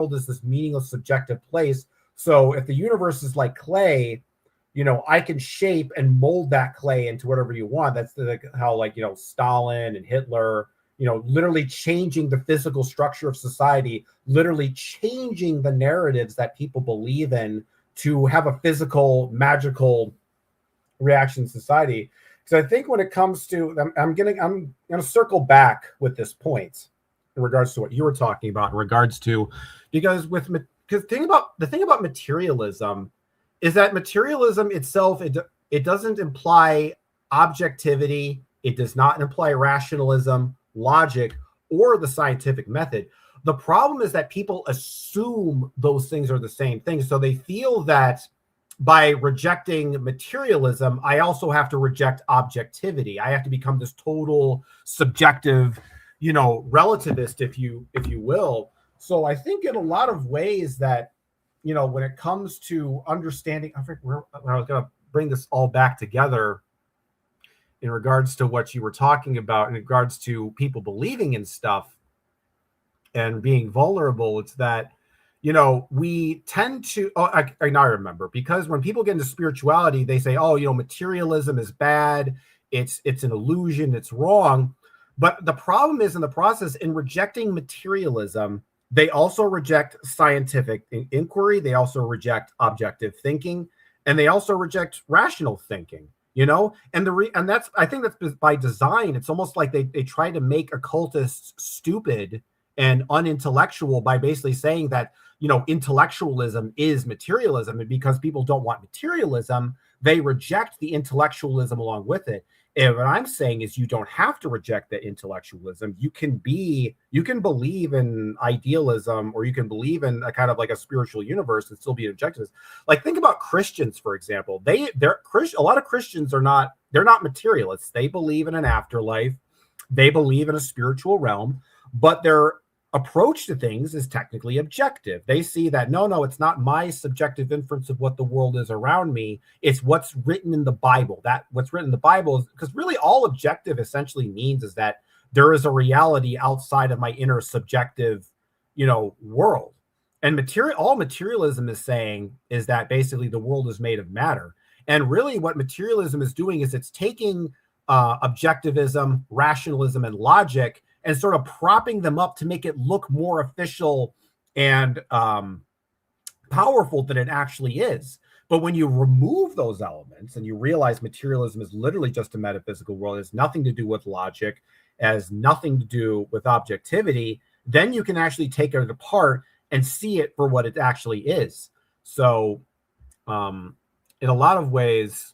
world is this meaningless, subjective place. So if the universe is like clay, I can shape and mold that clay into whatever you want. That's how Stalin and Hitler, literally changing the physical structure of society, literally changing the narratives that people believe in to have a physical, magical reaction in society. So I think when it comes to, I'm going to circle back with this point in regards to what you were talking about in regards to, because the thing about materialism is that materialism itself, it doesn't imply objectivity. It does not imply rationalism, logic, or the scientific method. The problem is that people assume those things are the same thing. So they feel that by rejecting materialism, I also have to reject objectivity. I have to become this total subjective, relativist, if you will. So I think in a lot of ways that, when it comes to understanding, I was going to bring this all back together in regards to what you were talking about, in regards to people believing in stuff and being vulnerable. It's that, we tend to, I now remember, because when people get into spirituality, they say, materialism is bad. It's an illusion. It's wrong. But the problem is, in the process, in rejecting materialism, they also reject scientific inquiry. They also reject objective thinking, and they also reject rational thinking, and that's, I think that's by design. It's almost like they try to make occultists stupid and unintellectual by basically saying that, intellectualism is materialism. And because people don't want materialism, they reject the intellectualism along with it. And what I'm saying is, you don't have to reject the intellectualism. You can believe in idealism, or you can believe in a kind of like a spiritual universe and still be an objectivist. Like, think about Christians, for example. A lot of Christians they're not materialists. They believe in an afterlife. They believe in a spiritual realm, but their approach to things is technically objective. They see that, no, it's not my subjective inference of what the world is around me. It's what's written in the Bible. That what's written in the Bible is, because really all objective essentially means is that there is a reality outside of my inner subjective, world. And all materialism is saying is that basically the world is made of matter. And really what materialism is doing is it's taking objectivism, rationalism, and logic, and sort of propping them up to make it look more official and powerful than it actually is. But when you remove those elements and you realize materialism is literally just a metaphysical world, it has nothing to do with logic, has nothing to do with objectivity, then you can actually take it apart and see it for what it actually is. So in a lot of ways,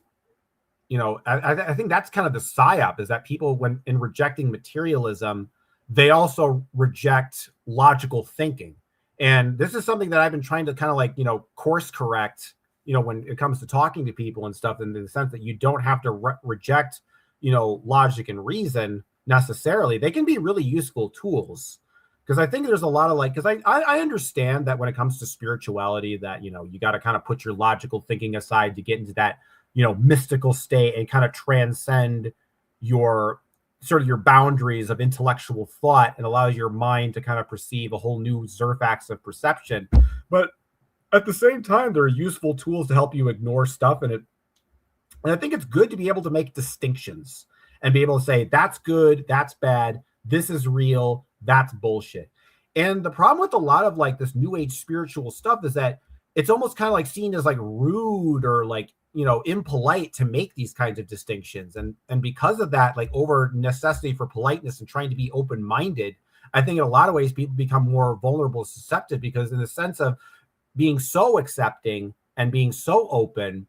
I think that's kind of the psyop, is that people, when in rejecting materialism, they also reject logical thinking. And this is something that I've been trying to kind of course correct, when it comes to talking to people and stuff, in the sense that you don't have to reject, logic and reason necessarily. They can be really useful tools. Because I think there's a lot of because I understand that when it comes to spirituality, that, you got to kind of put your logical thinking aside to get into that, mystical state and kind of transcend your boundaries of intellectual thought, and allows your mind to kind of perceive a whole new surfax of perception. But at the same time, there are useful tools to help you ignore stuff. And I think it's good to be able to make distinctions and be able to say, that's good, that's bad, this is real, that's bullshit. And the problem with a lot of this new age spiritual stuff is that it's almost kind of seen as rude or impolite to make these kinds of distinctions. And because of that, over necessity for politeness and trying to be open-minded, I think in a lot of ways people become more vulnerable, susceptible, because in the sense of being so accepting and being so open,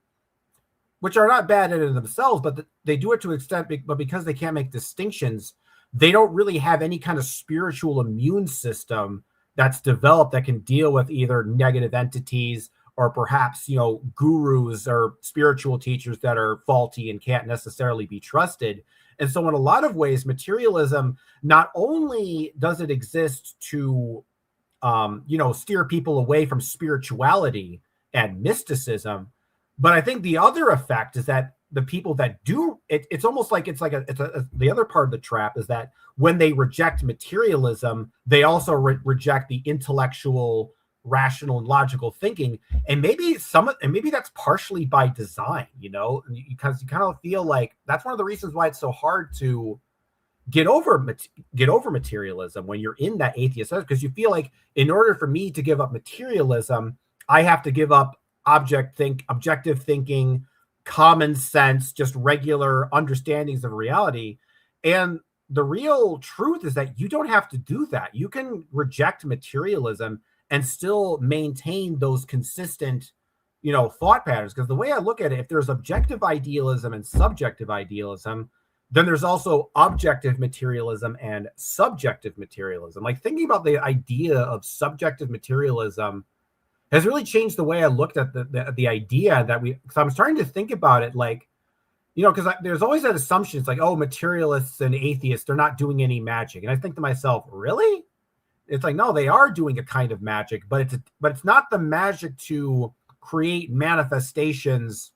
which are not bad in and of themselves, but they do it to an extent, but because they can't make distinctions, they don't really have any kind of spiritual immune system that's developed that can deal with either negative entities or perhaps, gurus or spiritual teachers that are faulty and can't necessarily be trusted. And so in a lot of ways, materialism, not only does it exist to, steer people away from spirituality and mysticism, but I think the other effect is that the people that do it, it's almost like the other part of the trap is that when they reject materialism, they also reject the intellectual rational and logical thinking. And maybe that's partially by design, because you kind of feel like that's one of the reasons why it's so hard to get over materialism when you're in that atheist, because you feel like in order for me to give up materialism, I have to give up objective thinking, common sense, just regular understandings of reality. And the real truth is that you don't have to do that. You can reject materialism and still maintain those consistent, thought patterns. Because the way I look at it, if there's objective idealism and subjective idealism, then there's also objective materialism and subjective materialism. Like, thinking about the idea of subjective materialism has really changed the way I looked at the idea because I'm starting to think about it like, because there's always that assumption. It's like, oh, materialists and atheists, they're not doing any magic. And I think to myself, really? It's like, no, they are doing a kind of magic, but it's not the magic to create manifestations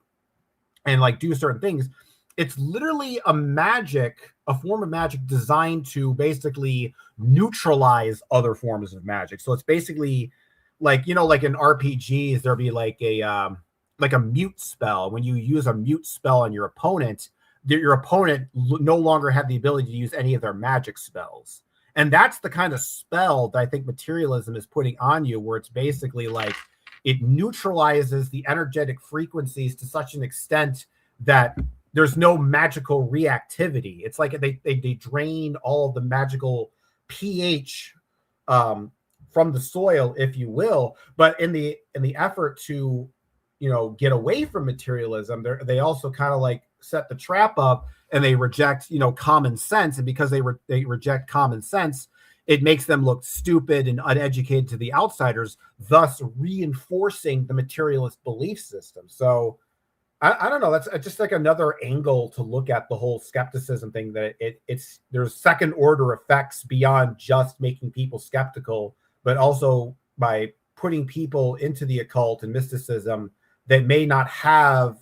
and like do certain things. It's literally a form of magic designed to basically neutralize other forms of magic. So it's basically like, like in RPGs, there'll be like a mute spell. When you use a mute spell on your opponent no longer have the ability to use any of their magic spells. And that's the kind of spell that I think materialism is putting on you, where it's basically like it neutralizes the energetic frequencies to such an extent that there's no magical reactivity. It's like they drain all of the magical pH from the soil, if you will. But in the effort to, get away from materialism, they also kind of like set the trap up, and they reject, common sense. And because they reject common sense, it makes them look stupid and uneducated to the outsiders, thus reinforcing the materialist belief system. So I don't know. That's just like another angle to look at the whole skepticism thing, that there's second order effects beyond just making people skeptical, but also by putting people into the occult and mysticism that may not have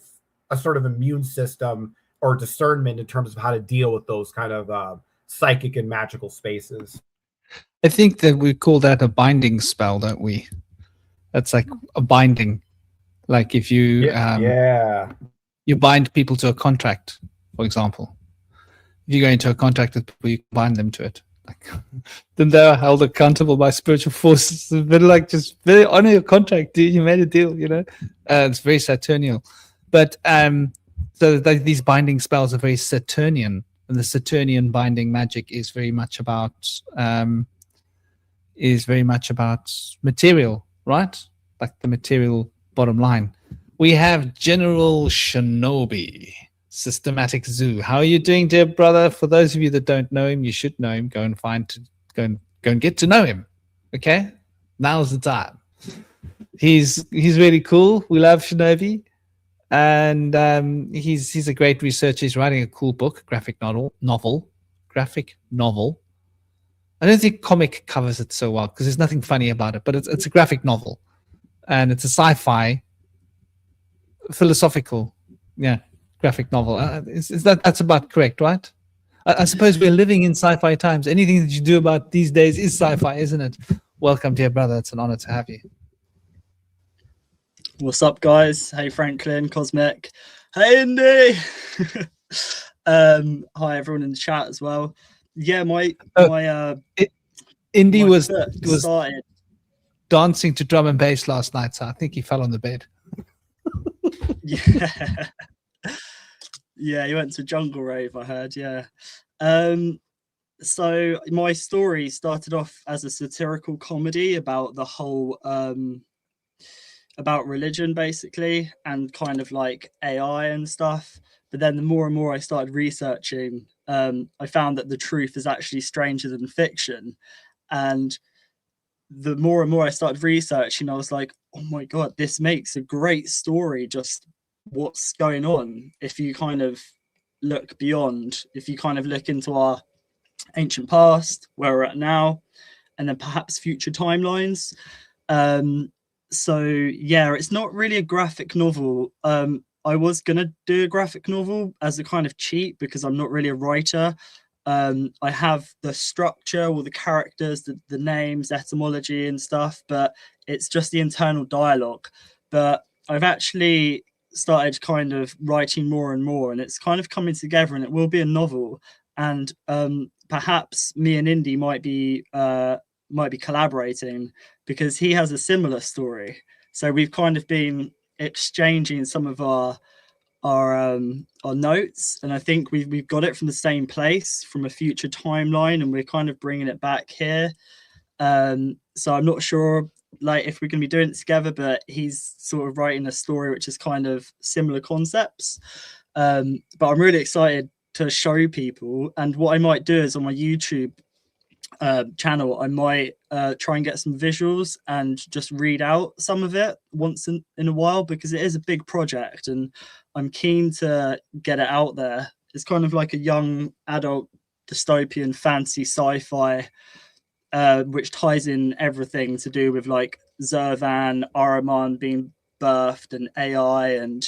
a sort of immune system or discernment in terms of how to deal with those kind of psychic and magical spaces. I think that we call that a binding spell, don't we? That's like a binding. Like if you you bind people to a contract, for example. If you go into a contract with people, you bind them to it. Like, then they're held accountable by spiritual forces. But like, just very honor your contract, dude. You made a deal, It's very Saturnial. But so these binding spells are very Saturnian, and the Saturnian binding magic is very much about material, right? Like the material bottom line. We have General Shinobi, Systematic Zoo. How are you doing, dear brother? For those of you that don't know him, you should know him. Go and get to know him. Okay, now's the time. He's really cool. We love Shinobi, and he's a great researcher. He's writing a cool book, graphic novel. I don't think comic covers it so well because there's nothing funny about it, but it's a graphic novel, and it's a sci-fi, philosophical, graphic novel. That's about correct, right? I suppose we're living in sci-fi times. Anything that you do about these days is sci-fi, isn't it? Welcome, dear brother. It's an honor to have you. What's up, guys? Hey, Franklin, Cosmic. Hey, Indy. Hi, everyone in the chat as well. Yeah, Indy was started dancing to drum and bass last night, so I think he fell on the bed. Yeah, he went to a jungle rave, I heard. Yeah. So my story started off as a satirical comedy about the whole about religion, basically, and kind of like AI and stuff. But then the more and more I started researching, I found that the truth is actually stranger than fiction. And the more and more I started researching, I was like, oh my God, this makes a great story. Just what's going on. If you kind of look beyond, if you kind of look into our ancient past, where we're at now, and then perhaps future timelines. So yeah, it's not really a graphic novel. I was gonna do a graphic novel as a kind of cheat because I'm not really a writer. I have the structure, all the characters, the names, etymology and stuff, but it's just the internal dialogue. But I've actually started kind of writing more and more, and it's kind of coming together, and it will be a novel. And perhaps me and Indy might be collaborating, because he has a similar story. So we've kind of been exchanging some of our notes, and I think we've got it from the same place, from a future timeline, and we're kind of bringing it back here. So I'm not sure like if we're going to be doing it together, but he's sort of writing a story which is kind of similar concepts. But I'm really excited to show people, and what I might do is on my YouTube channel, I might try and get some visuals and just read out some of it once in a while, because it is a big project and I'm keen to get it out there. It's kind of like a young adult dystopian fantasy sci-fi, which ties in everything to do with like Zervan, Ahriman being birthed, and AI and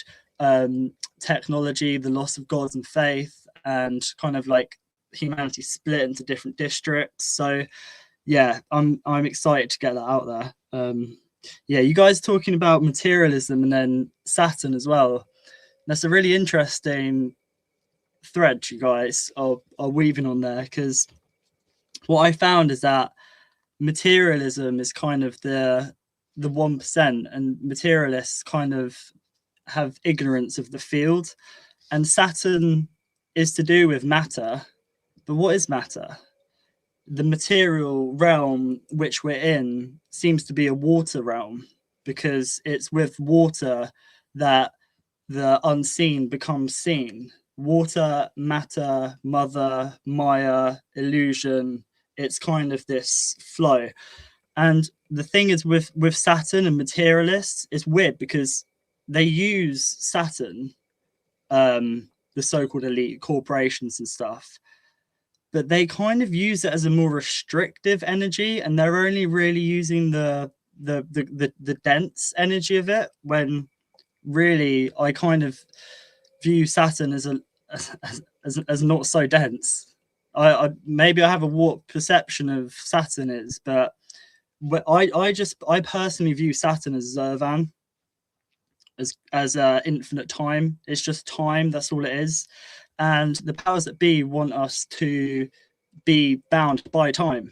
technology, the loss of gods and faith, and kind of like humanity split into different districts. So yeah, I'm excited to get that out there. Yeah, you guys talking about materialism and then Saturn as well. That's a really interesting thread you guys are weaving on there, because what I found is that materialism is kind of the 1%, and materialists kind of have ignorance of the field, and Saturn is to do with matter. But what is matter? The material realm which we're in seems to be a water realm, because it's with water that the unseen becomes seen. Water, matter, mother, Maya, illusion. It's kind of this flow. And the thing is with Saturn and materialists, it's weird because they use Saturn, the so-called elite corporations and stuff, but they kind of use it as a more restrictive energy, and they're only really using the dense energy of it, when really I kind of view Saturn as not so dense. I maybe I have a warped perception of Saturn is, but I personally view Saturn as Zervan, as infinite time. It's just time, that's all it is. And the powers that be want us to be bound by time,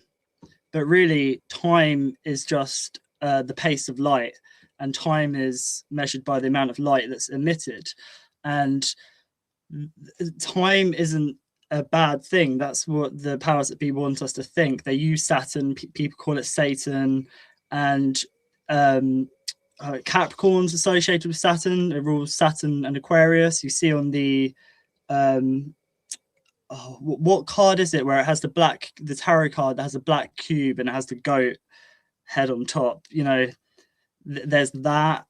but really time is just the pace of light, and time is measured by the amount of light that's emitted, and time isn't a bad thing. That's what the powers that be want us to think. They use Saturn, people call it Satan, and Capricorn's associated with Saturn. It rules Saturn and Aquarius. You see on the what card is it where it has the tarot card that has a black cube and it has the goat head on top? You know, there's that.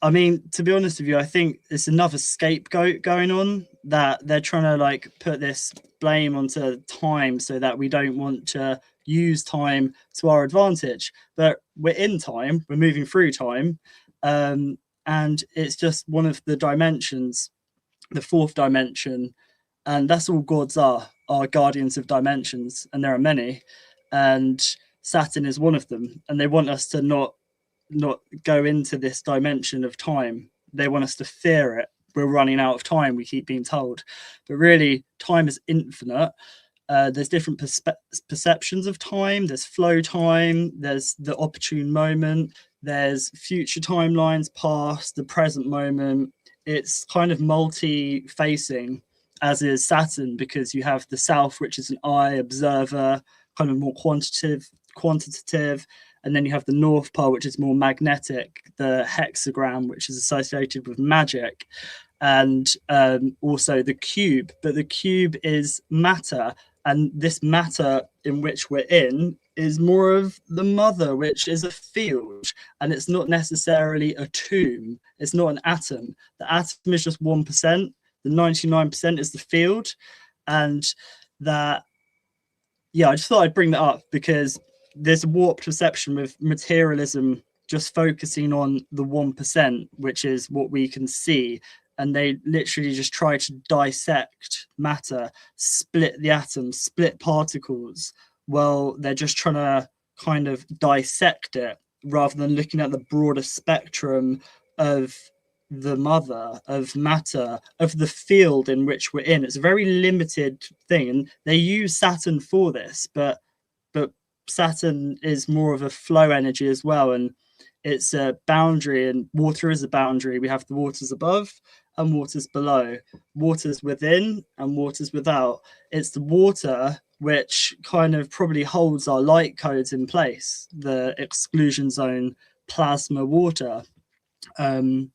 I mean, to be honest with you, I think it's another scapegoat going on, that they're trying to like put this blame onto time so that we don't want to use time to our advantage. But we're in time, we're moving through time, and it's just one of the dimensions, the fourth dimension, and that's all gods are guardians of dimensions, and there are many, and Saturn is one of them, and they want us to not go into this dimension of time. They want us to fear it. We're running out of time, we keep being told, but really time is infinite. There's different perceptions of time. There's flow time, there's the opportune moment, there's future timelines, past, the present moment. It's kind of multi-facing, as is Saturn, because you have the south, which is an eye, observer, kind of more quantitative, and then you have the north pole, which is more magnetic, the hexagram, which is associated with magic, and also the cube. But the cube is matter, and this matter in which we're in is more of the mother, which is a field, and it's not necessarily a tomb. It's not an atom. The atom is just 1%. The 99% is the field. And that, yeah, I just thought I'd bring that up because there's a warped perception with materialism just focusing on the 1%, which is what we can see. And they literally just try to dissect matter, split the atoms, split particles. Well, they're just trying to kind of dissect it rather than looking at the broader spectrum of the mother, of matter, of the field in which we're in. It's a very limited thing, and they use Saturn for this, but Saturn is more of a flow energy as well, and it's a boundary, and water is a boundary. We have the waters above and waters below, waters within and waters without. It's the water which kind of probably holds our light codes in place, the exclusion zone plasma water. So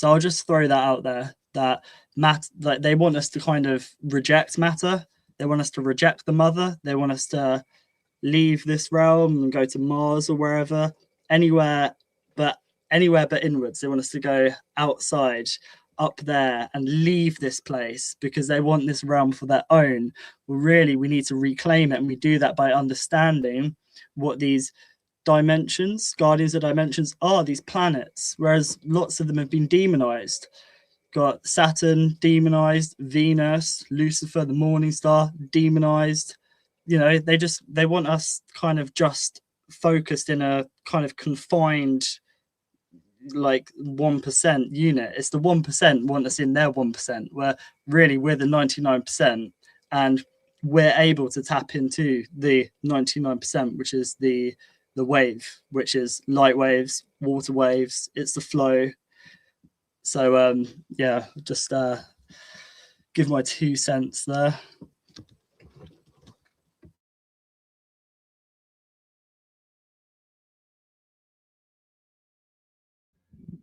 I'll just throw that out there, that like they want us to kind of reject matter. They want us to reject the mother. They want us to leave this realm and go to Mars or wherever, anywhere but inwards. They want us to go outside, up there, and leave this place because they want this realm for their own. Well, really, we need to reclaim it, and we do that by understanding what these dimensions, guardians of dimensions, are, these planets, whereas lots of them have been demonized. Got Saturn demonized, Venus, Lucifer, the morning star, demonized. You know, they want us kind of just focused in a kind of confined, like 1% unit. It's the 1% want us in their 1%, where really we're the 99%, and we're able to tap into the 99%, which is the wave, which is light waves, water waves. It's the flow. So yeah, just give my 2 cents there.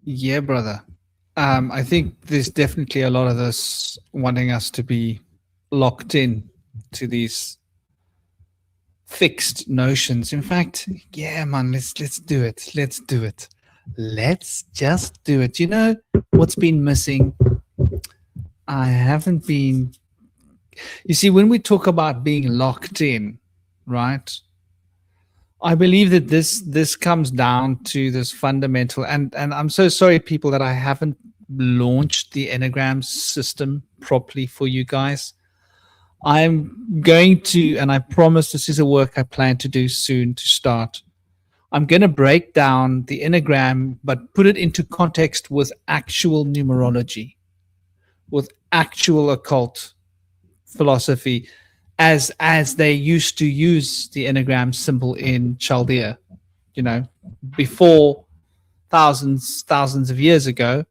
Yeah, brother. I think there's definitely a lot of this wanting us to be locked in to these fixed notions. In fact, yeah, man, let's do it. Let's do it. Let's just do it. You know what's been missing? I haven't been. You see, when we talk about being locked in, right? I believe that this comes down to this fundamental, and I'm so sorry, people, that I haven't launched the Enneagram system properly for you guys. I'm going to, and I promise this is a work I plan to do soon to start. I'm going to break down the Enneagram, but put it into context with actual numerology, with actual occult philosophy, as they used to use the Enneagram symbol in Chaldea, you know, before thousands of years ago.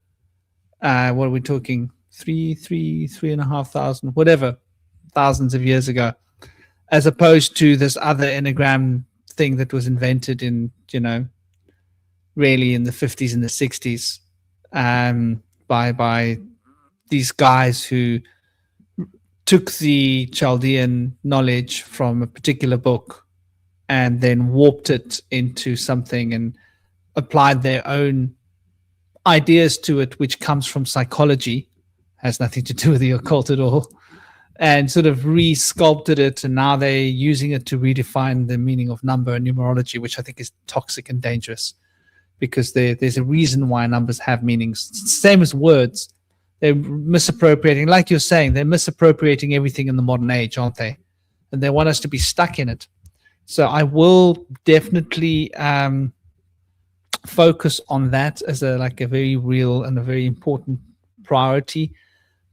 What are we talking? 3,500, whatever, thousands of years ago, as opposed to this other Enneagram thing that was invented in, you know, really in the 50s and the 60s, by these guys who took the Chaldean knowledge from a particular book and then warped it into something and applied their own ideas to it, which comes from psychology, has nothing to do with the occult at all, and sort of re-sculpted it, and now they're using it to redefine the meaning of number and numerology, which I think is toxic and dangerous, because there's a reason why numbers have meanings. Same as words. They're misappropriating, like you're saying, they're misappropriating everything in the modern age, aren't they? And they want us to be stuck in it. So I will definitely focus on that as a very real and a very important priority.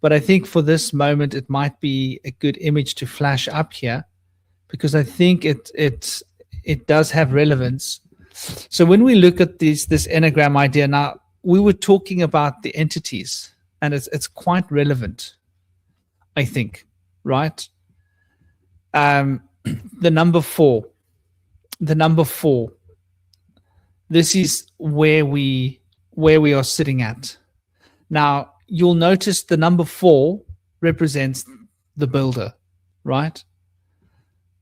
But I think for this moment, it might be a good image to flash up here, because I think it does have relevance. So when we look at this Enneagram idea, now we were talking about the entities, and it's quite relevant, I think, right? The number 4. This is where we are sitting at. Now, you'll notice the number 4 represents the builder, right?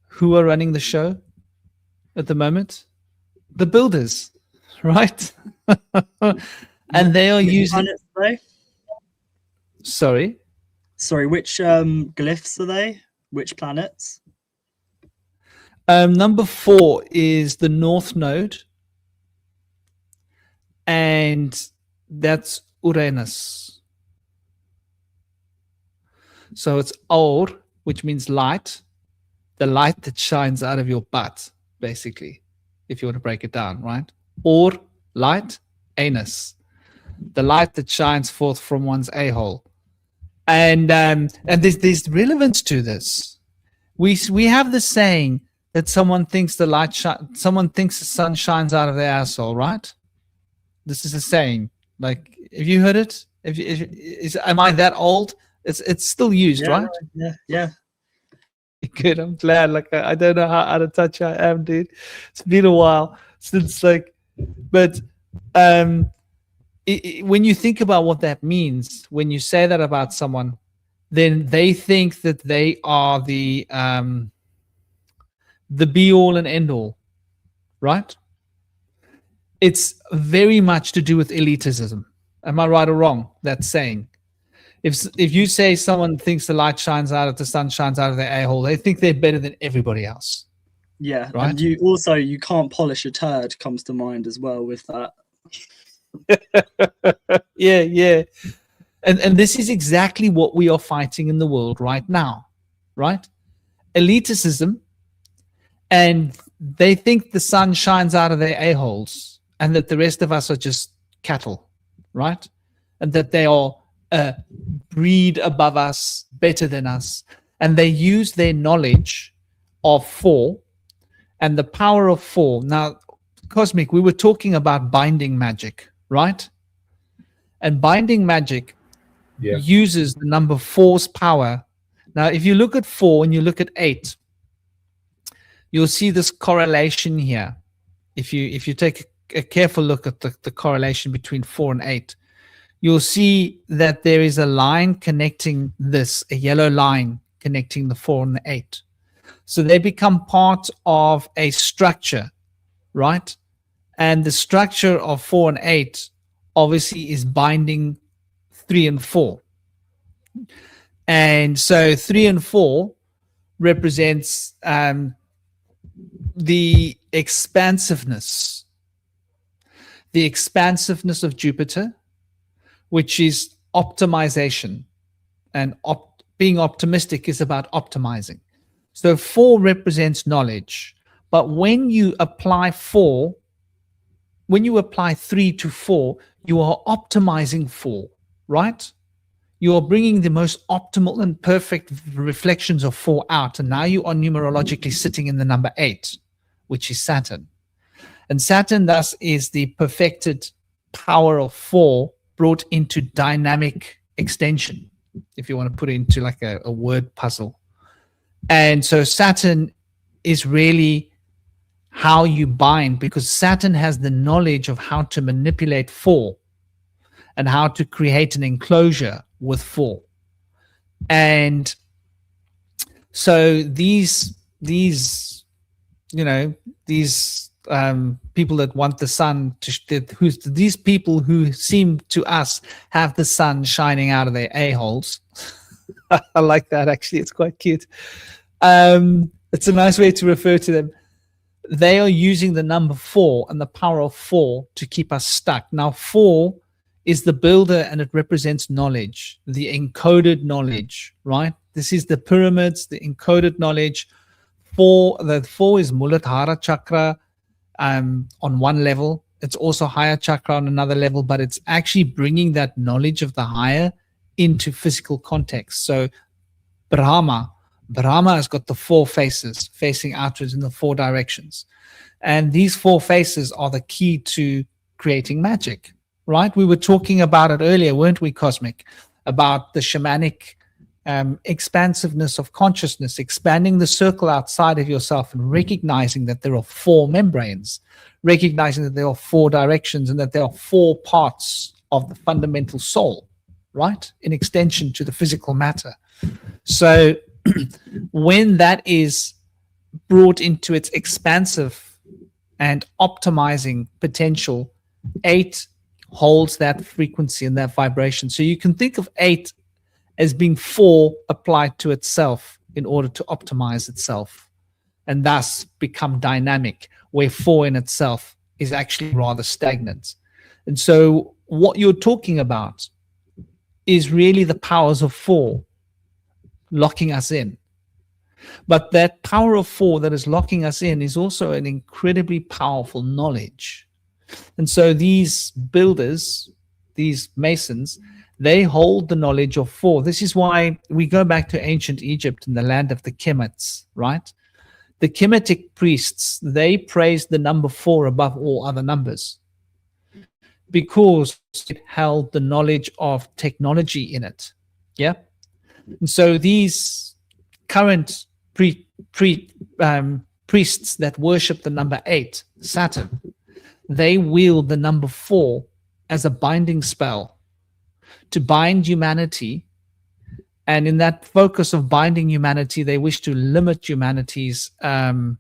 Who are running the show at the moment? The builders, right? And they are using... Sorry, which glyphs are they? Which planets? Number 4 is the North Node, and that's Uranus. So it's Or, which means light, the light that shines out of your butt, basically, if you want to break it down, right? Or, light, anus, the light that shines forth from one's a-hole. And there's relevance to this. We have the saying that someone thinks someone thinks the sun shines out of their asshole, right? This is a saying. Like, have you heard it? Am I that old? It's still used, right? Yeah. Good. I'm glad. Like, I don't know how out of touch I am, dude. It's been a while since, like, but when you think about what that means, when you say that about someone, then they think that they are the be all and end all, right? It's very much to do with elitism. Am I right or wrong? That saying. If you say someone thinks the light shines out of the sun shines out of their a-hole, they think they're better than everybody else. Yeah, right. And you can't polish a turd comes to mind as well with that. Yeah. And this is exactly what we are fighting in the world right now, right? Elitism, and they think the sun shines out of their a-holes and that the rest of us are just cattle, right? And that they are a breed above us, better than us. And they use their knowledge of four and the power of four. Now, Cosmic, we were talking about binding magic, right? And binding magic uses the number 4's power. Now, if you look at 4 and you look at 8, you'll see this correlation here. If you take a careful look at the correlation between 4 and 8, you'll see that there is a line connecting this, a yellow line connecting the 4 and the 8. So they become part of a structure, right? And the structure of 4 and 8 obviously is binding 3 and 4. And so 3 and 4 represents the expansiveness of Jupiter, which is optimization. And being optimistic is about optimizing. So 4 represents knowledge. But when you apply 3 to 4, you are optimizing 4, right? You are bringing the most optimal and perfect reflections of 4 out. And now you are numerologically sitting in the number 8, which is Saturn. And Saturn thus is the perfected power of 4 brought into dynamic extension, if you want to put it into like a word puzzle. And so Saturn is really how you bind, because Saturn has the knowledge of how to manipulate 4 and how to create an enclosure with 4. And so these people that want the sun these people who seem to us have the sun shining out of their a-holes. I like that, actually. It's quite cute. It's a nice way to refer to them. They are using the number 4 and the power of 4 to keep us stuck. Now, 4 is the builder, and it represents knowledge, the encoded knowledge, right? This is the pyramids, the encoded knowledge. 4 is Muladhara chakra on one level. It's also higher chakra on another level, but it's actually bringing that knowledge of the higher into physical context. So Brahma has got the 4 faces facing outwards in the 4 directions. And these 4 faces are the key to creating magic, right? We were talking about it earlier, weren't we, Cosmic? About the shamanic expansiveness of consciousness, expanding the circle outside of yourself and recognizing that there are 4 membranes, recognizing that there are 4 directions and that there are 4 parts of the fundamental soul, right? In extension to the physical matter. So when that is brought into its expansive and optimizing potential, 8 holds that frequency and that vibration. So you can think of 8 as being 4 applied to itself in order to optimize itself and thus become dynamic, where 4 in itself is actually rather stagnant. And so what you're talking about is really the powers of 4 locking us in. But that power of 4 that is locking us in is also an incredibly powerful knowledge. And so these builders, these masons, they hold the knowledge of 4. This is why we go back to ancient Egypt and the land of the Kemets, right? The Kemetic priests, they praised the number 4 above all other numbers because it held the knowledge of technology in it. Yeah. And so these current priests that worship the number 8, Saturn, they wield the number 4 as a binding spell to bind humanity. And in that focus of binding humanity, they wish to limit humanity's, to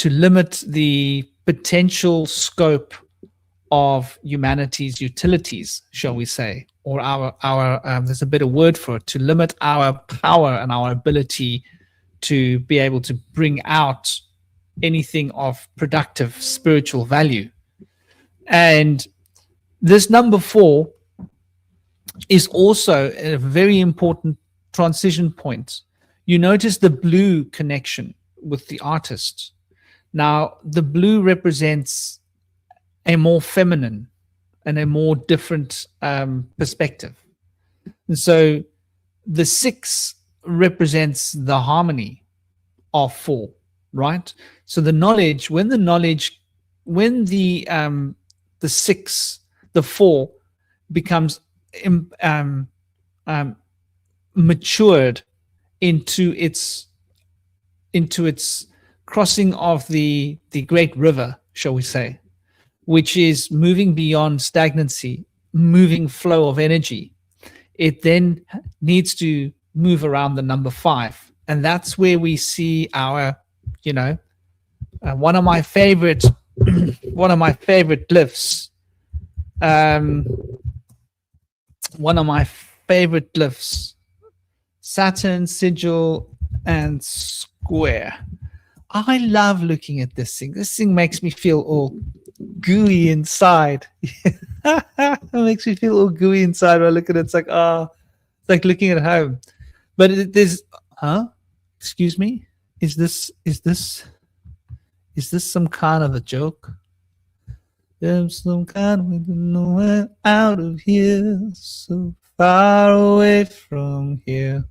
limit the potential scope of humanity's utilities, shall we say, or our there's a better word for it, to limit our power and our ability to be able to bring out anything of productive spiritual value. And this number 4 is also a very important transition point. You notice the blue connection with the artist. Now, the blue represents a more feminine and a more different perspective. And so the 6 represents the harmony of 4, right? So the knowledge, when the 6, the 4 becomes matured into its crossing of the great river, shall we say, which is moving beyond stagnancy, moving flow of energy. It then needs to move around the number 5, and that's where we see our, one of my favorite glyphs. One of my favorite glyphs, Saturn, sigil, and square. I love looking at this thing. This thing makes me feel all gooey inside. It makes me feel all gooey inside when I look at it. It's like, it's like looking at home. But there's, excuse me? Is this some kind of a joke? There's some kind of nowhere out of here, so far away from here.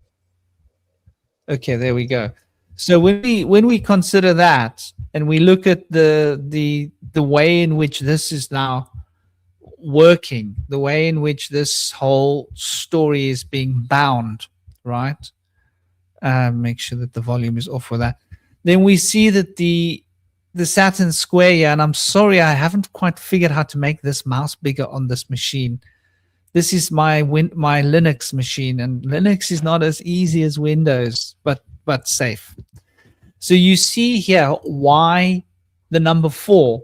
Okay, there we go. So when we consider that, and we look at the way in which this is now working, the way in which this whole story is being bound, right? Make sure that the volume is off for that. Then we see that the Saturn square here, and I'm sorry, I haven't quite figured how to make this mouse bigger on this machine. This is my Linux machine, and Linux is not as easy as Windows, but safe. So you see here why the number 4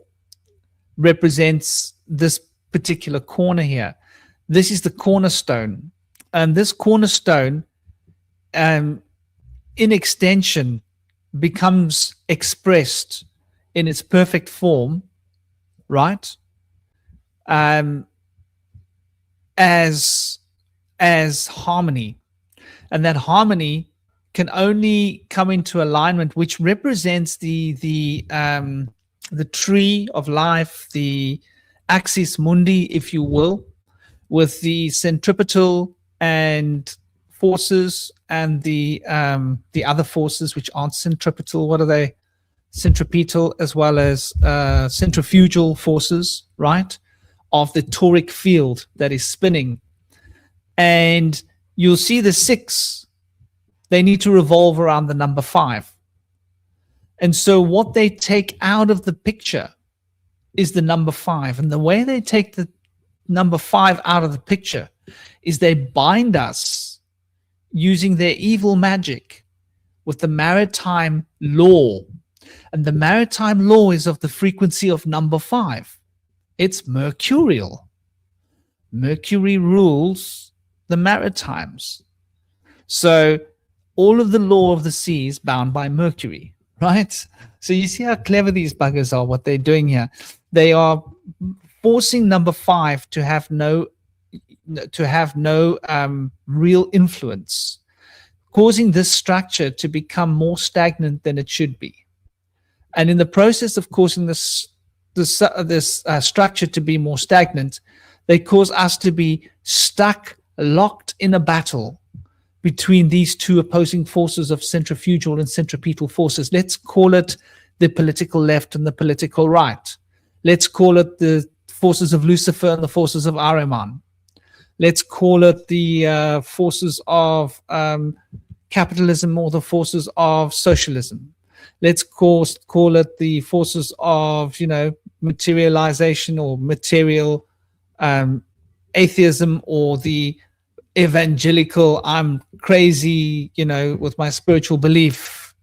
represents this particular corner here. This is the cornerstone, and this cornerstone, in extension, becomes expressed in its perfect form, right? As harmony, and that harmony can only come into alignment, which represents the tree of life, the axis mundi, if you will, with the centripetal and forces and the other forces which aren't centripetal. What are they? Centripetal as well as centrifugal forces, right, of the toric field that is spinning. And you'll see the 6, they need to revolve around the number 5. And so what they take out of the picture is the number 5. And the way they take the number 5 out of the picture is they bind us using their evil magic with the maritime law. And the maritime law is of the frequency of number 5. It's mercurial. Mercury rules the maritimes. So all of the law of the sea is bound by Mercury, right? So you see how clever these buggers are, what they're doing here. They are forcing number 5 to have no real influence, causing this structure to become more stagnant than it should be. And in the process of causing this structure to be more stagnant, they cause us to be stuck, locked in a battle between these two opposing forces of centrifugal and centripetal forces. Let's call it the political left and the political right. Let's call it the forces of Lucifer and the forces of Ahriman. Let's call it the forces of capitalism or the forces of socialism. Let's call it the forces of, materialization or material atheism, or the evangelical, I'm crazy, with my spiritual belief,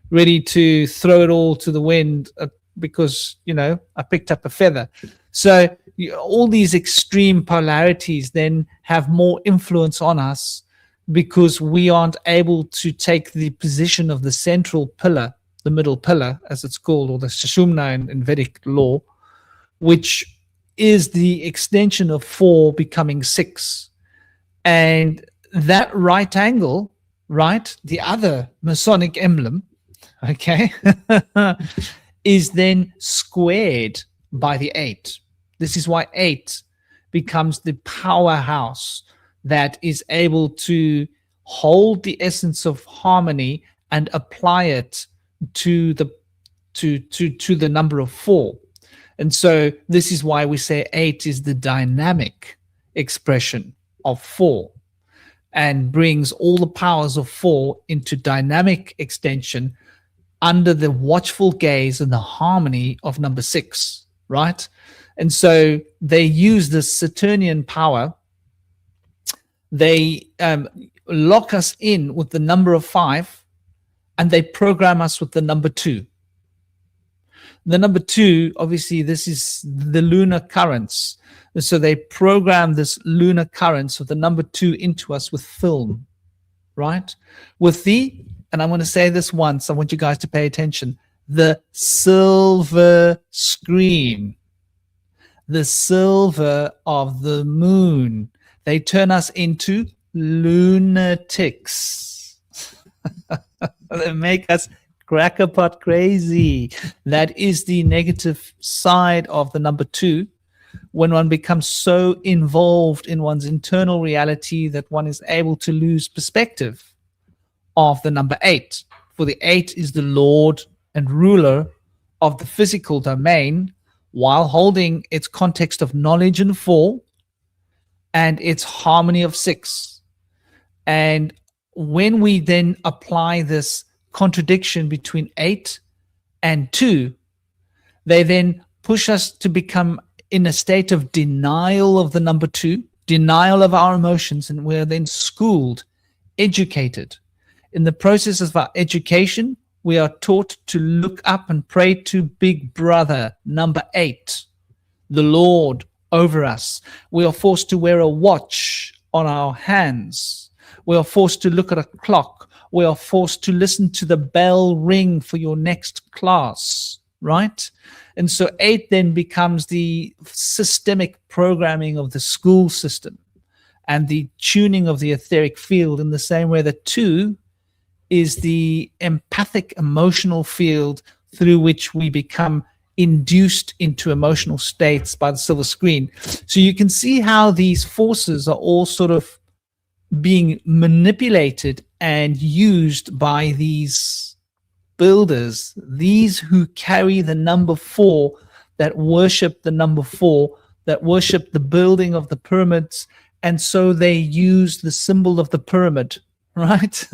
ready to throw it all to the wind because, I picked up a feather. So all these extreme polarities then have more influence on us because we aren't able to take the position of the central pillar, the middle pillar, as it's called, or the Sushumna in Vedic law, which is the extension of 4 becoming 6. And that right angle, the other Masonic emblem, okay, is then squared by the 8. This is why 8 becomes the powerhouse that is able to hold the essence of harmony and apply it to the number of 4. And so this is why we say 8 is the dynamic expression of 4 and brings all the powers of 4 into dynamic extension under the watchful gaze and the harmony of number 6, right? And so they use this Saturnian power. They lock us in with the number of 5, and they program us with the number 2. The number 2, obviously, this is the lunar currents. So they program this lunar currents of the number 2 into us with film, right? With the, and I'm going to say this once, I want you guys to pay attention, the silver screen, the silver of the moon. They turn us into lunatics. They make us crackpot crazy. That is the negative side of the number 2, when one becomes so involved in one's internal reality that one is able to lose perspective of the number 8. For the 8 is the lord and ruler of the physical domain, while holding its context of knowledge and 4 and its harmony of 6. And when we then apply this contradiction between 8 and 2, they then push us to become in a state of denial of the number 2, denial of our emotions, and we're then schooled, educated. In the process of our education, we are taught to look up and pray to Big Brother, number 8, the Lord over us. We are forced to wear a watch on our hands. We are forced to look at a clock. We are forced to listen to the bell ring for your next class, right? And so 8 then becomes the systemic programming of the school system and the tuning of the etheric field, in the same way that 2 is the empathic emotional field through which we become induced into emotional states by the silver screen. So you can see how these forces are all sort of being manipulated and used by these builders, these who carry the number 4, that worship the number 4, that worship the building of the pyramids. And so they use the symbol of the pyramid, right,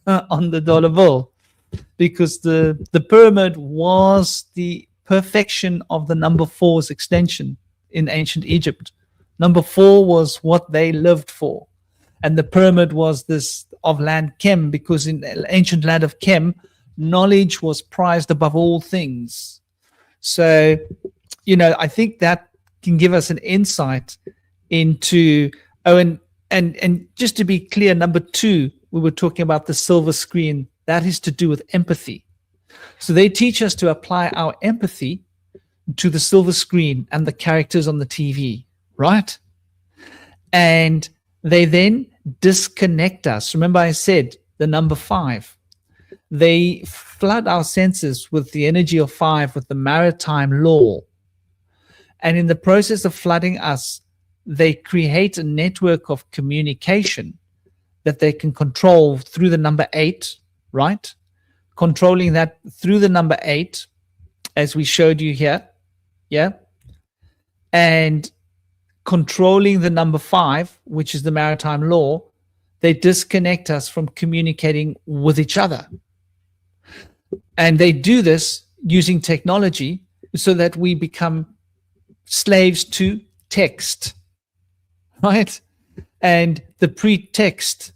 on the dollar bill, because the pyramid was the perfection of the number 4's extension in ancient Egypt. Number 4 was what they lived for. And the pyramid was this of land Kem, because in the ancient land of Kem, knowledge was prized above all things. So, I think that can give us an insight into, and just to be clear, number 2, we were talking about the silver screen. That is to do with empathy. So they teach us to apply our empathy to the silver screen and the characters on the TV, right? And they then disconnect us. Remember I said the number 5. They flood our senses with the energy of 5, with the maritime law. And in the process of flooding us, they create a network of communication that they can control through the number 8, right? Controlling that through the number 8, as we showed you here. Yeah. And controlling the number 5, which is the maritime law, they disconnect us from communicating with each other. And they do this using technology so that we become slaves to text, right? And the pretext,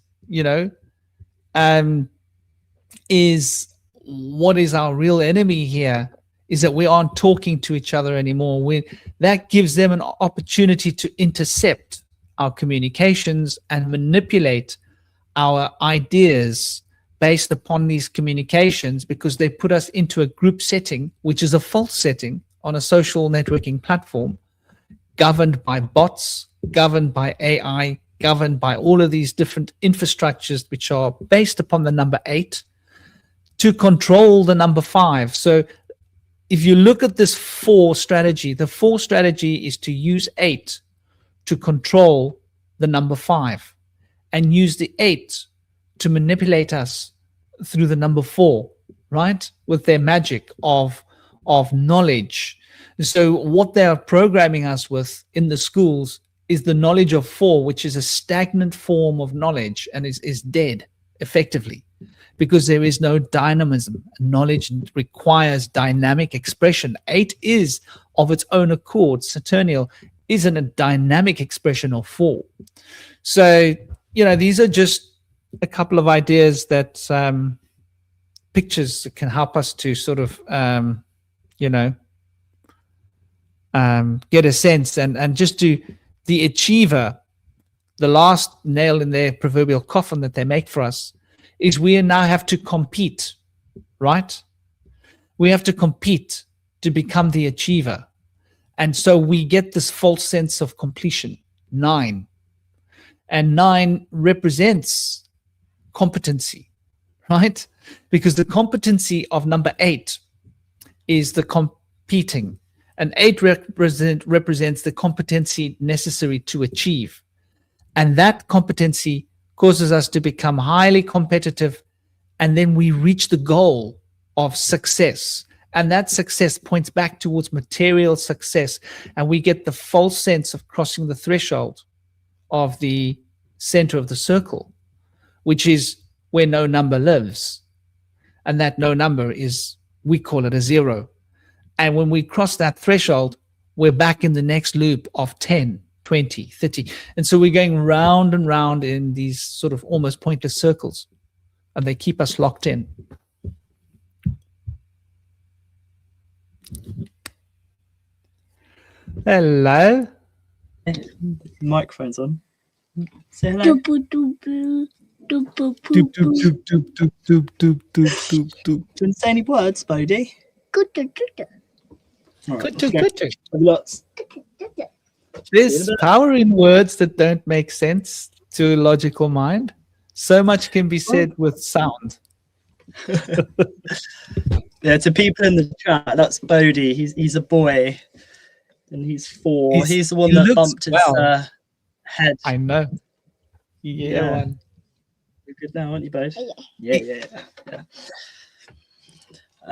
is what is our real enemy here, is that we aren't talking to each other anymore. That gives them an opportunity to intercept our communications and manipulate our ideas based upon these communications, because they put us into a group setting, which is a false setting on a social networking platform, governed by bots, governed by AI, governed by all of these different infrastructures, which are based upon the number 8 to control the number 5. So if you look at this 4 strategy, the 4 strategy is to use 8 to control the number 5 and use the 8 to manipulate us through the number 4, right? With their magic of knowledge. So what they are programming us with in the schools is the knowledge of 4, which is a stagnant form of knowledge and is dead effectively, because there is no dynamism. Knowledge requires dynamic expression. 8 is of its own accord. Saturnial isn't a dynamic expression of 4. So, these are just a couple of ideas that pictures can help us to sort of, get a sense and just do the achiever, the last nail in their proverbial coffin that they make for us, is we now have to compete, right? We have to compete to become the achiever. And so we get this false sense of completion, 9. And 9 represents competency, right? Because the competency of number 8 is the competing. And 8 represents the competency necessary to achieve. And that competency causes us to become highly competitive, and then we reach the goal of success. And that success points back towards material success, and we get the false sense of crossing the threshold of the center of the circle, which is where no number lives. And that no number is, we call it a 0. And when we cross that threshold, we're back in the next loop of 10, 20, 30. And so we're going round and round in these sort of almost pointless circles, and they keep us locked in. Hello. Microphone's on. Say hello. Do you want to say any words, Bodhi? Good. Good. Lots. There's power in words that don't make sense to a logical mind. So much can be said with sound. Yeah, to people in the chat, that's Bodhi. He's a boy, and he's 4. He's the one that bumped his head. I know. Yeah. You're good now, aren't you, Bodhi? Yeah.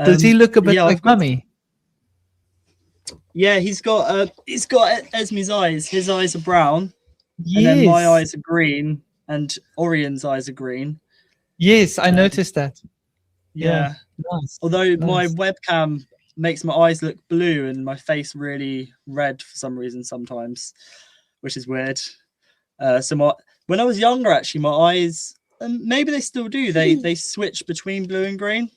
Does he look a bit like Mummy? Yeah, he's got Esme's eyes. His eyes are brown, and then my eyes are green, and Orion's eyes are green. Yes, I noticed that. Yeah. Nice. Although my webcam makes my eyes look blue and my face really red for some reason sometimes, which is weird. When I was younger, actually, my eyes, and maybe they still do, they switch between blue and green.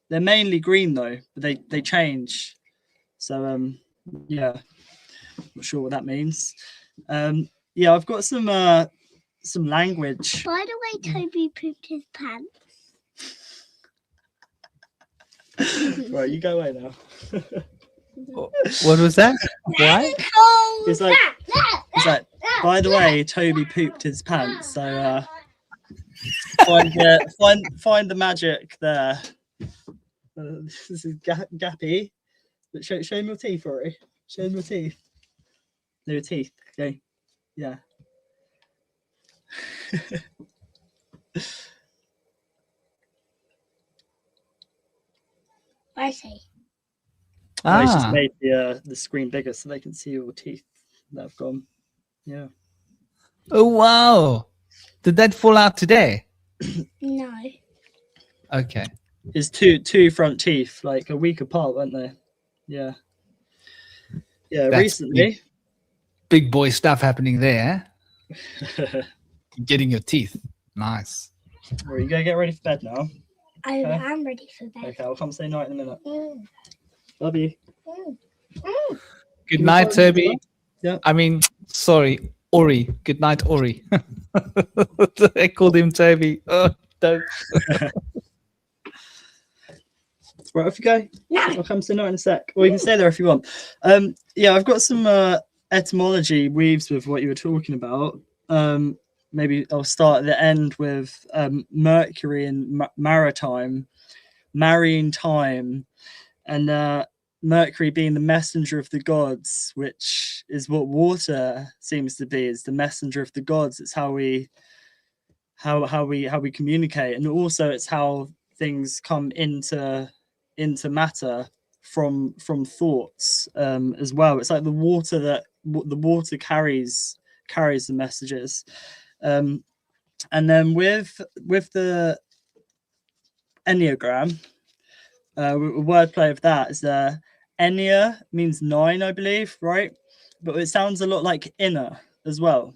They're mainly green though, but they change. So not sure what that means. I've got some language. By the way, Toby pooped his pants. Right, you go away now. What was that? Why? It's like By the way, Toby pooped his pants, so find the magic there. This is Gappy. Show him your teeth, Rory. Show him your teeth. There your teeth. Okay. Yeah. I see. I just made the screen bigger so they can see your teeth that have gone. Yeah. Oh wow! Did that fall out today? No. Okay. It's two front teeth, like a week apart, weren't they? Yeah. Yeah. That's recently. Big boy stuff happening there. Getting your teeth. Nice. Well, you gotta get ready for bed now. I am ready for bed. Okay, I'll come say night in a minute. Love you. Good night, Toby. Yeah. I mean, sorry, Ori. Good night, Ori. I called him Toby. Oh, don't. Right, off you go. No. I'll come say night in a sec. Or you can stay there if you want. Yeah, I've got some etymology weaves with what you were talking about. Maybe I'll start at the end with Mercury and maritime, marrying time, and Mercury being the messenger of the gods, which is what water seems to be, is the messenger of the gods. It's how we communicate, and also it's how things come into matter from thoughts as well. It's like the water carries the messages. And then with the Enneagram, wordplay of that is Ennea means 9, I believe, right? But it sounds a lot like inner as well.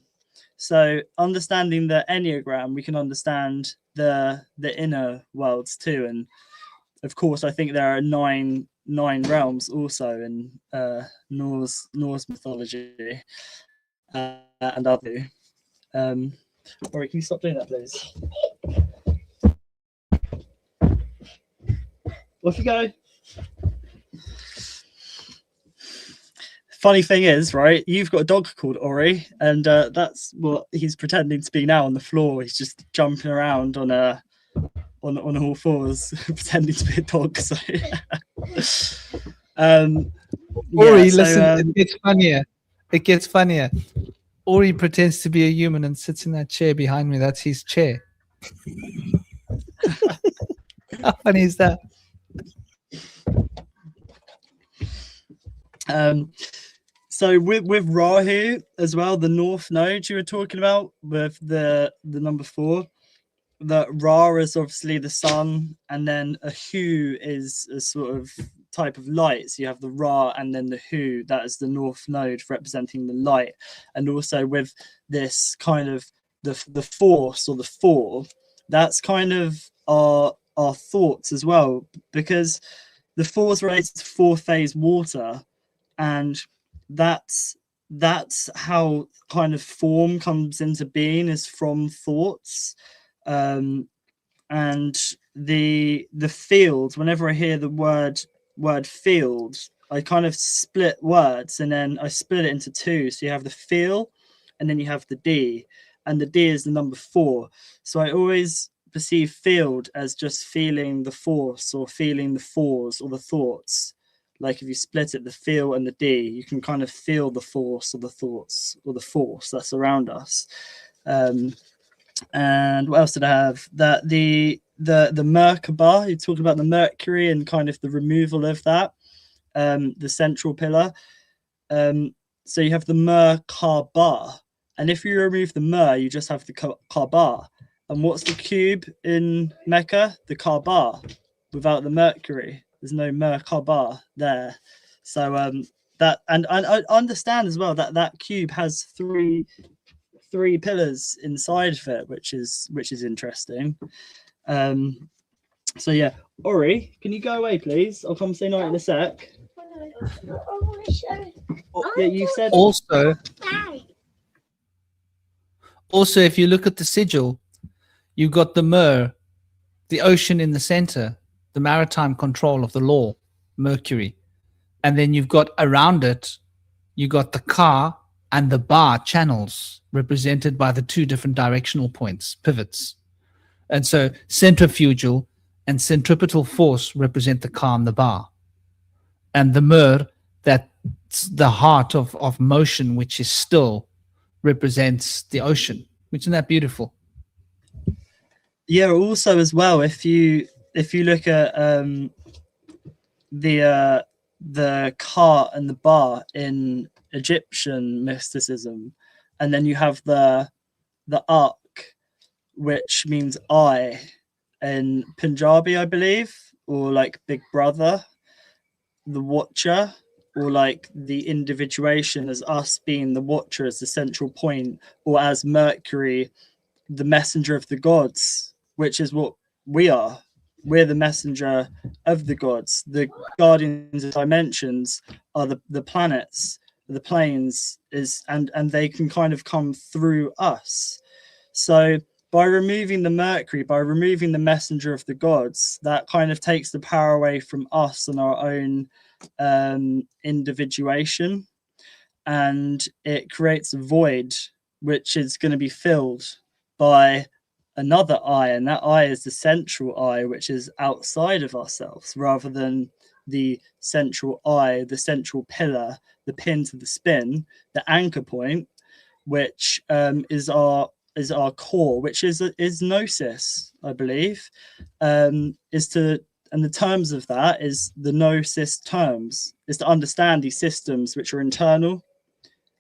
So understanding the Enneagram, we can understand the inner worlds too. And of course, I think there are nine realms also in Norse mythology and other. Rory, can you stop doing that, please? Off you go. Funny thing is, right, you've got a dog called Ori, and that's what he's pretending to be now on the floor. He's just jumping around on all fours, pretending to be a dog. So, Ori, listen, it gets funnier. It gets funnier. Ori pretends to be a human and sits in that chair behind me. That's his chair. How funny is that? So with Rahu as well, the North Node you were talking about with the number 4, the Ra is obviously the sun, and then a Hu is a sort of type of light. So you have the Ra and then the Hu, that is the North Node representing the light. And also with this kind of the force or the 4, that's kind of our thoughts as well, because the 4 is related to 4-phase water, and that's how kind of form comes into being, is from thoughts. And the field, whenever I hear the word field, I kind of split words, and then I split it into 2. So you have the feel, and then you have the D, and the D is the number 4. So I always perceive field as just feeling the force, or feeling the 4s or the thoughts. Like if you split it, the feel and the D, you can kind of feel the force or the thoughts or the force that's around us. And what else did I have? That the Merkaba, you talked about the Mercury and kind of the removal of that, the central pillar. So you have the Merkaba, and if you remove the Mer, you just have the Kaaba. And what's the cube in Mecca? The Kaaba, without the Mercury. There's no Merkaba there. So that, and I understand as well that cube has three pillars inside of it, which is interesting. So yeah, Ori, can you go away, please? I'll come say night in a sec. Yeah, you said also, if you look at the sigil, you've got the Mer, the ocean in the center, the maritime control of the law, Mercury. And then you've got around it, you got the Ka and the bar channels represented by the two different directional points, pivots. And so centrifugal and centripetal force represent the car and the bar. And the mer, that's the heart of motion, which is still, represents the ocean. Isn't that beautiful? Yeah, also as well, if you look at the cart and the bar in Egyptian mysticism, and then you have the ark, which means eye in Punjabi, I believe, or like big brother, the watcher, or like the individuation as us being the watcher as the central point, or as Mercury, the messenger of the gods, which is what we are. We're the messenger of the gods. The guardians of dimensions are the planets, the planes, and they can kind of come through us. So by removing the Mercury, by removing the messenger of the gods, that kind of takes the power away from us and our own individuation, and it creates a void which is going to be filled by another eye, and that eye is the central eye, which is outside of ourselves, rather than the central eye, the central pillar, the pin to the spin, the anchor point, which is our core, which is gnosis, I believe, and the terms of that is the gnosis terms, is to understand these systems which are internal,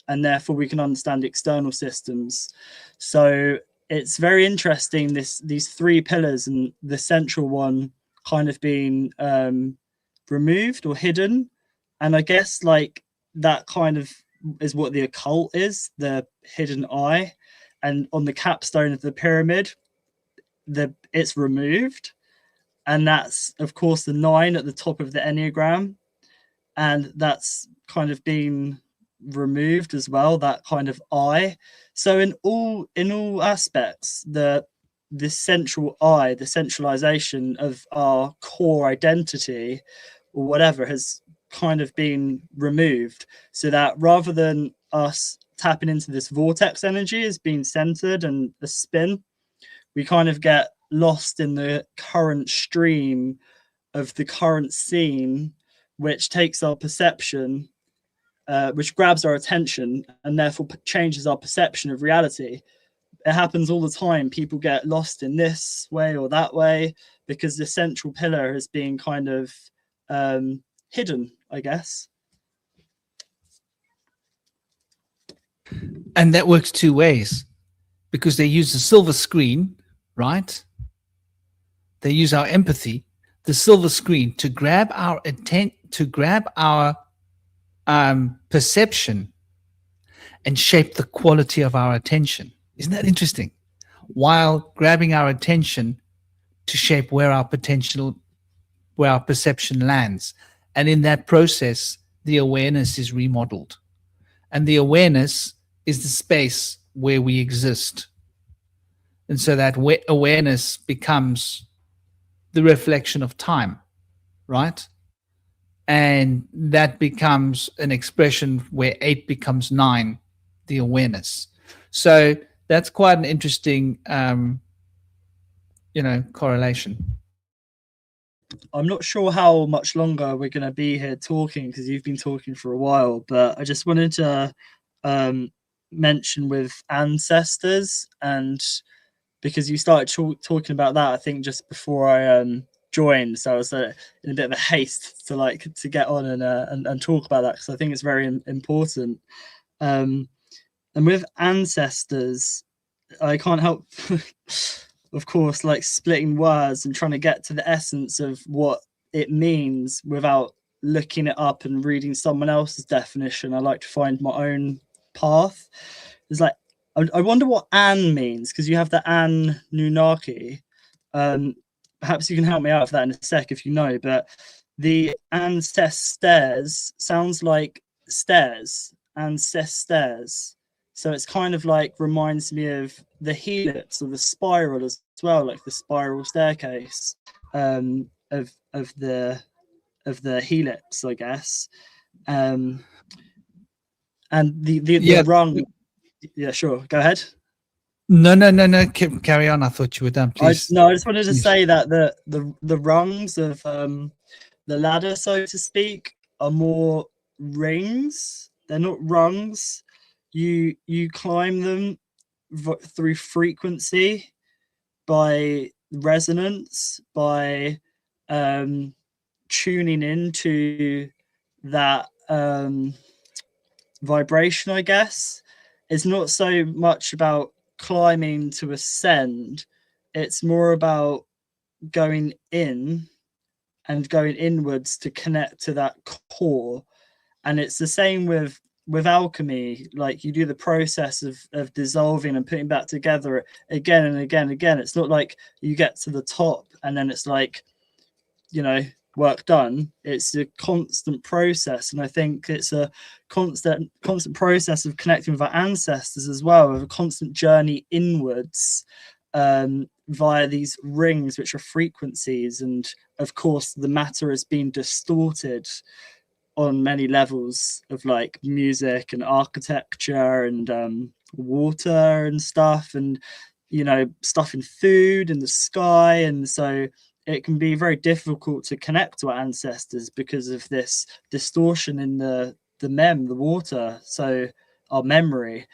and therefore we can understand external systems. So it's very interesting, these three pillars, and the central one kind of being removed or hidden. And I guess like that kind of is what the occult is, the hidden eye. And on the capstone of the pyramid, it's removed, and that's of course the 9 at the top of the Enneagram, and that's kind of been removed as well, that kind of eye. So in all aspects, the central eye, the centralization of our core identity or whatever, has kind of been removed, so that rather than us tapping into this vortex energy as being centered and a spin, we kind of get lost in the current stream of the current scene, which takes our perception, which grabs our attention, and therefore changes our perception of reality. It happens all the time. People get lost in this way or that way because the central pillar is being kind of hidden, I guess. And that works two ways, because they use the silver screen, right? They use our empathy, the silver screen, to grab our intent, to grab our perception and shape the quality of our attention. Isn't that interesting? While grabbing our attention to shape where our perception lands. And in that process, the awareness is remodeled. And the awareness is the space where we exist. And so that awareness becomes the reflection of time, right? And that becomes an expression where 8 becomes 9, the awareness. So that's quite an interesting, correlation. I'm not sure how much longer we're going to be here talking, because you've been talking for a while, but I just wanted to mention with ancestors, and because you started talking about that, I think just before I joined, so I was in a bit of a haste to get on and talk about that, because I think it's very important. And with ancestors, I can't help of course splitting words and trying to get to the essence of what it means without looking it up and reading someone else's definition. I like to find my own path. It's like, I wonder what An means, because you have the Anunnaki. Perhaps you can help me out with that in a sec if you know, but the ancestors sounds like stairs, ancestors. So it's kind of reminds me of the helix or the spiral as well, like the spiral staircase of the helix, I guess. And the rung. Yeah, sure. Go ahead. No. Carry on. I thought you were done. Please. I just wanted to say that the rungs of the ladder, so to speak, are more rings. They're not rungs. You climb them through frequency, by resonance, by tuning into that vibration, I guess. It's not so much about climbing to ascend. It's more about going in and going inwards to connect to that core. And it's the same with alchemy. Like, you do the process of dissolving and putting back together again and again and again. It's not like you get to the top and then it's like, you know, work done. It's a constant process, and I think it's a constant process of connecting with our ancestors as well, of a constant journey inwards via these rings, which are frequencies. And of course the matter has been distorted on many levels of like music and architecture and water and stuff, and you know, stuff in food and the sky. And so it can be very difficult to connect to our ancestors because of this distortion in the water, so our memory.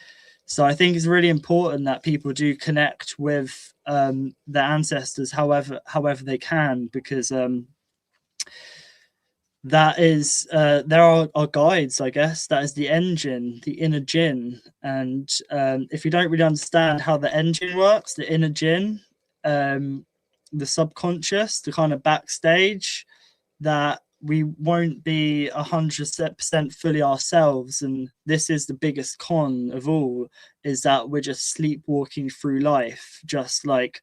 So I think it's really important that people do connect with their ancestors however they can, because that is there are our guides, I guess. That is the engine, the inner jinn. And if you don't really understand how the engine works, the inner jinn, the subconscious, the kind of backstage, that we won't be 100% fully ourselves. And this is the biggest con of all, is that we're just sleepwalking through life, just like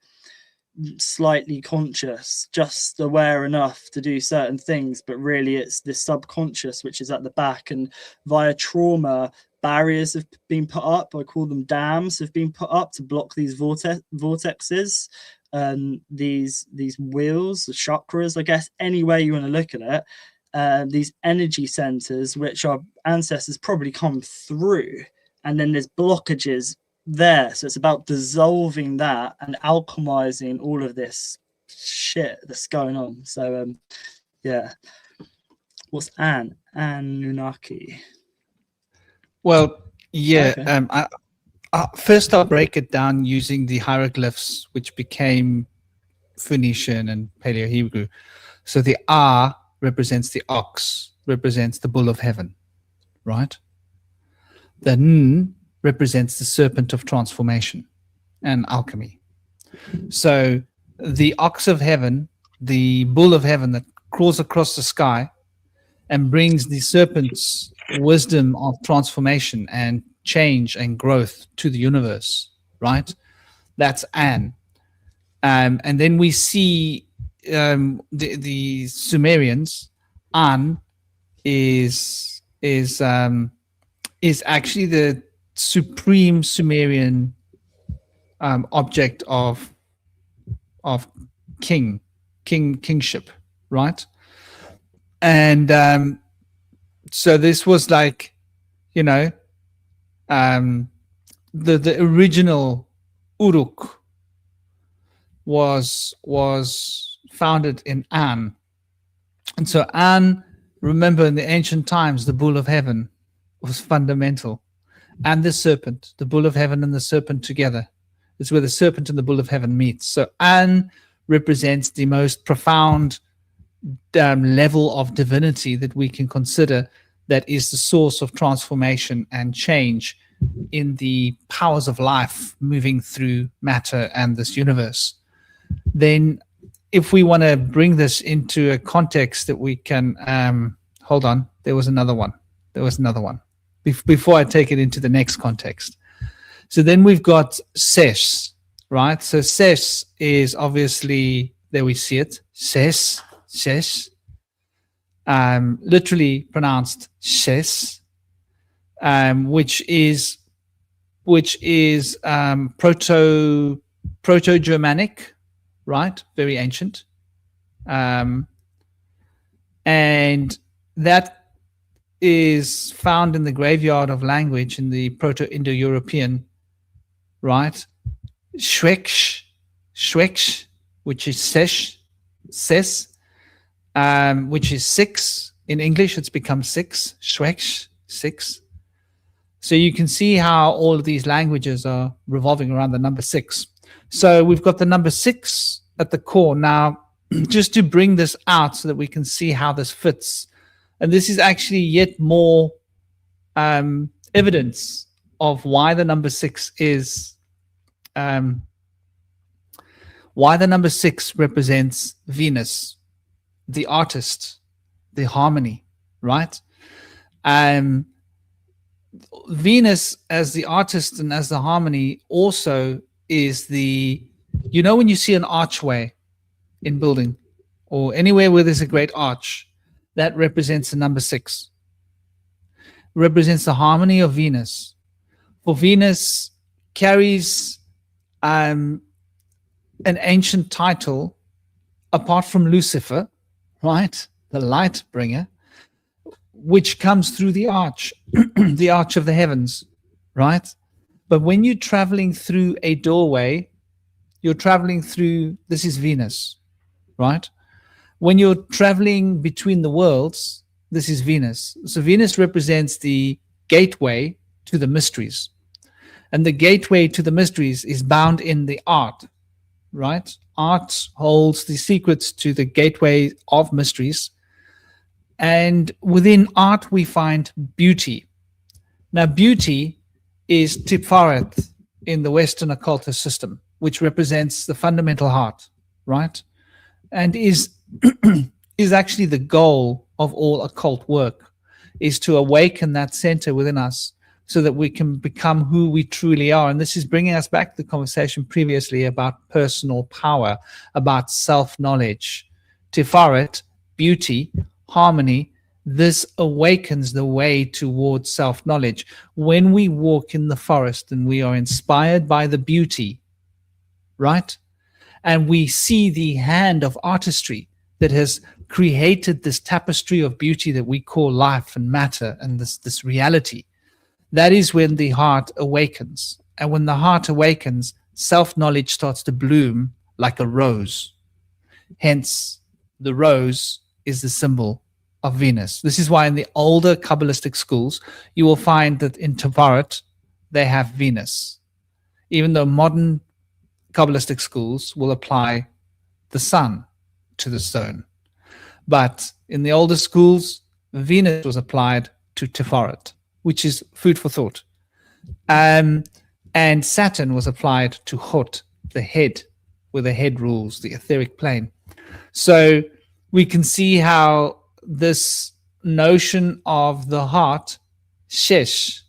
slightly conscious, just aware enough to do certain things, but really it's the subconscious which is at the back. And via trauma, barriers have been put up. I call them dams, have been put up to block these vortexes, these wheels, the chakras, I guess, any way you want to look at it, these energy centers which our ancestors probably come through, and then there's blockages there. So it's about dissolving that and alchemizing all of this shit that's going on. So yeah. What's Anunnaki? Well, yeah. Okay. First I'll break it down using the hieroglyphs, which became Phoenician and Paleo-Hebrew. So the R represents the ox, represents the bull of heaven, right? The N represents the serpent of transformation and alchemy. So the ox of heaven, the bull of heaven that crawls across the sky and brings the serpent's wisdom of transformation and change and growth to the universe, right? That's An. And then we see the Sumerians. An is actually the supreme Sumerian object of kingship, right? And so this was like, you know, the original Uruk was founded in An. And so An, remember, in the ancient times, the bull of heaven was fundamental. And the serpent, the bull of heaven and the serpent together. It's where the serpent and the bull of heaven meet. So An represents the most profound level of divinity that we can consider, that is the source of transformation and change in the powers of life moving through matter and this universe. Then if we want to bring this into a context that we can, hold on, there was another one. Before I take it into the next context. So then we've got Ses, right? So Ses is obviously, there we see it, Ses, literally pronounced Ses, which is Proto-Germanic, right? Very ancient. And that is found in the graveyard of language in the Proto-Indo-European, right? Shweksh, which is sesh, ses, which is 6. In English, it's become 6. Shweksh, 6. So you can see how all of these languages are revolving around the number 6. So we've got the number 6 at the core. Now, just to bring this out so that we can see how this fits, and this is actually yet more evidence of why the number 6 is, why the number 6 represents Venus, the artist, the harmony, right? Venus as the artist and as the harmony also is the, you know, when you see an archway in building or anywhere where there's a great arch, that represents the number 6. Represents the harmony of Venus. For Venus carries an ancient title apart from Lucifer, right? The light bringer, which comes through the arch, the arch of the heavens, right? But when you're traveling through a doorway, you're traveling through, this is Venus, right? When you're traveling between the worlds, this is Venus. So Venus represents the gateway to the mysteries. And the gateway to the mysteries is bound in the art, right? Art holds the secrets to the gateway of mysteries. And within art, we find beauty. Now, beauty is Tiferet in the Western occultist system, which represents the fundamental heart, right? And is actually the goal of all occult work, is to awaken that center within us so that we can become who we truly are. And this is bringing us back to the conversation previously about personal power, about self-knowledge. Tiferet, beauty, harmony, this awakens the way towards self-knowledge. When we walk in the forest and we are inspired by the beauty, right? And we see the hand of artistry that has created this tapestry of beauty that we call life and matter and this reality. That is when the heart awakens. And when the heart awakens, self-knowledge starts to bloom like a rose. Hence, the rose is the symbol of Venus. This is why in the older Kabbalistic schools, you will find that in Tiferet, they have Venus. Even though modern Kabbalistic schools will apply the sun to the stone. But in the older schools, Venus was applied to Tiferet, which is food for thought. And Saturn was applied to Hot, the head, where the head rules, the etheric plane. So we can see how this notion of the heart, Shesh,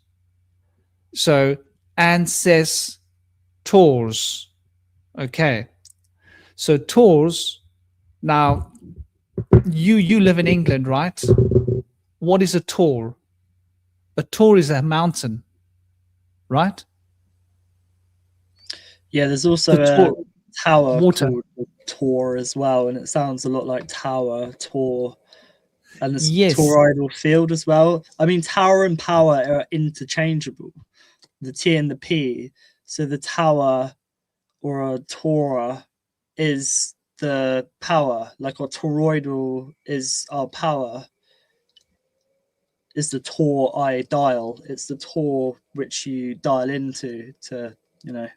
so ancestors, okay. So Taurs, now you live in England, right? What is a Taur? A Taur is a mountain, right? Yeah, there's also a tower called Tor as well, and it sounds a lot like tower, Tor, and it's toroidal field as well. I mean, tower and power are interchangeable, the T and the P. So the tower or a Torah is the power, like our toroidal is our power, is the Tor I dial. It's the Tor which you dial into to, you know.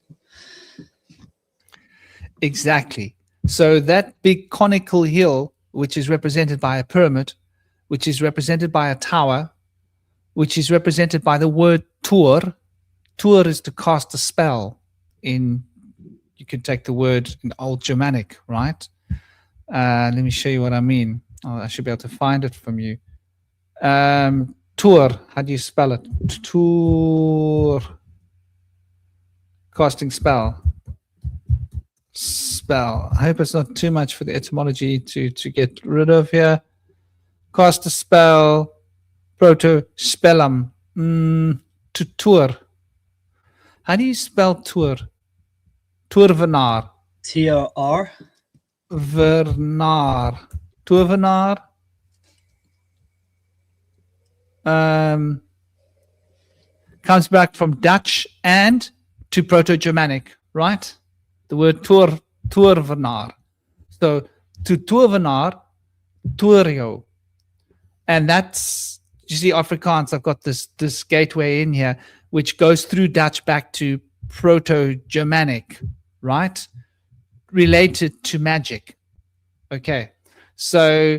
Exactly. So that big conical hill, which is represented by a pyramid, which is represented by a tower, which is represented by the word Tur. Tur is to cast a spell. In, you can take the word in Old Germanic, right? Let me show you what I mean. Oh, I should be able to find it from you. Tur, how do you spell it? Tur. Casting spell. Spell. I hope it's not too much for the etymology to get rid of here. Cast a spell. Proto spellam. To Tur. How do you spell Tur? Turvenar. T-O-R. Vernar. Turvenar. comes back from Dutch and to Proto-Germanic, right? The word toorvenaar. So to toorvenaar, toerio. And that's, you see, Afrikaans, I've got this gateway in here, which goes through Dutch back to Proto-Germanic, right? Related to magic. Okay. So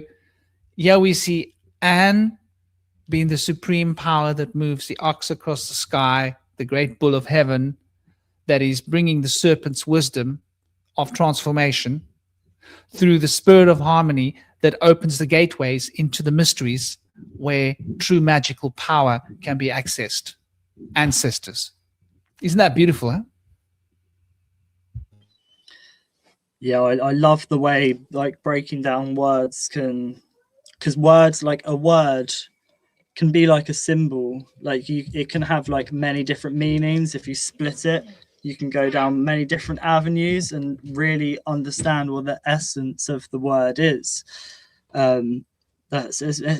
here we see An being the supreme power that moves the ox across the sky, the great bull of heaven, that is bringing the serpent's wisdom of transformation through the spirit of harmony that opens the gateways into the mysteries where true magical power can be accessed. Ancestors. Isn't that beautiful, huh? Yeah, I love the way like breaking down words can, because words, like a word can be like a symbol, like it can have like many different meanings. If you split it, you can go down many different avenues and really understand what the essence of the word is. It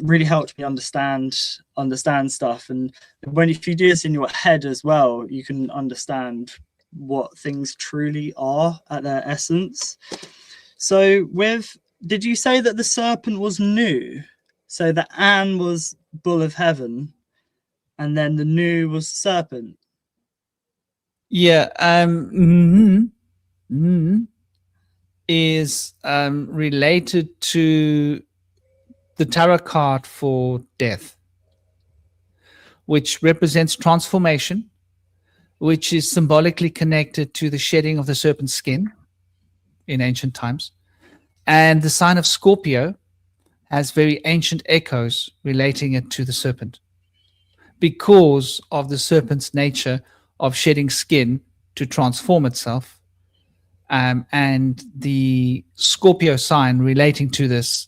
really helped me understand stuff, and if you do this in your head as well, you can understand what things truly are at their essence. So did you say that the serpent was Nu? So the An was bull of heaven, and then the Nu was serpent. Yeah, is related to the tarot card for death, which represents transformation, which is symbolically connected to the shedding of the serpent's skin in ancient times. And the sign of Scorpio has very ancient echoes relating it to the serpent because of the serpent's nature of shedding skin to transform itself. And the Scorpio sign relating to this.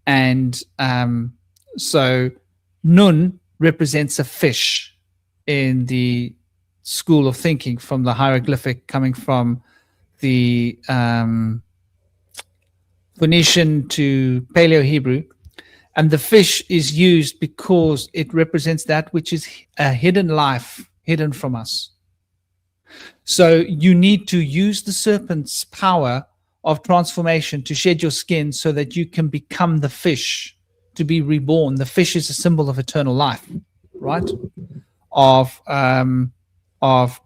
And so Nun represents a fish in the school of thinking, from the hieroglyphic coming from the Phoenician to Paleo-Hebrew. And the fish is used because it represents that which is a hidden life, hidden from us. So you need to use the serpent's power of transformation to shed your skin so that you can become the fish, to be reborn. The fish is a symbol of eternal life, right? Of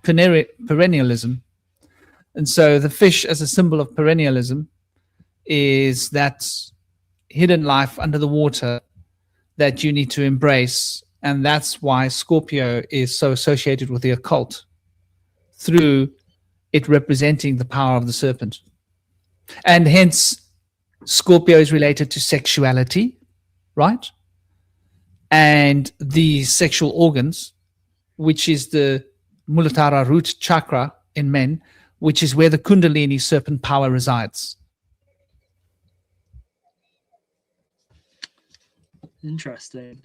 perennialism. And so the fish as a symbol of perennialism is that hidden life under the water that you need to embrace. And that's why Scorpio is so associated with the occult, through it representing the power of the serpent. And hence Scorpio is related to sexuality, right? And the sexual organs, which is the Muladhara root chakra in men, which is where the Kundalini serpent power resides. Interesting.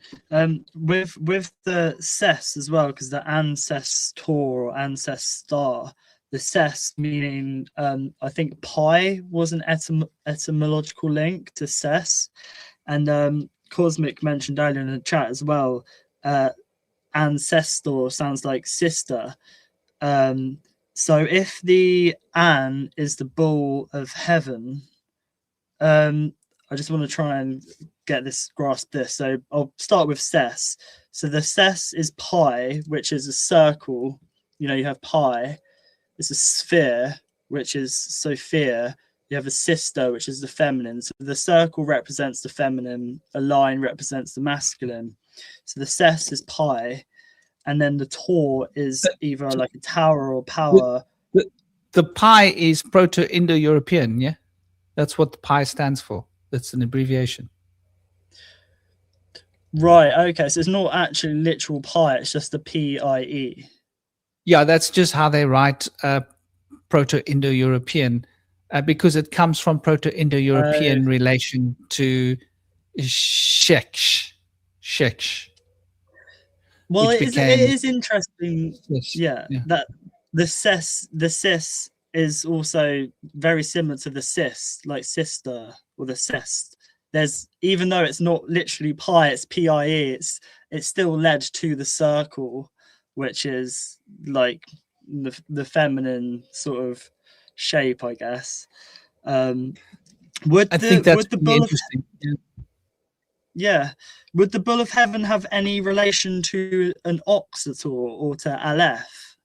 With the Ses as well, because the ancestor or ancestor, the Ses meaning, I think pi was an etymological link to Ses, and Cosmic mentioned earlier in the chat as well, ancestor sounds like sister. So if the An is the bull of heaven, I just want to try and grasp this. So I'll start with Ses. So the Ses is pi, which is a circle. You know, you have pi. It's a sphere, which is Sophia. You have a sister, which is the feminine. So the circle represents the feminine. A line represents the masculine. So the Ses is pi. And then the Tor is either like a tower or power. The pi is Proto-Indo-European, yeah? That's what the pi stands for. That's an abbreviation. Right, okay. So it's not actually literal pi, it's just the PIE. Yeah, that's just how they write Proto-Indo-European, because it comes from Proto-Indo-European relation to Sheksh. Well, it is interesting. Yeah, yeah, that the cis is also very similar to the cis, like sister or the cest. There's, even though it's not literally pi, it's PIE. it still led to the circle, which is like the feminine sort of shape, I guess. Would the bull of would the bull of heaven have any relation to an ox at all, or to Aleph?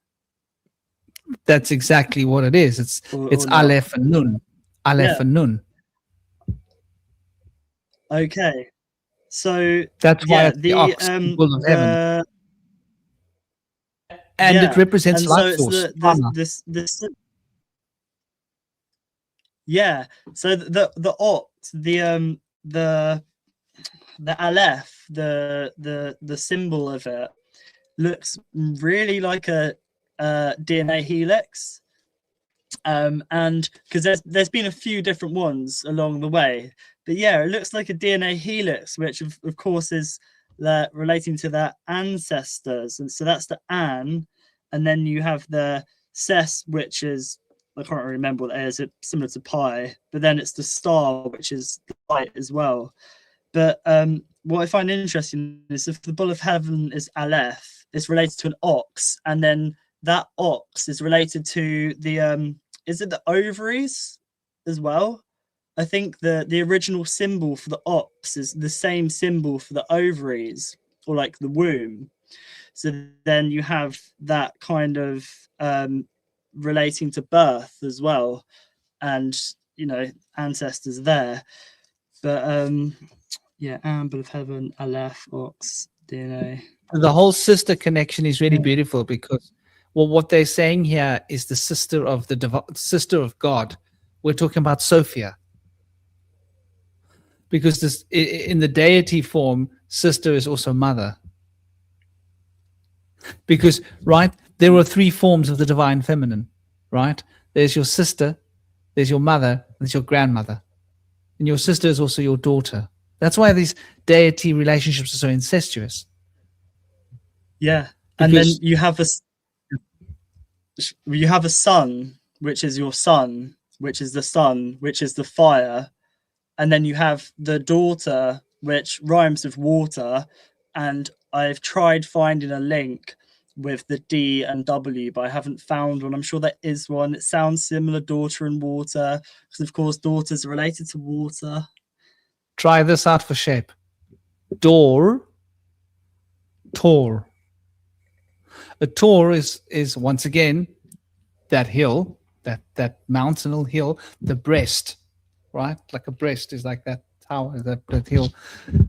That's exactly what it is. It's Aleph and Nun. Aleph and Nun. Okay, so that's why it's the ox, bull of heaven, and it represents life force. So the ox, the Aleph, the symbol of it looks really like a DNA helix, and because there's been a few different ones along the way, but it looks like a DNA helix, which of course is relating to their ancestors, and so that's the An, and then you have the Ses, which is, I can't remember what it is. It's similar to pi, but then it's the star, which is the light as well. But what I find interesting is if the bull of heaven is Aleph, it's related to an ox, and then that ox is related to the is it the ovaries as well? I think the original symbol for the ox is the same symbol for the ovaries, or like the womb. So then you have that kind of relating to birth as well, and ancestors there. But Amber of Heaven, Aleph, Ox, DNA. The whole sister connection is really beautiful, because what they're saying here is the sister of sister of God. We're talking about Sophia, because this in the deity form, sister is also mother. Because there are three forms of the divine feminine, right? There's your sister, there's your mother, there's your grandmother, and your sister is also your daughter. That's why these deity relationships are so incestuous. Yeah, and then you have a son, which is your son, which is the sun, which is the fire, and then you have the daughter, which rhymes with water. And I've tried finding a link with the D and W, but I haven't found one. I'm sure there is one. It sounds similar, daughter and water, because of course daughters are related to water. Try this out for shape. Door, Tor. A Tor is once again that hill, that mountainal hill, the breast, right? Like a breast is like that tower, that hill.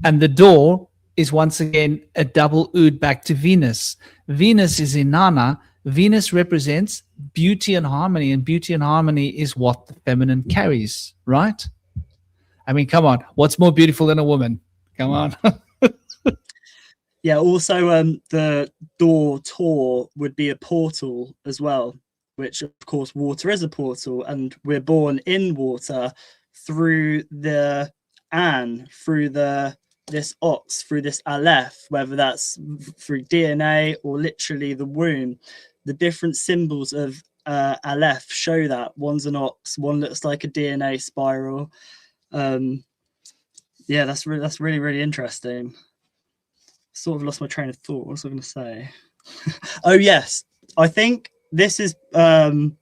And the door is once again a double ood back to Venus. Venus is Inanna. Venus represents beauty and harmony, and beauty and harmony is what the feminine carries, right? I mean, come on. What's more beautiful than a woman? Come on. Yeah, also the door, Tor, would be a portal as well, which of course water is a portal, and we're born in water through the An, through this ox, through this Aleph, whether that's through DNA or literally the womb. The different symbols of Aleph show that. One's an ox, one looks like a DNA spiral. That's really, really interesting. Sort of lost my train of thought. What was I going to say? Oh yes, I think this is coming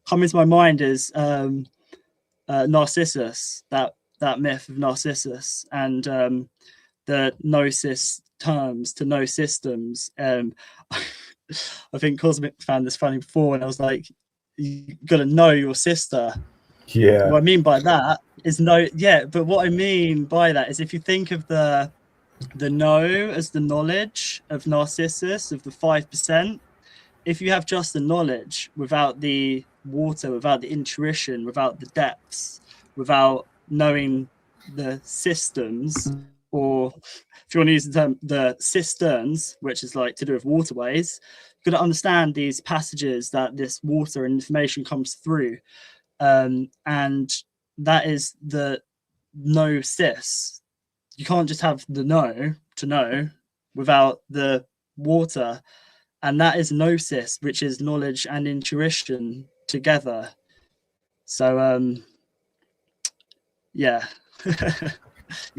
to my mind is Narcissus, that myth of Narcissus, and the gnosis terms to know systems. I think Cosmic found this funny before, and I was like, you got to know your sister. Yeah. What I mean by that is but what I mean by that is if you think of the know as the knowledge of Narcissus, of the 5%, if you have just the knowledge without the water, without the intuition, without the depths, without knowing the systems, or if you want to use the term, the cisterns, which is like to do with waterways, you've got to understand these passages that this water and information comes through. And that is the gnosis. You can't just have the know to know without the water. And that is gnosis, which is knowledge and intuition together. So, yeah. Kind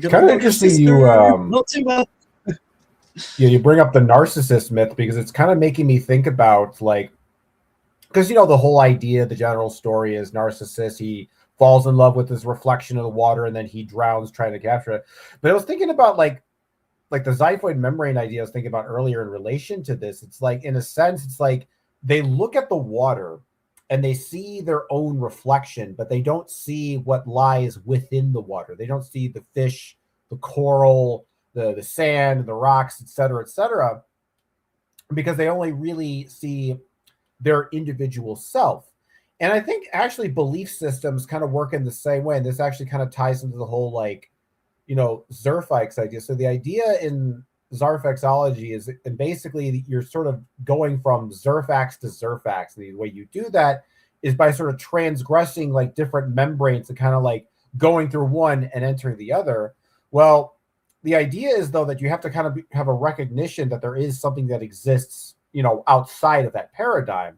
of interesting you... Not too well. Yeah, you bring up the narcissist myth because it's kind of making me think about like, because the whole idea, the general story is narcissist. He falls in love with his reflection of the water and then he drowns trying to capture it. But I was thinking about like the xiphoid membrane idea I was thinking about earlier in relation to this. It's like, in a sense, it's like they look at the water and they see their own reflection, but they don't see what lies within the water. They don't see the fish, the coral, the sand, the rocks, et cetera, because they only really see their individual self. And I think actually belief systems kind of work in the same way. And this actually kind of ties into the whole like, Zerfix idea. So the idea in Zarfexology is, and basically you're sort of going from Zerfax to Zerfax. And the way you do that is by sort of transgressing like different membranes and kind of like going through one and entering the other. Well, the idea is though that you have to kind of have a recognition that there is something that exists, outside of that paradigm.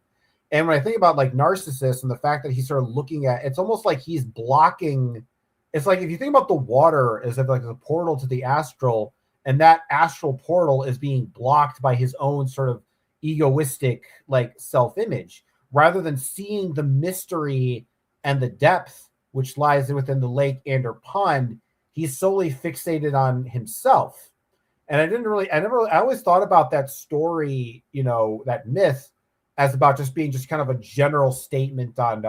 And when I think about like narcissists and the fact that he's sort of looking at, it's almost like he's blocking. It's like if you think about the water as if like a portal to the astral, and that astral portal is being blocked by his own sort of egoistic like self-image, rather than seeing the mystery and the depth which lies within the lake and or pond, he's solely fixated on himself. And I always thought about that story, that myth, as about just being just kind of a general statement on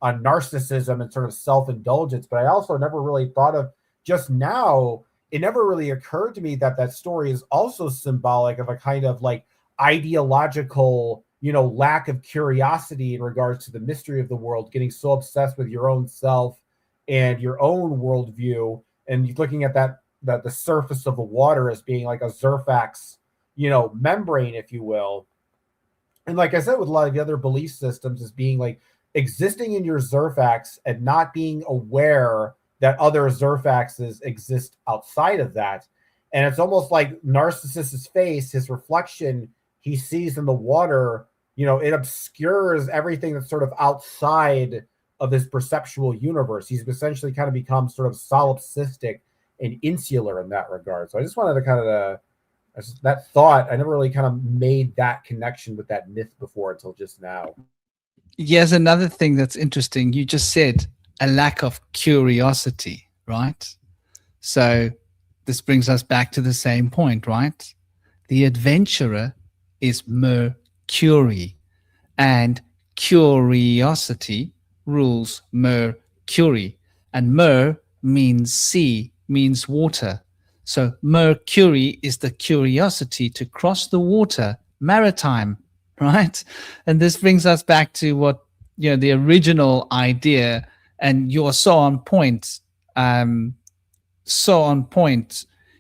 narcissism and sort of self-indulgence. But I also never really thought of, just now, it never really occurred to me that story is also symbolic of a kind of like ideological, lack of curiosity in regards to the mystery of the world, getting so obsessed with your own self and your own worldview, and looking at that the surface of the water as being like a Zerfax, membrane, if you will. And like I said, with a lot of the other belief systems, as being like existing in your Zerfax and not being aware that other Zerfaxes exist outside of that. And it's almost like Narcissist's face, his reflection he sees in the water, it obscures everything that's sort of outside of his perceptual universe. He's essentially kind of become sort of solipsistic and insular in that regard. So I just wanted to kind of that thought. I never really kind of made that connection with that myth before until just now. Yes, another thing that's interesting, you just said a lack of curiosity, right? So this brings us back to the same point, right? The adventurer is Mercury, and curiosity rules Mercury, and Mer means sea, means water. So Mercury is the curiosity to cross the water, maritime, right? And this brings us back to what, the original idea, and you're so on point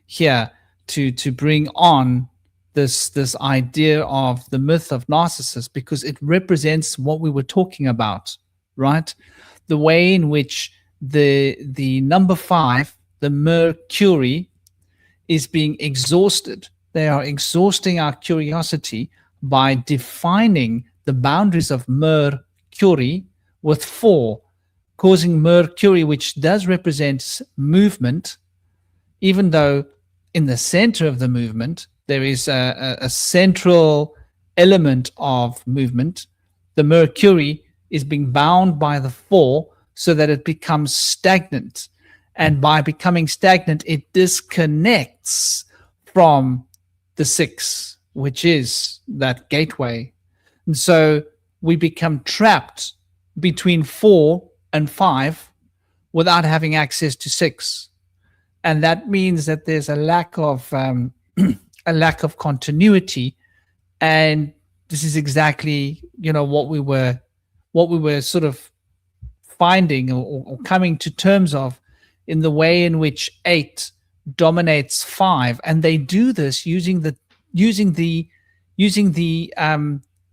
here to bring on this idea of the myth of Narcissus, because it represents what we were talking about, right? The way in which the number 5, the Mercury, is being exhausted. They are exhausting our curiosity by defining the boundaries of Mercury with 4, causing Mercury, which does represent movement, even though in the center of the movement there is a central element of movement. The Mercury is being bound by the 4 so that it becomes stagnant. And by becoming stagnant, it disconnects from the 6, which is that gateway. And so we become trapped between 4 and 5 without having access to 6. And that means that there's a lack of continuity. And this is exactly, what we were sort of finding or coming to terms of, in the way in which 8 dominates 5, and they do this using the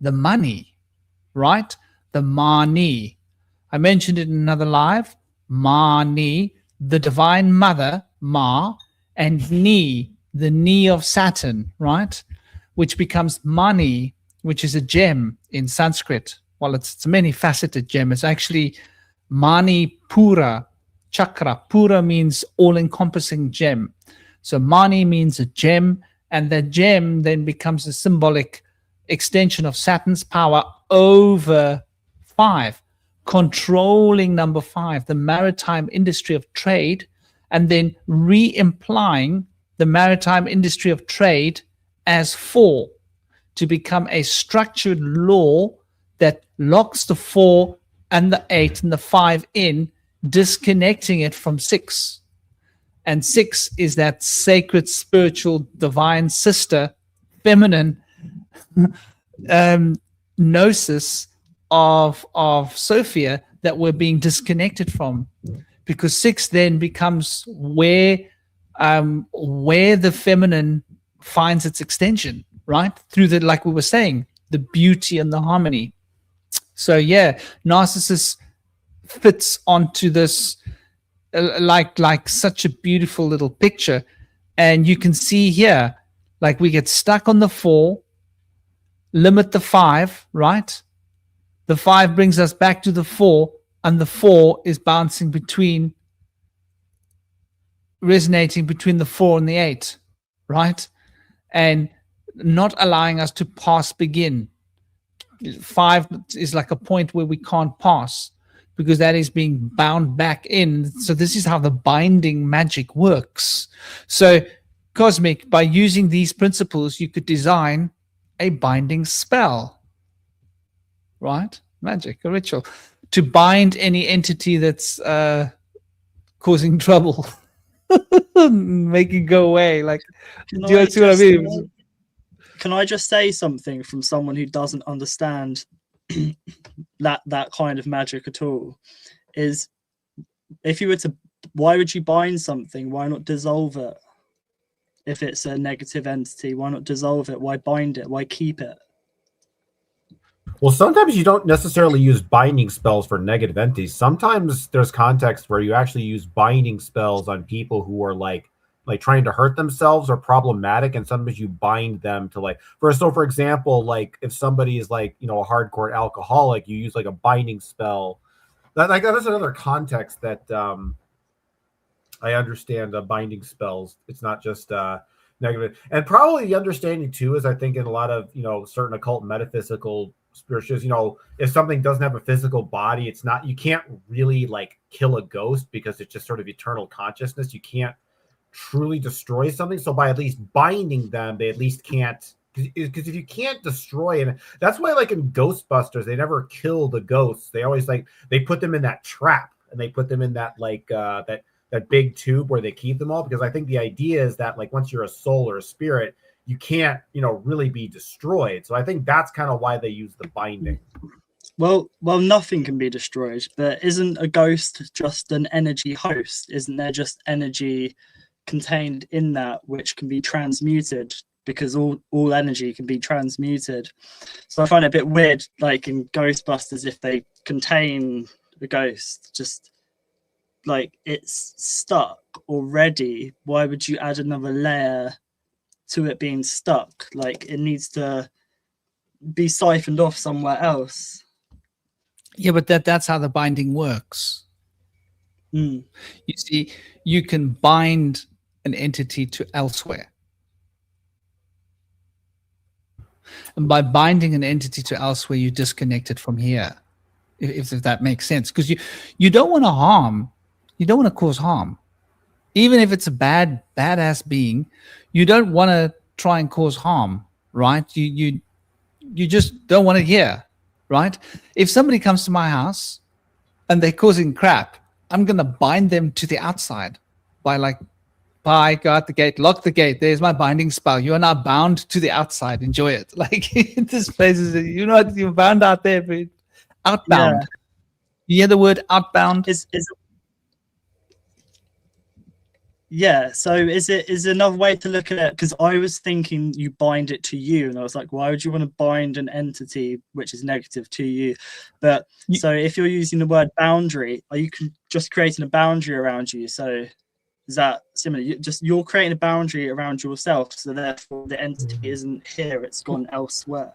money, right? The Mani. I mentioned it in another live. Mani, the divine mother, Ma, and Ni, the knee of Saturn, right? Which becomes Mani, which is a gem in Sanskrit. Well, it's a many-faceted gem. It's actually Mani Pura Chakra. Pura means all-encompassing gem. So Mani means a gem, and that gem then becomes a symbolic extension of Saturn's power over 5, controlling number 5, the maritime industry of trade, and then re-implying the maritime industry of trade as 4 to become a structured law that locks the 4 and the 8 and the 5 in, disconnecting it from 6. And 6 is that sacred, spiritual, divine sister, feminine gnosis of Sophia that we're being disconnected from, because 6 then becomes where the feminine finds its extension, right? Through the, like we were saying, the beauty and the harmony. So yeah, Narcissus fits onto this like such a beautiful little picture. And you can see here, like we get stuck on the 4, limit the 5, right? The 5 brings us back to the 4, and the 4 is bouncing between, resonating between the 4 and the 8, right? And not allowing us to pass begin. 5 is like a point where we can't pass, because that is being bound back in. So this is how the binding magic works. So Cosmic, by using these principles, you could design a binding spell, right? Magic, a ritual, to bind any entity that's causing trouble, make it go away. Like, do you see what I mean? Can I just say something from someone who doesn't understand that kind of magic at all? Is if you were to, why would you bind something? Why not dissolve it? If it's a negative entity, why not dissolve it? Why bind it? Why keep it? Well, sometimes you don't necessarily use binding spells for negative entities. Sometimes there's context where you actually use binding spells on people who are like trying to hurt themselves or problematic, and sometimes you bind them to for example, like if somebody is like, a hardcore alcoholic, you use like a binding spell. That is another context that I understand binding spells. It's not just negative. And probably the understanding too is, I think, in a lot of certain occult metaphysical spirituals, if something doesn't have a physical body, it's not, you can't really like kill a ghost because it's just sort of eternal consciousness. You can't truly destroy something. So by at least binding them, they at least can't, because if you can't destroy, and that's why like in Ghostbusters, they never kill the ghosts. They always they put them in that trap, and they put them in that that big tube where they keep them all, because I think the idea is that like once you're a soul or a spirit, you can't really be destroyed. So I think that's kind of why they use the binding. Well, nothing can be destroyed, but isn't a ghost just an energy host? Isn't there just energy contained in that which can be transmuted, because all energy can be transmuted? So I find it a bit weird, like in Ghostbusters, if they contain a ghost, just like it's stuck already, why would you add another layer to it being stuck? Like it needs to be siphoned off somewhere else. Yeah, but that's how the binding works. You see, you can bind an entity to elsewhere. And by binding an entity to elsewhere, you disconnect it from here, if that makes sense. Because you don't want to harm, you don't want to cause harm. Even if it's a badass being, you don't want to try and cause harm, right? You just don't want it here, right? If somebody comes to my house and they're causing crap, I'm going to bind them to the outside by bye, go out the gate, lock the gate. There's my binding spell. You are now bound to the outside. Enjoy it. Like this place is, you're bound out there, but outbound. Yeah. You hear the word outbound? Yeah. So is another way to look at it? Because I was thinking you bind it to you, and I was like, why would you want to bind an entity which is negative to you? But so if you're using the word boundary, are you just creating a boundary around you? So is that similar? You're creating a boundary around yourself, so therefore the entity isn't here; it's gone elsewhere.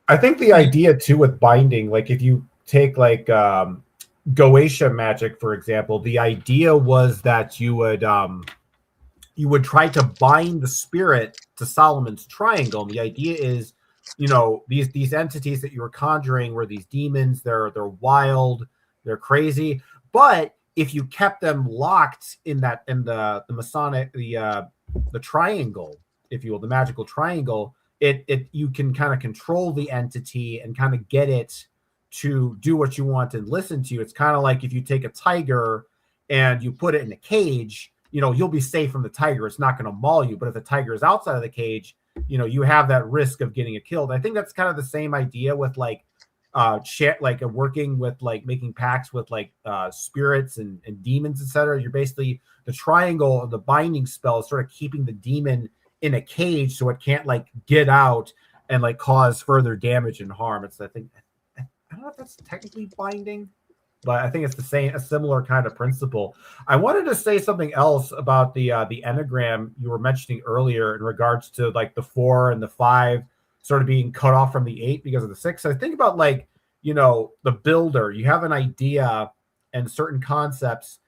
I think the idea too with binding, like if you take like Goetia magic, for example, the idea was that you would you would try to bind the spirit to Solomon's triangle. And the idea is, you know, these entities that you were conjuring were these demons. They're wild, they're crazy. But if you kept them locked in the Masonic, the triangle, if you will, the magical triangle, it you can kind of control the entity and kind of get it to do what you want and listen to you. It's kind of like if you take a tiger and you put it in a cage, you know, you'll be safe from the tiger. It's not going to maul you. But if the tiger is outside of the cage, you know, you have that risk of getting it killed. I think that's kind of the same idea with like working with like making pacts with like spirits and demons, etc. You're basically, the triangle of the binding spell is sort of keeping the demon in a cage so it can't like get out and like cause further damage and harm. It's, I don't know if that's technically binding, but I think it's a similar kind of principle. I wanted to say something else about the enneagram you were mentioning earlier in regards to like the 4 and the 5 sort of being cut off from the 8 because of the 6. I think about like, you know, the builder. You have an idea and certain concepts,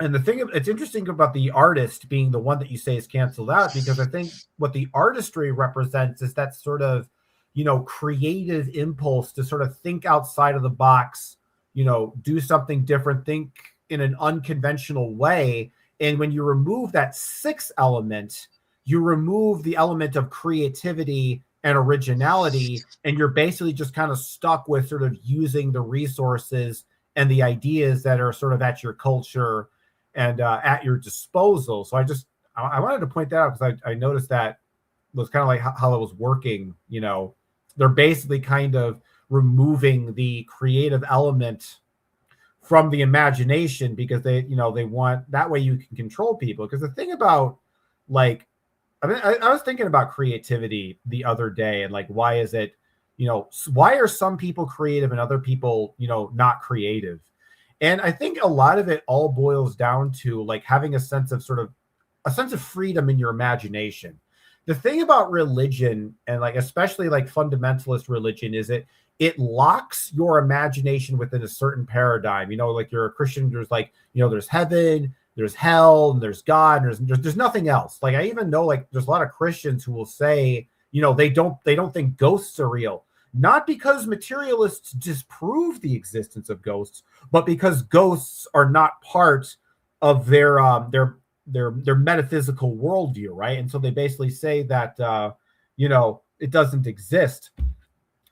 and the thing, it's interesting about the artist being the one that you say is canceled out, because I think what the artistry represents is that sort of, you know, creative impulse to sort of think outside of the box, you know, do something different, think in an unconventional way. And when you remove that 6 element, you remove the element of creativity and originality, and you're basically just kind of stuck with sort of using the resources and the ideas that are sort of at your culture and at your disposal. So I wanted to point that out because I noticed that was kind of like how it was working. You know, they're basically kind of removing the creative element from the imagination because they want, that way you can control people. Because the thing about like, I mean, I was thinking about creativity the other day, and like, why is it, you know, why are some people creative and other people, you know, not creative? And I think a lot of it all boils down to like having a sense of freedom in your imagination. The thing about religion, and like especially like fundamentalist religion, is it locks your imagination within a certain paradigm. You know, like you're a Christian, there's like, you know, there's heaven, there's hell, and there's God, and there's nothing else. Like I even know like there's a lot of Christians who will say, you know, they don't think ghosts are real. Not because materialists disprove the existence of ghosts, but because ghosts are not part of their metaphysical worldview, right? And so they basically say that you know, it doesn't exist.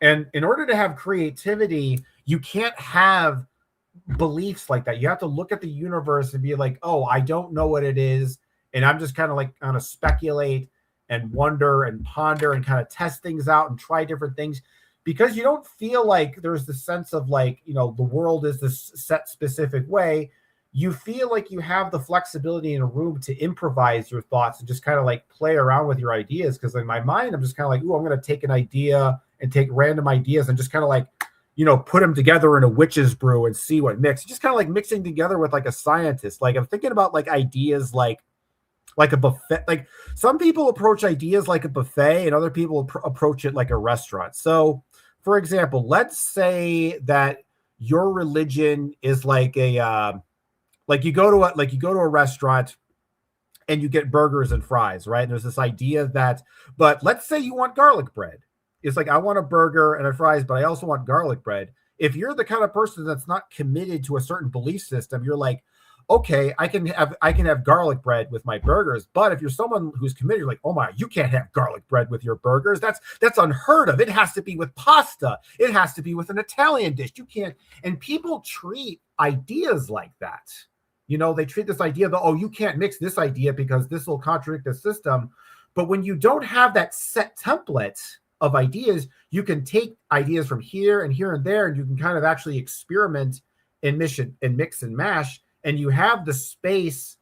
And in order to have creativity, you can't have beliefs like that. You have to look at the universe and be like, oh, I don't know what it is, and I'm just kind of speculate and wonder and ponder and kind of test things out and try different things, because you don't feel like there's the sense of like, you know, the world is this set specific way. You feel like you have the flexibility in a room to improvise your thoughts and just kind of like play around with your ideas. Because in my mind, I'm just kind of like, oh, I'm going to take an idea and take random ideas and just kind of like, you know, put them together in a witch's brew and see what mix. Just kind of like mixing together with like a scientist. Like I'm thinking about like ideas like a buffet. Like some people approach ideas like a buffet and other people approach it like a restaurant. So for example, let's say that your religion is like a like you go to a restaurant and you get burgers and fries, right? And there's this idea that, but let's say you want garlic bread. It's like, I want a burger and a fries, but I also want garlic bread. If you're the kind of person that's not committed to a certain belief system, you're like, okay, I can have garlic bread with my burgers. But if you're someone who's committed, you're like, oh my, you can't have garlic bread with your burgers. That's unheard of. It has to be with pasta. It has to be with an Italian dish. You can't. And people treat ideas like that. You know, they treat this idea that, oh, you can't mix this idea because this will contradict the system. But when you don't have that set template of ideas, you can take ideas from here and here and there, and you can kind of actually experiment and mix and mash. And you have the space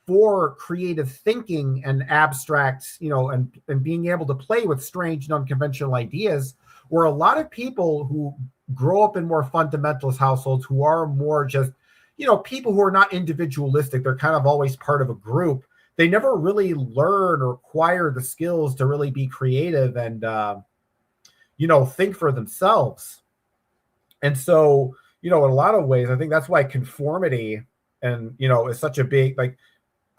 for creative thinking and abstract, you know, and being able to play with strange and unconventional ideas, where a lot of people who grow up in more fundamentalist households, who are more just, you know, people who are not individualistic, they're kind of always part of a group. They never really learn or acquire the skills to really be creative and, you know, think for themselves. And so, you know, in a lot of ways, I think that's why conformity and, you know, is such a big, like,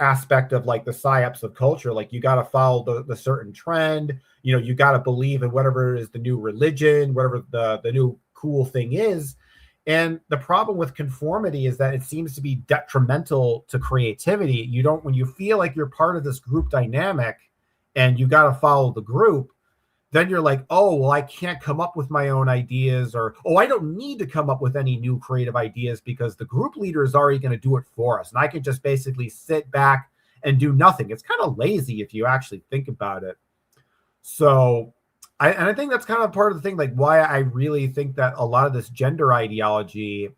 aspect of like the psyops of culture. Like you got to follow the certain trend, you know, you got to believe in whatever is the new religion, whatever the new cool thing is. And the problem with conformity is that it seems to be detrimental to creativity. You don't, when you feel like you're part of this group dynamic and you got to follow the group, then you're like, oh, well, I can't come up with my own ideas, or, oh, I don't need to come up with any new creative ideas because the group leader is already going to do it for us. And I can just basically sit back and do nothing. It's kind of lazy if you actually think about it. So I think that's kind of part of the thing, like why I really think that a lot of this gender ideology,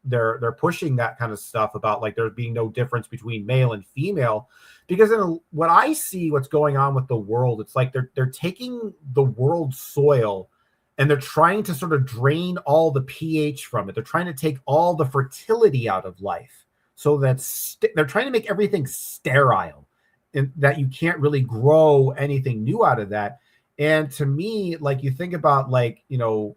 they're pushing that kind of stuff about like there being no difference between male and female, because what I see what's going on with the world, it's like they're taking the world's soil and they're trying to sort of drain all the pH from it. They're trying to take all the fertility out of life, so that they're trying to make everything sterile, and that you can't really grow anything new out of that. And to me, like you think about like, you know,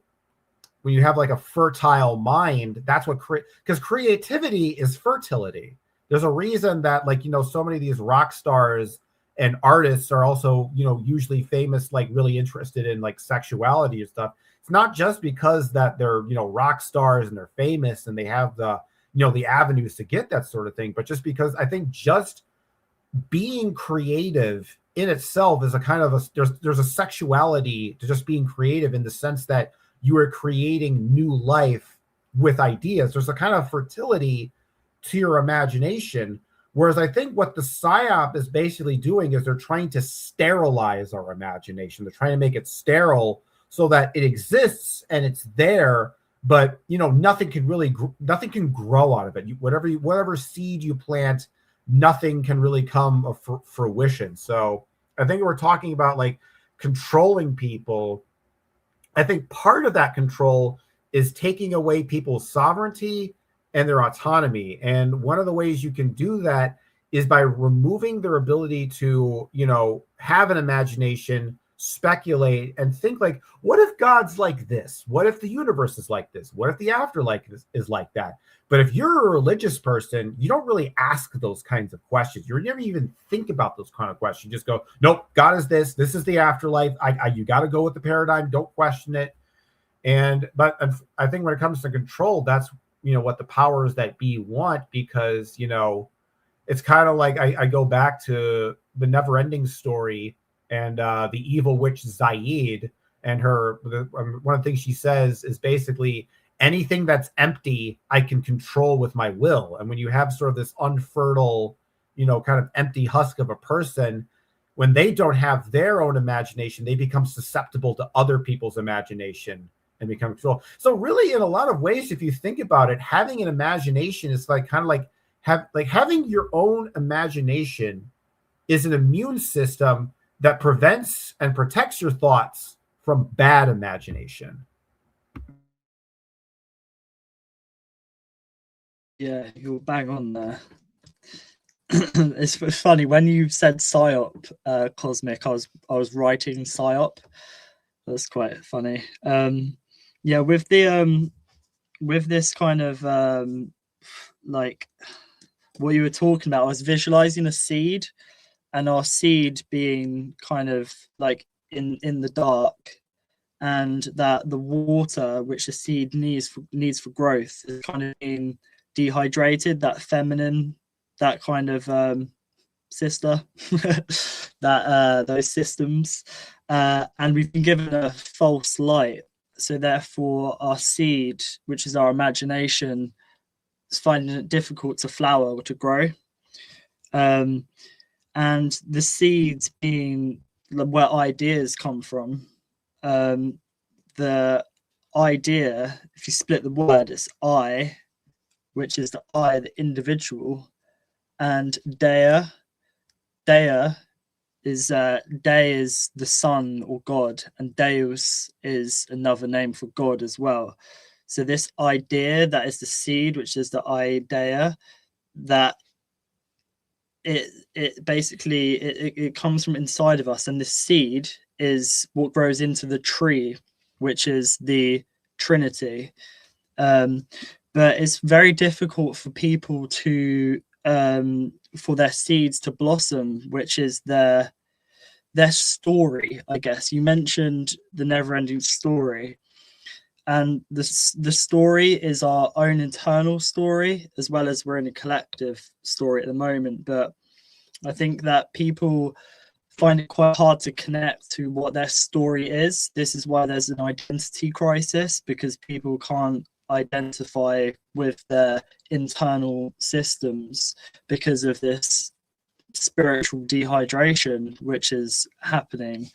when you have like a fertile mind, that's what because creativity is fertility. There's a reason that like, you know, so many of these rock stars and artists are also, you know, usually famous, like really interested in like sexuality and stuff. It's not just because that they're, you know, rock stars and they're famous and they have the, you know, the avenues to get that sort of thing, but just because I think just being creative in itself is a kind of there's a sexuality to just being creative, in the sense that you are creating new life with ideas. There's a kind of fertility to your imagination. Whereas I think what the psyop is basically doing is they're trying to sterilize our imagination. They're trying to make it sterile so that it exists and it's there, but you know, nothing can grow out of it. Whatever seed you plant, nothing can really come of fruition. So I think we're talking about like controlling people. I think part of that control is taking away people's sovereignty and their autonomy. And one of the ways you can do that is by removing their ability to, you know, have an imagination, speculate, and think like, what if God's like this? What if the universe is like this? What if the afterlife is like that? But if you're a religious person, you don't really ask those kinds of questions. You never even think about those kind of questions. You just go, nope, God is this. This is the afterlife. You got to go with the paradigm. Don't question it. But I think when it comes to control, that's, you know, what the powers that be want, because, you know, it's kind of like I go back to the Neverending Story and the evil witch Zaid, and one of the things she says is basically, anything that's empty, I can control with my will. And when you have sort of this unfertile, you know, kind of empty husk of a person, when they don't have their own imagination, they become susceptible to other people's imagination and become control. So really, in a lot of ways, if you think about it, having an imagination is like kind of like having your own imagination is an immune system that prevents and protects your thoughts from bad imagination. Yeah, you're bang on there. It's funny when you said psyop, Cosmic. I was writing psyop. That's quite funny. Yeah, with this kind of like what you were talking about, I was visualizing a seed, and our seed being kind of like in the dark, and that the water which the seed needs for growth is kind of being dehydrated, that feminine, that kind of sister, that those systems, and we've been given a false light. So therefore our seed, which is our imagination, is finding it difficult to flower or to grow. And the seeds being where ideas come from. The idea, if you split the word, it's I, which is the I, the individual, and Dea is Day is the sun or God, and Deus is another name for God as well. So this idea, that is the seed, which is the idea, that it basically it comes from inside of us, and this seed is what grows into the tree, which is the Trinity. But it's very difficult for people to for their seeds to blossom, which is their story, I guess. You mentioned the never-ending story, and the story is our own internal story, as well as we're in a collective story at the moment. But I think that people find it quite hard to connect to what their story is. This is why there's an identity crisis, because people can't identify with their internal systems because of this spiritual dehydration which is happening,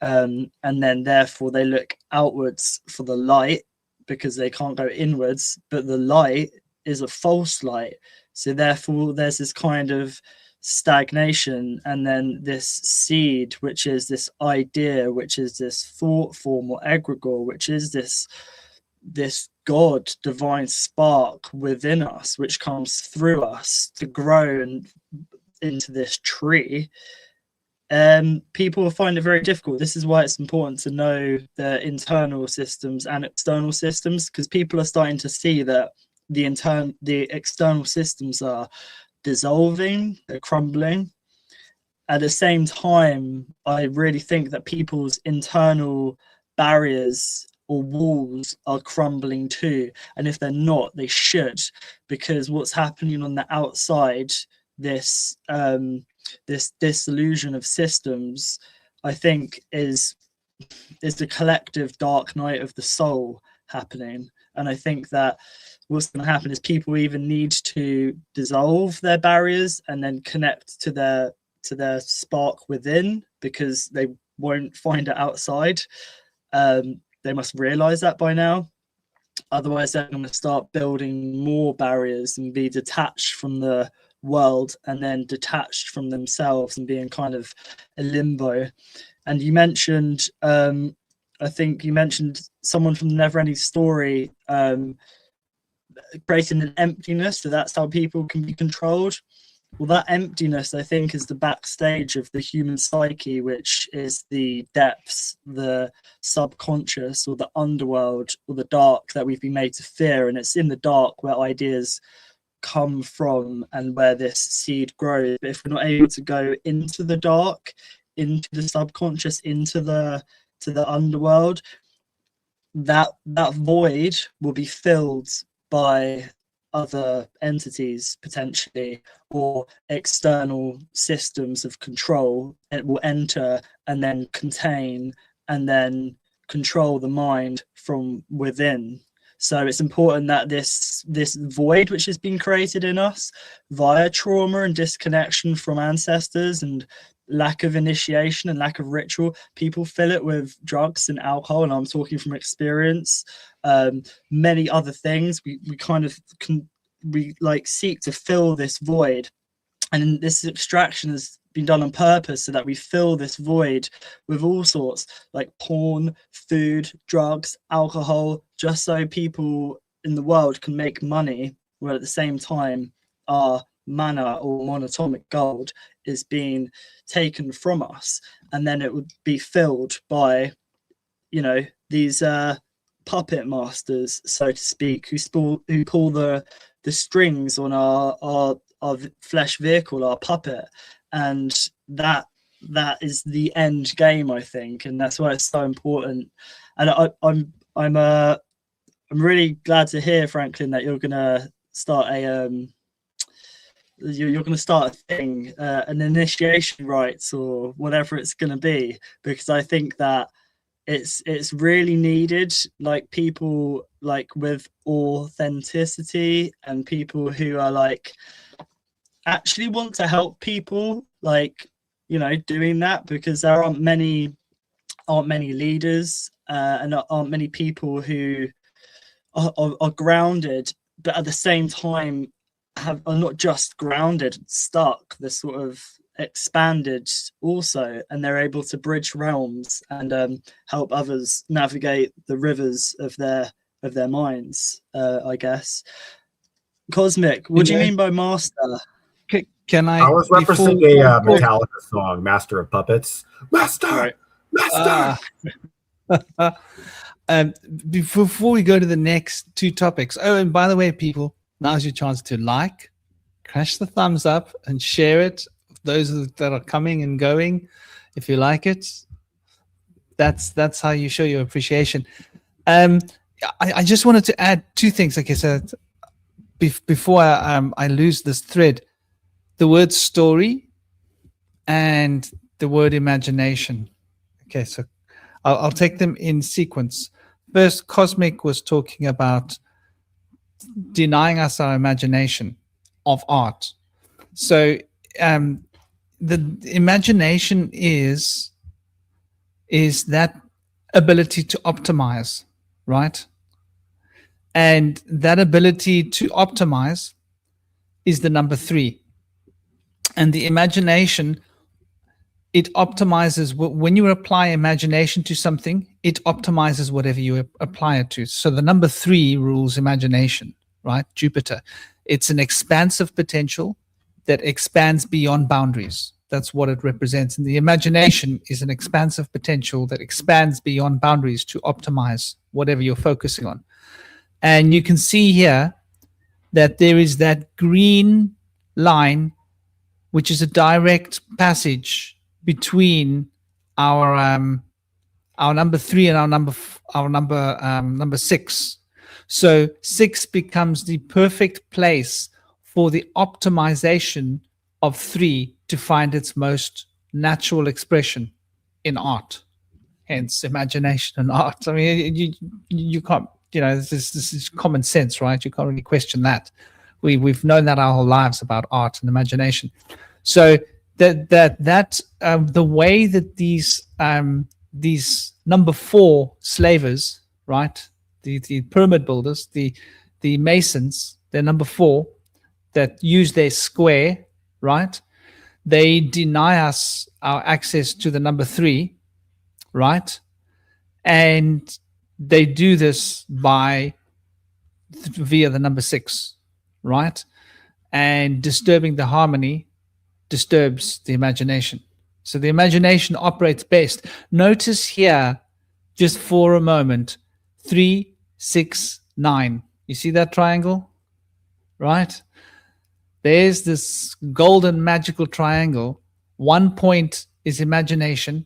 and then therefore they look outwards for the light because they can't go inwards, but the light is a false light, so therefore there's this kind of stagnation. And then this seed, which is this idea, which is this thought form or egregore, which is this God, divine spark within us, which comes through us to grow and into this tree, people find it very difficult. This is why it's important to know the internal systems and external systems, because people are starting to see that the external systems are dissolving, they're crumbling. At the same time, I really think that people's internal barriers or walls are crumbling too, and if they're not, they should, because what's happening on the outside, this disillusion of systems, I think is the collective dark night of the soul happening. And I think that what's going to happen is people even need to dissolve their barriers and then connect to their spark within, because they won't find it outside. They must realize that by now. Otherwise, they're going to start building more barriers and be detached from the world, and then detached from themselves and being kind of a limbo. And you mentioned, I think you mentioned someone from the Neverending Story creating an emptiness, so that's how people can be controlled. Well, that emptiness, I think, is the backstage of the human psyche, which is the depths, the subconscious, or the underworld, or the dark that we've been made to fear. And it's in the dark where ideas come from and where this seed grows. But if we're not able to go into the dark, into the subconscious, into the underworld, that void will be filled by other entities potentially, or external systems of control. It will enter and then contain and then control the mind from within. So it's important that this void which has been created in us via trauma and disconnection from ancestors and lack of initiation and lack of ritual, people fill it with drugs and alcohol, and I'm talking from experience, many other things. We seek to fill this void, and this extraction has been done on purpose so that we fill this void with all sorts, like porn, food, drugs, alcohol, just so people in the world can make money, where at the same time our mana or monatomic gold is being taken from us, and then it would be filled by, you know, these puppet masters, so to speak, who pull the strings on our flesh vehicle, our puppet, and that is the end game, I think, and that's why it's so important. And I'm really glad to hear, Franklin, that you're gonna start you're going to start a thing, an initiation rites or whatever it's going to be, because I think that it's really needed, like people like with authenticity and people who are like actually want to help people, like, you know, doing that, because there aren't many leaders and aren't many people who are grounded, but at the same time are not just grounded, stuck, they're sort of expanded also, and they're able to bridge realms and help others navigate the rivers of their minds, I guess. Cosmic, what do you mean by master? Can I was referencing a Metallica song, Master of Puppets. Master! Right. Master! Before we go to the next two topics, oh, and by the way, people, now's your chance to like, crash the thumbs up and share it. Those that are coming and going, if you like it, that's how you show your appreciation. I just wanted to add two things. Like I said, before I lose this thread, the word story and the word imagination. Okay, so I'll take them in sequence. First, Cosmic was talking about denying us our imagination of art. So the imagination is that ability to optimize, right? And that ability to optimize is the number 3. And the imagination, it optimizes. When you apply imagination to something, it optimizes whatever you apply it to. So the number 3 rules imagination, right? Jupiter. It's an expansive potential that expands beyond boundaries. That's what it represents. And the imagination is an expansive potential that expands beyond boundaries to optimize whatever you're focusing on. And you can see here that there is that green line, which is a direct passage between our number 3 and our number 6. So 6 becomes the perfect place for the optimization of 3 to find its most natural expression in art. Hence, imagination and art. I mean, you can't. This is common sense, right? You can't really question that. We've known that our whole lives about art and imagination. So the way that these number 4 slavers, right, the pyramid builders, the masons, they're number 4 that use their square, right? They deny us our access to the number 3, right? And they do this via the number 6, right? And disturbing the harmony disturbs the imagination. So the imagination operates best. Notice here, just for a moment, 3, 6, 9. You see that triangle, right? There's this golden magical triangle. One point is imagination.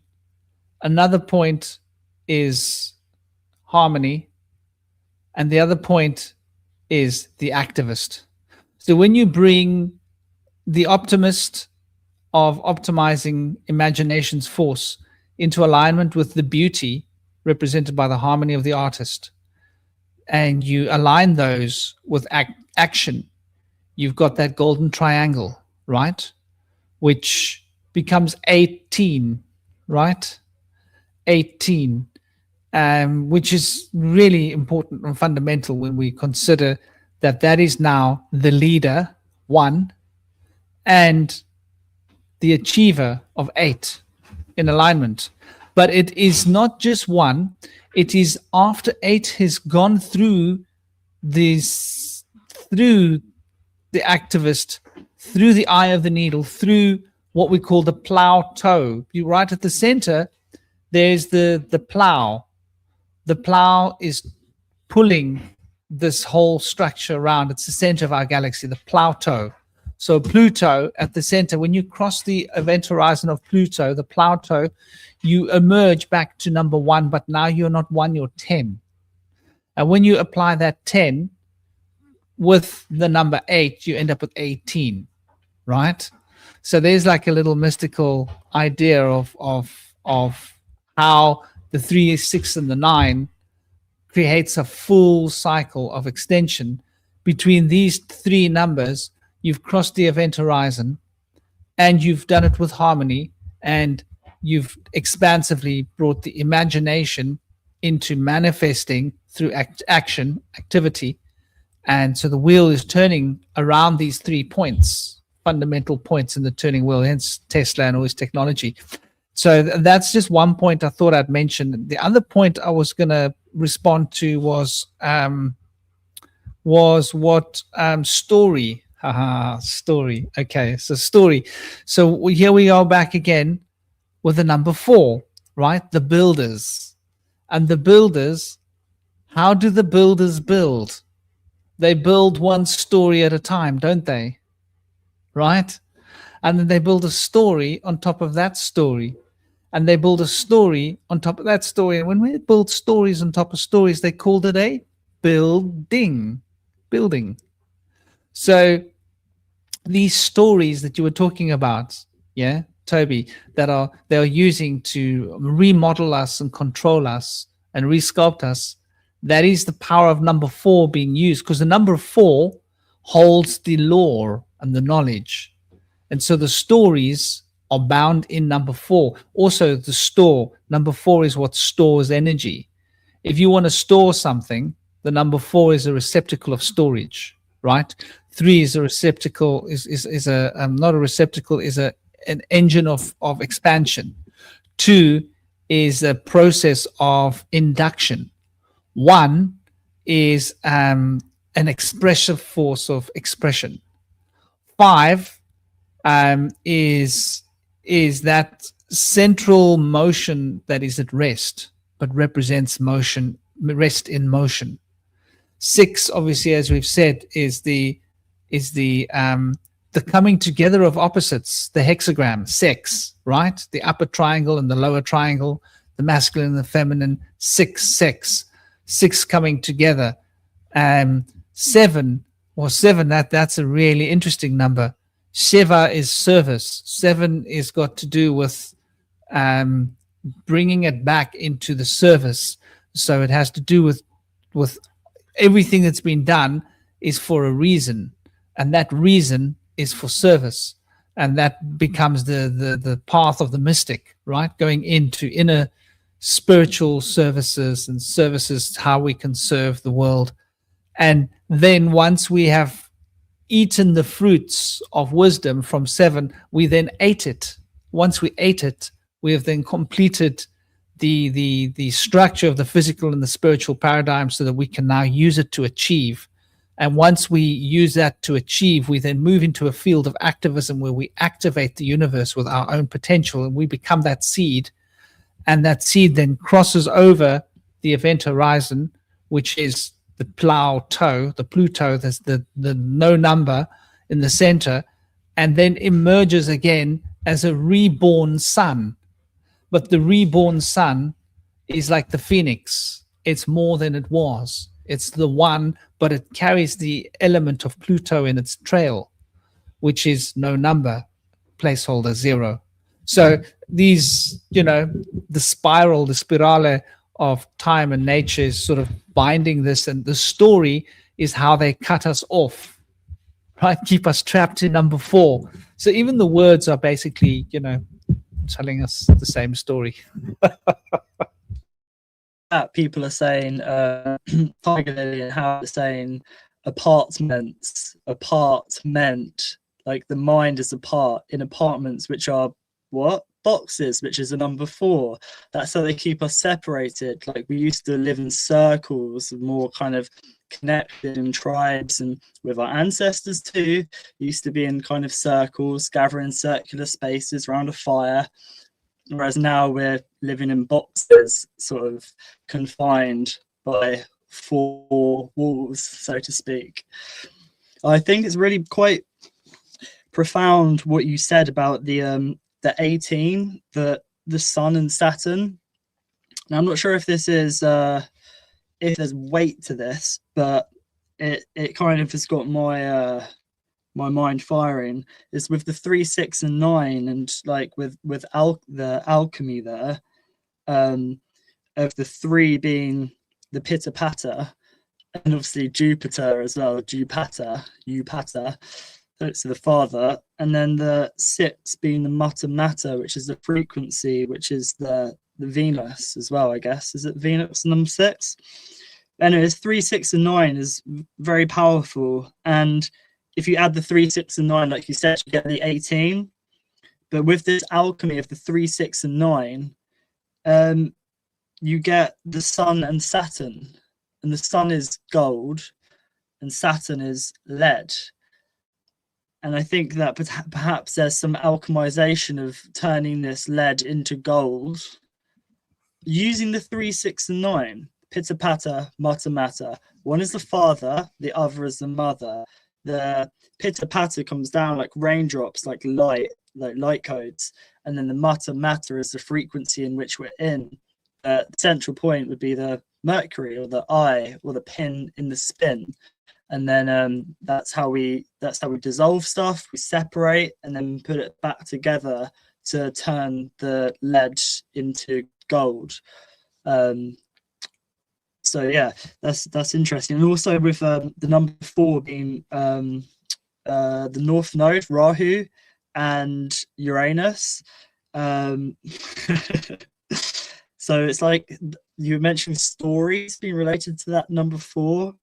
Another point is harmony, and the other point is the activist. So when you bring the optimist of optimizing imagination's force into alignment with the beauty represented by the harmony of the artist, and you align those with action, you've got that golden triangle, right? Which becomes 18, right? 18. Which is really important and fundamental when we consider that is now the leader, 1, and the achiever of 8 in alignment. But it is not just 1. It is after 8 has gone through the activist, through the eye of the needle, through what we call the plow toe. You right at the center, there's the plow. The plow is pulling this whole structure around. It's the center of our galaxy, the plow toe. So Pluto at the center, when you cross the event horizon of Pluto, the plow toe, you emerge back to number 1, but now you're not 1, you're 10. And when you apply that 10 with the number 8, you end up with 18, right? So there's like a little mystical idea of how the 3, 6, and the 9 creates a full cycle of extension. Between these 3 numbers, you've crossed the event horizon, and you've done it with harmony, and you've expansively brought the imagination into manifesting through action, activity. And so the wheel is turning around these 3 points, fundamental points in the turning wheel, hence Tesla and all his technology. So that's just one point I thought I'd mention. The other point I was going to respond to was what story. Story. Okay, so story. So here we are back again with the number 4, right? The builders. And the builders, how do the builders build? They build one story at a time, don't they? right? And then they build a story on top of that story, and they build a story on top of that story. And when we build stories on top of stories, they called it a building. So these stories that you were talking about, yeah, Toby, they're using to remodel us and control us and resculpt us, that is the power of number 4 being used, because the number 4 holds the lore and the knowledge. And so the stories are bound in number 4. Also, the store, number 4 is what stores energy. If you want to store something, the number 4 is a receptacle of storage, right? 3 is a receptacle, is a not a receptacle, is an engine of expansion. 2 is a process of induction. 1 is an expressive force of expression. 5 is that central motion that is at rest, but represents motion, rest in motion. 6, obviously, as we've said, is the coming together of opposites, the hexagram, sex, right? The upper triangle and the lower triangle, the masculine and the feminine, 6, sex, 6 coming together. 7, that's a really interesting number. Shiva is service. 7 is got to do with bringing it back into the service. So it has to do with everything that's been done is for a reason, and that reason is for service, and that becomes the path of the mystic, right? Going into inner spiritual services and services, how we can serve the world. And then once we have eaten the fruits of wisdom from 7, we then ate it. Once we ate it, we have then completed the structure of the physical and the spiritual paradigm, so that we can now use it to achieve. And once we use that to achieve, we then move into a field of activism where we activate the universe with our own potential, and we become that seed. And that seed then crosses over the event horizon, which is the Pluto, there's the no number in the center, and then emerges again as a reborn sun. But the reborn sun is like the phoenix. It's more than it was. It's the one, but it carries the element of Pluto in its trail, which is no number, placeholder 0. So these, the spirale of time and nature is sort of binding this, and the story is how they cut us off, right? Keep us trapped in number 4. So even the words are basically, telling us the same story. People are saying, Tiger Lily and how they're saying apartment, like the mind is apart in apartments, which are what? Boxes, which is a number 4. That's how they keep us separated. Like we used to live in circles, more kind of connected in tribes, and with our ancestors too, used to be in kind of circles, gathering circular spaces around a fire. Whereas now we're living in boxes, sort of confined by 4 walls, so to speak. I think it's really quite profound what you said about the 18, the Sun and Saturn. Now I'm not sure if this is if there's weight to this, but it kind of has got my my mind firing. Is with the 3, 6, and 9, and like with the alchemy there, of the 3 being the Pitta Patta, and obviously Jupiter as well, Jupata, so the father, and then the 6 being the Mata Mata, which is the frequency, which is the Venus as well, I guess. Is it Venus number 6? Anyways, 3, 6, and 9 is very powerful, and if you add the 3, 6, and 9, like you said, you get the 18. But with this alchemy of the 3, 6, and 9, you get the Sun and Saturn, and the Sun is gold, and Saturn is lead. And I think that perhaps there's some alchemization of turning this lead into gold using the 3, 6, and 9. Pitta Patta, Mata Mata. One is the father, the other is the mother. the pitter patter comes down like raindrops, like light codes, and then the matter is the frequency in which we're in. The central point would be the Mercury, or the eye, or the pin in the spin, and then that's how we dissolve stuff. We separate and then put it back together to turn the lead into gold. So yeah, that's interesting. And also with the number 4 being the North Node, Rahu, and Uranus. So it's like you mentioned stories being related to that number 4.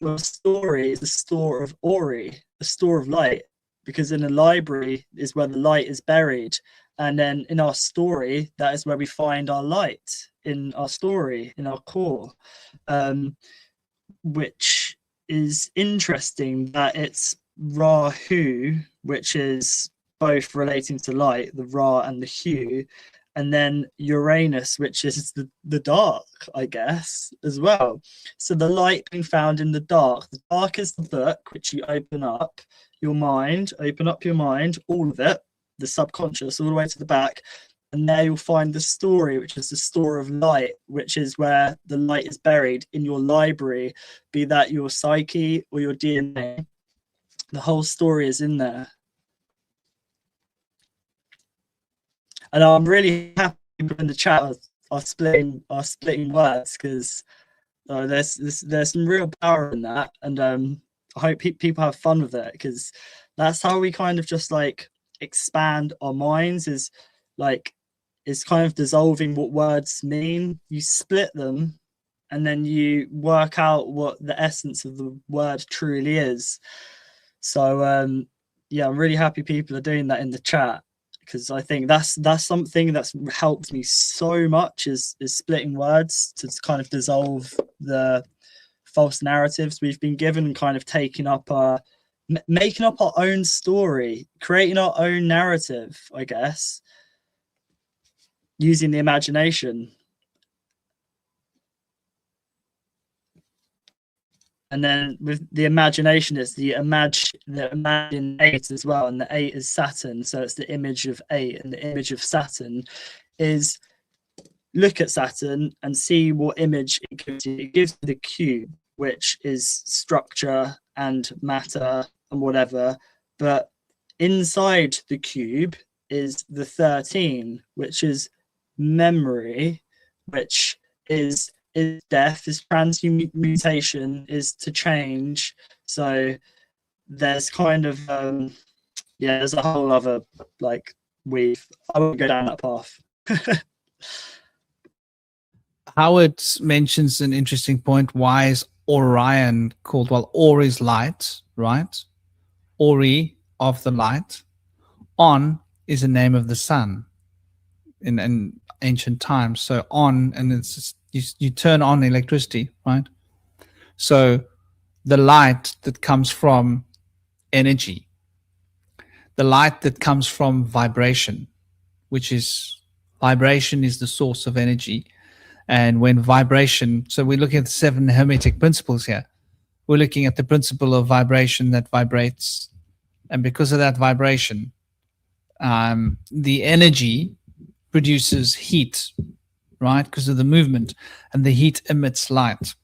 Well, a story is a store of Ori, a store of light, because in a library is where the light is buried. And then in our story, that is where we find our light, in our story, in our core, which is interesting that it's Rahu, which is both relating to light, the Ra and the Hu, and then Uranus, which is the dark, I guess, as well. So the light being found in the dark. The dark is the book, which you open up your mind, all of it, the subconscious, all the way to the back. And there you'll find the story, which is the store of light, which is where the light is buried in your library, be that your psyche or your DNA. The whole story is in there. And I'm really happy in the chat are splitting words, because there's some real power in that, and I hope people have fun with it, because that's how we kind of just like expand our minds, is kind of dissolving what words mean. You split them and then you work out what the essence of the word truly is. So yeah, I'm really happy people are doing that in the chat, because I think that's something that's helped me so much, is splitting words to kind of dissolve the false narratives we've been given, and kind of making up our own story, creating our own narrative, I guess, using the imagination. And then with the imagination, it's the imagine 8 as well, and the 8 is Saturn, so it's the image of 8, and the image of Saturn is, look at Saturn and see what image it gives you. It gives you the cube, which is structure and matter and whatever, but inside the cube is the 13, which is memory, which is death, is transmutation, is to change. So there's kind of there's a whole other like weave. I won't go down that path. Howard mentions an interesting point. Why is Orion called? Well, Or is light, right? Ori, of the light. On is the name of the sun in ancient times. So on, and it's just, you turn on electricity, right? So the light that comes from energy, the light that comes from vibration, which is vibration is the source of energy. And when vibration, so we're looking at the 7 Hermetic principles here. We're looking at the principle of vibration that vibrates. And because of that vibration, the energy produces heat, right? Because of the movement, and the heat emits light.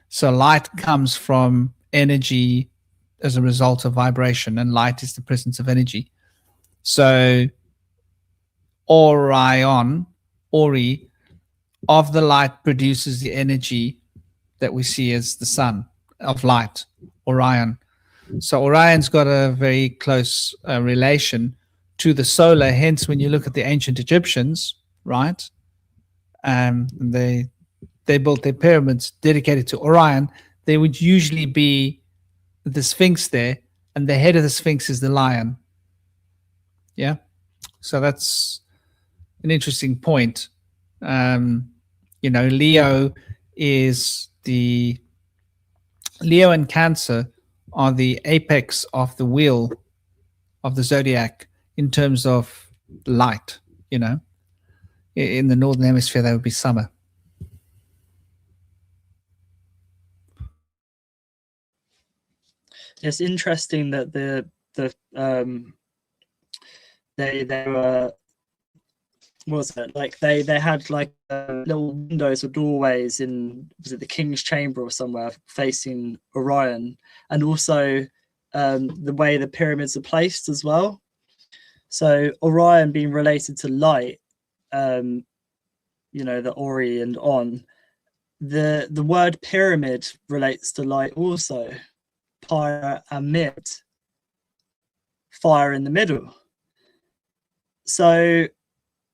So light comes from energy as a result of vibration, and light is the presence of energy. So Orion, Ori, of the light produces the energy that we see as the sun of light, Orion. So Orion's got a very close relation to the solar. Hence, when you look at the ancient Egyptians, right, they built their pyramids dedicated to Orion. There would usually be the Sphinx there, and the head of the Sphinx is the lion. Yeah, so that's an interesting point. Leo and Cancer are the apex of the wheel of the zodiac in terms of light. In the northern hemisphere, that would be summer. it's interesting that they were, what was it, like they had like little windows or doorways in, was it the King's Chamber or somewhere, facing Orion, and also the way the pyramids are placed as well. So Orion being related to light, you know, the Ori and On, the word pyramid relates to light also. Pyre and mid, fire in the middle. So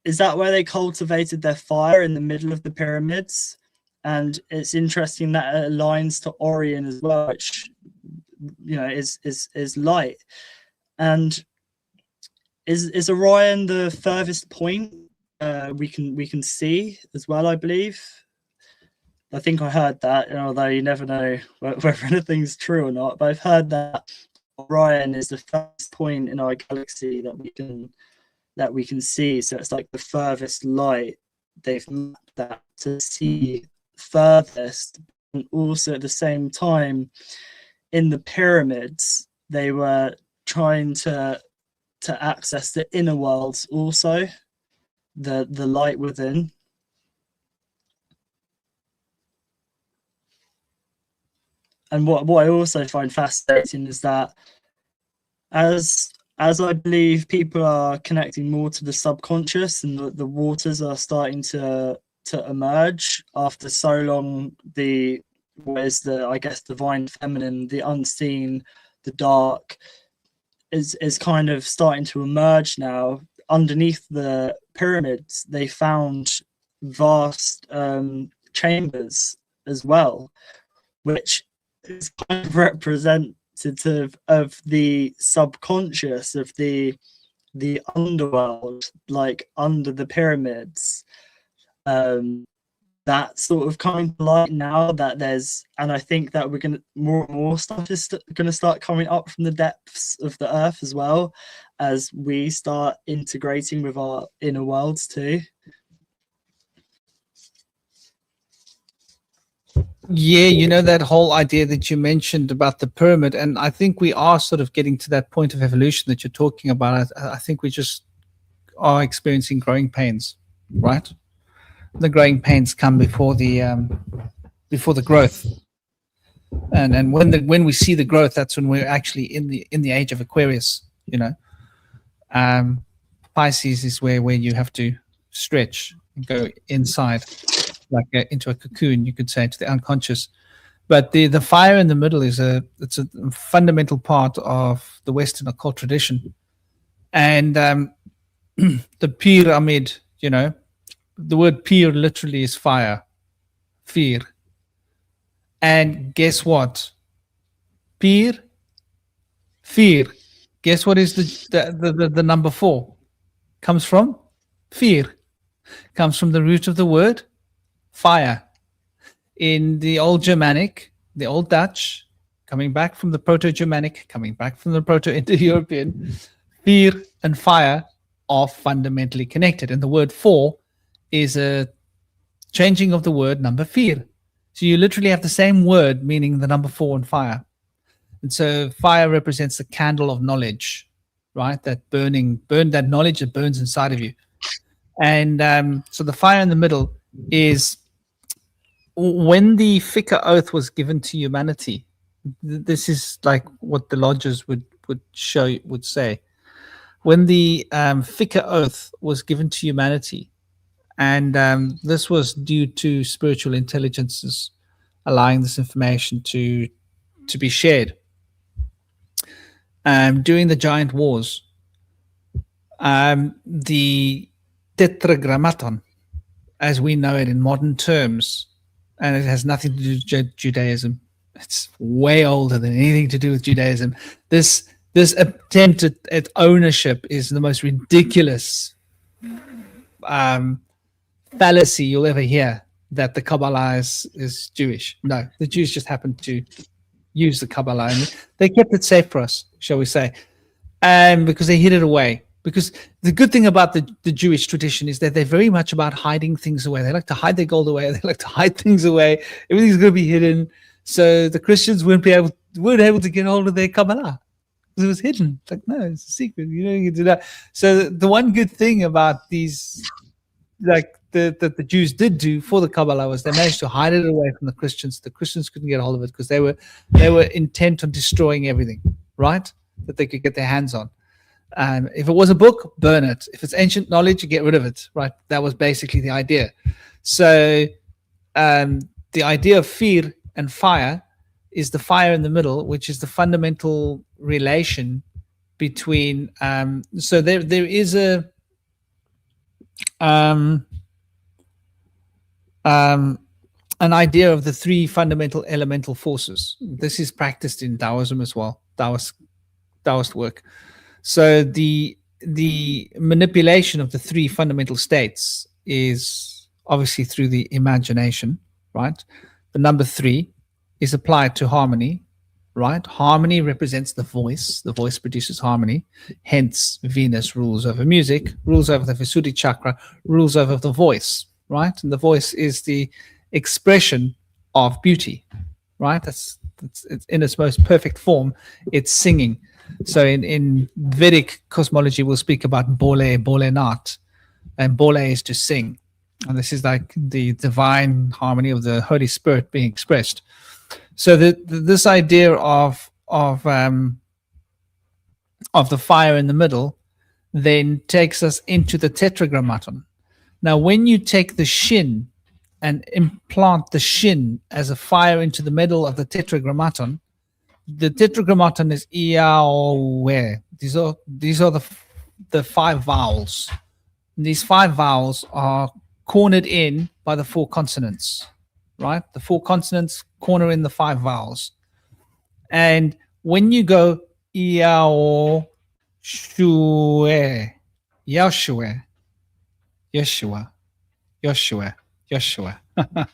is that where they cultivated their fire, in the middle of the pyramids? And it's interesting that it aligns to Orion as well, which, you know, is light. And is Orion the furthest point we can see as well, I believe? I think I heard that, although you never know whether anything's true or not, but I've heard that Orion is the first point in our galaxy that we can see. So it's like the furthest light. They've mapped that to see furthest. And also at the same time, in the pyramids, they were trying to access the inner worlds also, the light within. And what I also find fascinating is that as I believe people are connecting more to the subconscious, and the waters are starting to emerge after so long, I guess divine feminine, the unseen, the dark is kind of starting to emerge now. Underneath the pyramids, they found vast chambers as well, which is kind of representative of the subconscious, of the underworld, like under the pyramids. That sort of coming to light now, that there's, and I think that we're gonna, more and more stuff is gonna start coming up from the depths of the earth as well, as we start integrating with our inner worlds too. Yeah, you know, that whole idea that you mentioned about the pyramid, and I think we are sort of getting to that point of evolution that you're talking about. I think we just are experiencing growing pains, right? The growing pains come before the growth, and when we see the growth, that's when we're actually in the age of Aquarius. You know, Pisces is where you have to stretch and go inside, like into a cocoon, you could say, to the unconscious. But the fire in the middle it's a fundamental part of the Western occult tradition, and the pyramid, you know, the word pir literally is fire, fear. And guess what? Pir, fear. Guess what is the number 4? Comes from fear. Comes from the root of the word fire. In the old Germanic, the old Dutch, coming back from the Proto-Germanic, coming back from the Proto-Indo-European, fear and fire are fundamentally connected. And the word for is a changing of the word number fear. So you literally have the same word meaning the number 4 and fire. And so fire represents the candle of knowledge, right? That that knowledge that burns inside of you. And so the fire in the middle is when the Fika oath was given to humanity. This is like what the lodges would say. When the Fika oath was given to humanity, and this was due to spiritual intelligences allowing this information to be shared. During the giant wars, the Tetragrammaton, as we know it in modern terms, and it has nothing to do with Judaism. It's way older than anything to do with Judaism. This attempt at ownership is the most ridiculous fallacy you'll ever hear, that the Kabbalah is Jewish. No, the Jews just happened to use the Kabbalah, and they kept it safe for us, shall we say, because they hid it away. Because the good thing about the Jewish tradition is that they're very much about hiding things away. They like to hide their gold away. They like to hide things away. Everything's going to be hidden. So the Christians won't be able weren't able to get hold of their Kabbalah. It was hidden. It's like, no, it's a secret. You don't get to do that. So the one good thing about these, like that the Jews did do for the Kabbalah, was they managed to hide it away from the Christians. The Christians couldn't get hold of it because they were intent on destroying everything, right? That they could get their hands on. If it was a book, burn it. If it's ancient knowledge, you get rid of it, right? That was basically the idea. So the idea of fear and fire is the fire in the middle, which is the fundamental relation between. So there is an idea of the three fundamental elemental forces. This is practiced in Taoism as well, Taoist work. So the manipulation of the three fundamental states is obviously through the imagination, right? The number 3 is applied to harmony, right? Harmony represents the voice. The voice produces harmony. Hence, Venus rules over music, rules over the Visuddhi chakra, rules over the voice, right? And the voice is the expression of beauty, right? It's in its most perfect form. It's singing. So in Vedic cosmology, we'll speak about Bole, Bolenat, and Bole is to sing. And this is like the divine harmony of the Holy Spirit being expressed. So this idea of the fire in the middle then takes us into the tetragrammaton. Now, when you take the shin and implant the shin as a fire into the middle of the tetragrammaton is Iaowe. These are the 5 vowels. And these 5 vowels are cornered in by the 4 consonants, right? The 4 consonants corner in the 5 vowels. And when you go Iao Shue, Yeshua, Yeshua, Yeshua, Yeshua.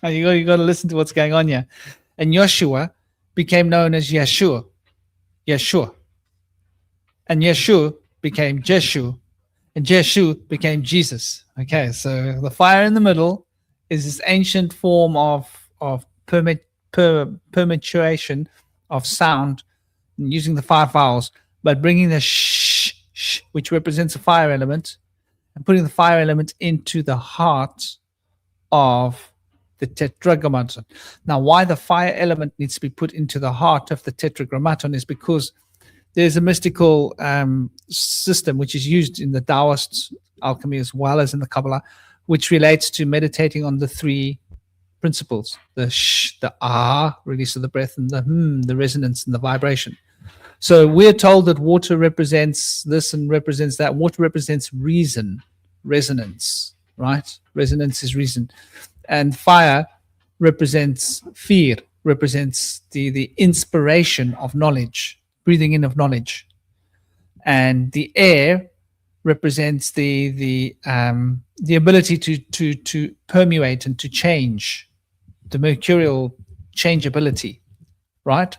You got to listen to what's going on here. And Yeshua became known as Yeshua, Yeshua. And Yeshua became Jeshu, and Jeshu became Jesus. Okay, so the fire in the middle is this ancient form of permutation of sound using the 5 vowels, but bringing the sh, which represents a fire element, and putting the fire element into the heart of the tetragrammaton. Now, why the fire element needs to be put into the heart of the tetragrammaton is because there's a mystical system which is used in the Taoist alchemy as well as in the Kabbalah, which relates to meditating on the 3 principles: the sh, the ah, release of the breath, and the resonance and the vibration. So we're told that water represents this and represents that. Water represents reason, resonance, right? Resonance is reason. And fire represents fear, represents the inspiration of knowledge, breathing in of knowledge. And the air represents the ability to permeate and to change, the mercurial changeability, right?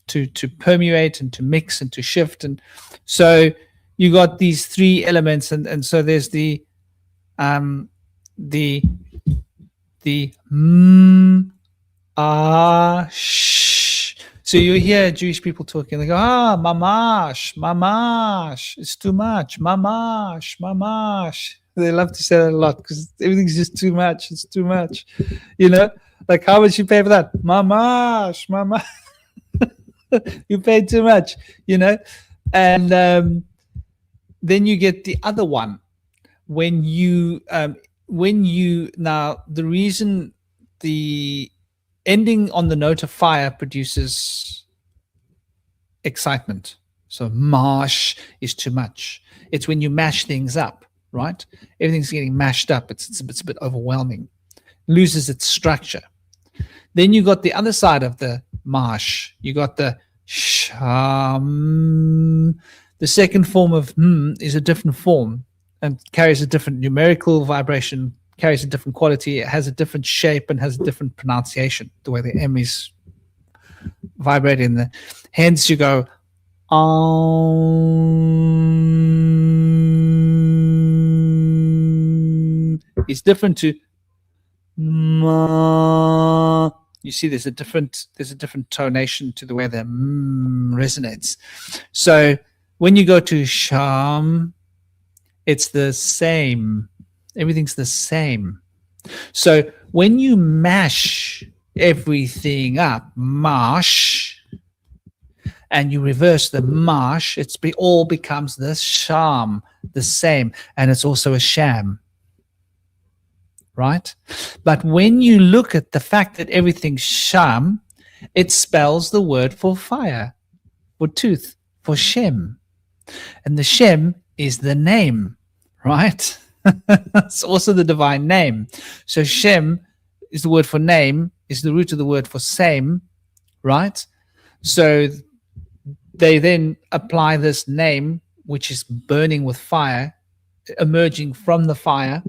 To permeate and to mix and to shift. And so you got these 3 elements, and so there's the sh. So you hear Jewish people talking, they go, mamash, mamash, it's too much, mamash, mamash. They love to say that a lot because everything's just too much, it's too much. You know, like, how much you pay for that? Mamash, mamash. You paid too much, you know. And then you get the other one when you now, the reason the ending on the note of fire produces excitement. So mash is too much. It's when you mash things up, right? Everything's getting mashed up. It's a bit overwhelming, loses its structure. Then you got the other side of the mash. You got the sham. The second form of is a different form and carries a different numerical vibration, carries a different quality. It has a different shape and has a different pronunciation, the way the M is vibrating there. Hence you go, it's different to ma. You see, there's a different tonation to the way the resonates. So when you go to Sham, it's the same. Everything's the same. So when you mash everything up, mash, and you reverse the mash, all becomes the sham, the same, and it's also a sham, right? But when you look at the fact that everything's sham, it spells the word for fire, for tooth, for Shem, and the Shem is the name, right? It's also the divine name. So Shem is the word for name, is the root of the word for same, right? So they then apply this name, which is burning with fire, emerging from the fire,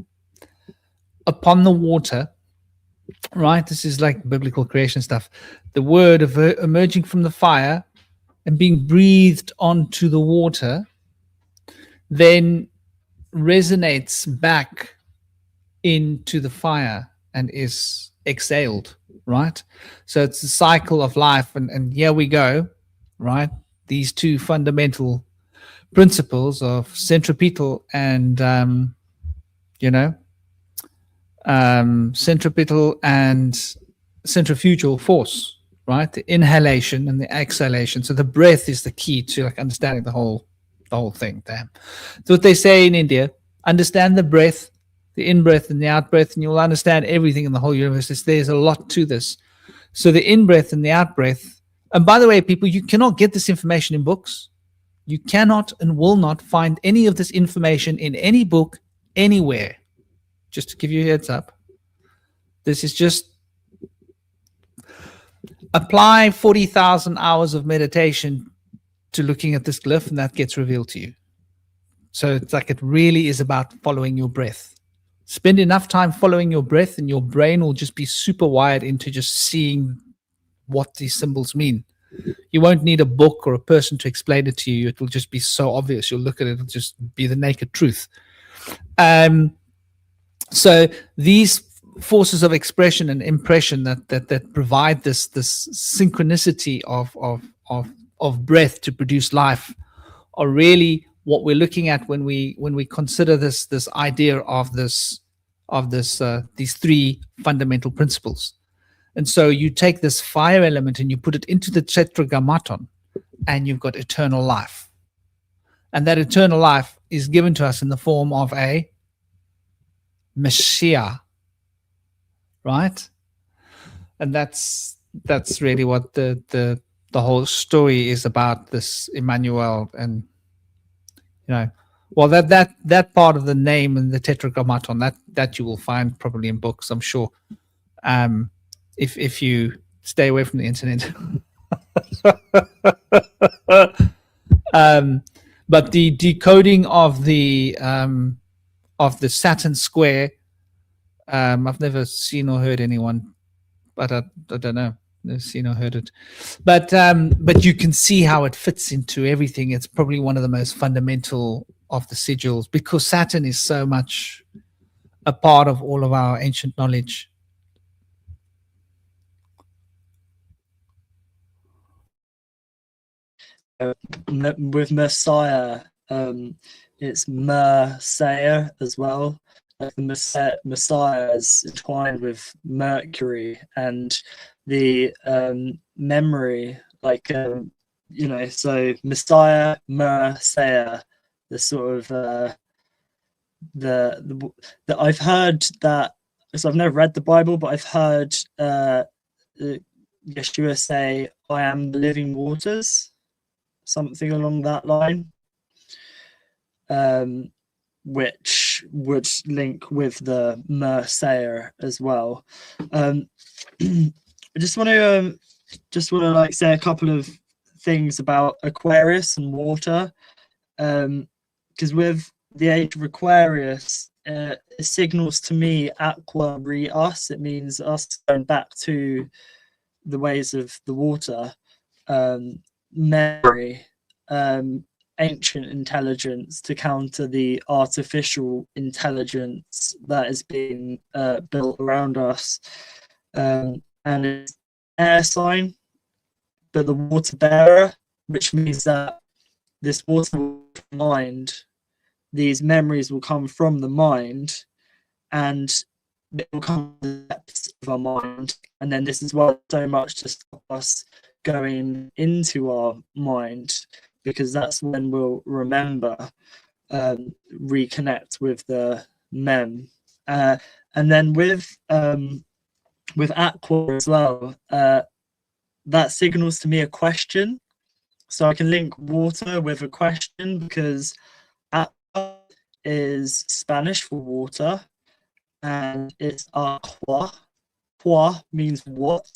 upon the water, right? This is like biblical creation stuff. The word of emerging from the fire and being breathed onto the water then resonates back into the fire and is exhaled, right? So it's a cycle of life, and here we go, right? These two fundamental principles of centripetal and centripetal and centrifugal force, right? The inhalation and the exhalation. So the breath is the key to like understanding the whole thing. Damn. So what they say in India: understand the breath, the in-breath and the out-breath, and you'll understand everything in the whole universe. There's a lot to this. So the in-breath and the out-breath. And by the way, people, you cannot get this information in books. You cannot and will not find any of this information in any book anywhere. Just to give you a heads up. This is just apply 40,000 hours of meditation to looking at this glyph, and that gets revealed to you. So it's like it really is about following your breath. Spend enough time following your breath, and your brain will just be super wired into just seeing what these symbols mean. You won't need a book or a person to explain it to you. It will just be so obvious. You'll look at it, it'll just be the naked truth. So these forces of expression and impression that provide this synchronicity of breath to produce life are really what we're looking at when we consider this idea of these three fundamental principles. And so you take this fire element and you put it into the tetragrammaton, and you've got eternal life. And that eternal life is given to us in the form of a Messiah, right? And that's really what the whole story is about, this Emmanuel. And well, that part of the name and the tetragrammaton, that you will find probably in books, I'm sure, if you stay away from the internet. But the decoding of the Saturn square, I've never seen or heard anyone, but I don't know, never seen or heard it. But you can see how it fits into everything. It's probably one of the most fundamental of the sigils, because Saturn is so much a part of all of our ancient knowledge. With Messiah, it's Messiah as well. Like the Messiah is entwined with Mercury and the memory, like so Messiah, Messiah, the sort of the I've heard that. So I've never read the Bible, but I've heard Yeshua say, "I am the living waters," something along that line, which would link with the Messiah as well. I just want to like say a couple of things about Aquarius and water, because with the age of Aquarius, it signals to me aqua re us. It means us going back to the ways of the water, memory, ancient intelligence to counter the artificial intelligence that is being built around us, and it's air sign, but the water bearer, which means that this water mind, these memories will come from the mind, and it will come from the depths of our mind. And then this is why so much to stop us going into our mind, because that's when we'll remember, reconnect with the mem. And then with aqua as well, that signals to me a question. So I can link water with a question, because aqua is Spanish for water, and it's aqua. Qua means what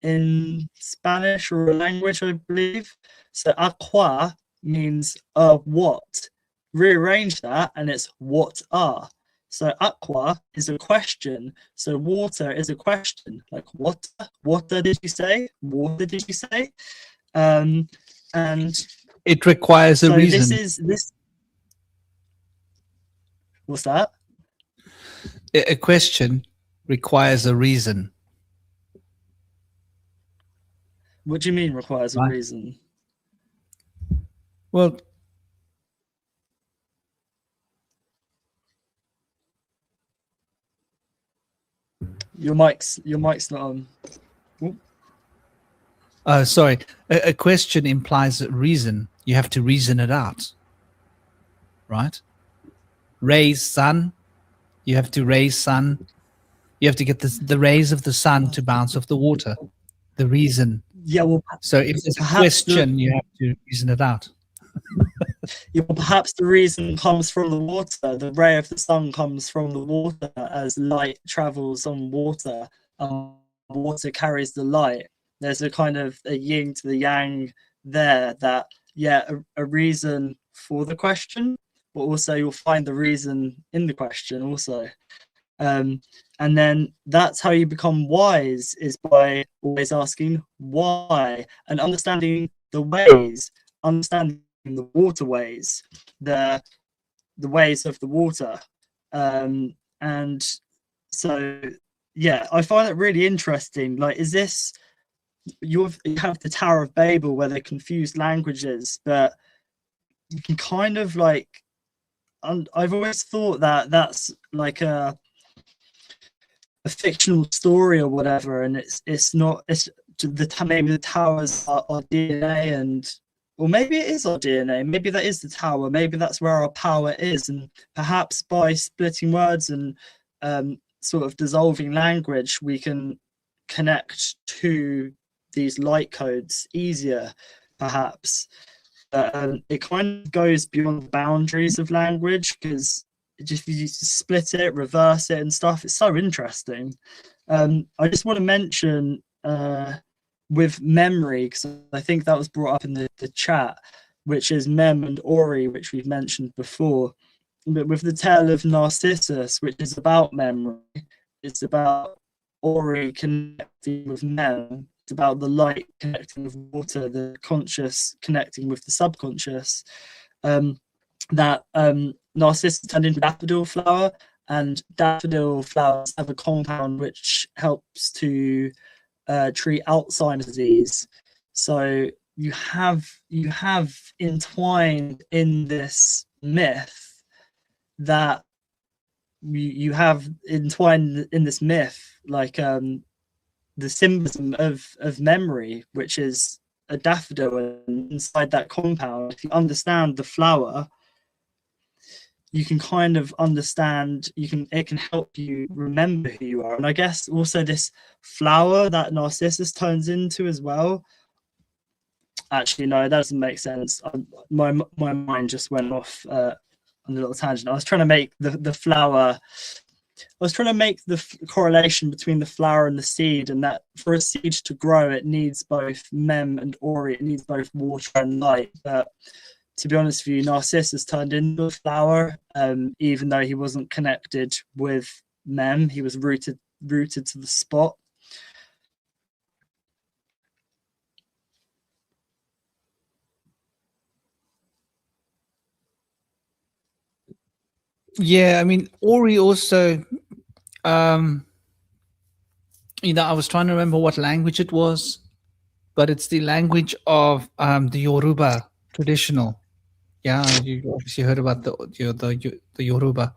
in Spanish or a language, I believe. So aqua means what. Rearrange that and it's what are. So aqua is a question. So water is a question. Like what? Water did you say? Water did you say? And it requires a reason. This. What's that? A question requires a reason. What do you mean requires a reason? Well, your mic's not on. Sorry. A question implies a reason. You have to reason it out, right? Raise sun. You have to raise sun. You have to get the rays of the sun to bounce off the water. The reason. Yeah, well, so if there's a question, you have to reason it out. Yeah, well, perhaps the reason comes from the water. The ray of the sun comes from the water as light travels on water. Water carries the light. There's a kind of a yin to the yang there, that, yeah, a reason for the question, but also you'll find the reason in the question also. And then that's how you become wise, is by always asking why and understanding the ways, understanding the waterways, the ways of the water. And so, yeah, I find it really interesting. Like, is this, you have the Tower of Babel where they're confused languages, but you can kind of like, I've always thought that that's like a fictional story or whatever, and it's not. It's maybe the towers are DNA, and or maybe it is our DNA. Maybe that is the tower. Maybe that's where our power is, and perhaps by splitting words and sort of dissolving language, we can connect to these light codes easier, perhaps. It kind of goes beyond the boundaries of language, because if you split it, reverse it and stuff, it's so interesting. I just want to mention with memory, because I think that was brought up in the chat, which is Mem and Ori, which we've mentioned before. But with the tale of Narcissus, which is about memory, it's about Ori connecting with Mem. It's about the light connecting with water, the conscious connecting with the subconscious. That Narcissus turned into a daffodil flower, and daffodil flowers have a compound which helps to treat Alzheimer's disease. So you have entwined in this myth that you have entwined in this myth, like the symbolism of memory, which is a daffodil, and inside that compound, if you understand the flower, you can kind of understand, it can help you remember who you are. And I guess also this flower that Narcissus turns into as well. Actually, no, that doesn't make sense. My mind just went off on a little tangent. I was trying to make the flower, I was trying to make the correlation between the flower and the seed, and that for a seed to grow, it needs both Mem and Ori. It needs both water and light. But to be honest with you, Narcissus turned into a flower, even though he wasn't connected with Mem. He was rooted to the spot. Yeah, I mean, Ori also I was trying to remember what language it was, but it's the language of the Yoruba traditional. Yeah, you obviously heard about the Yoruba.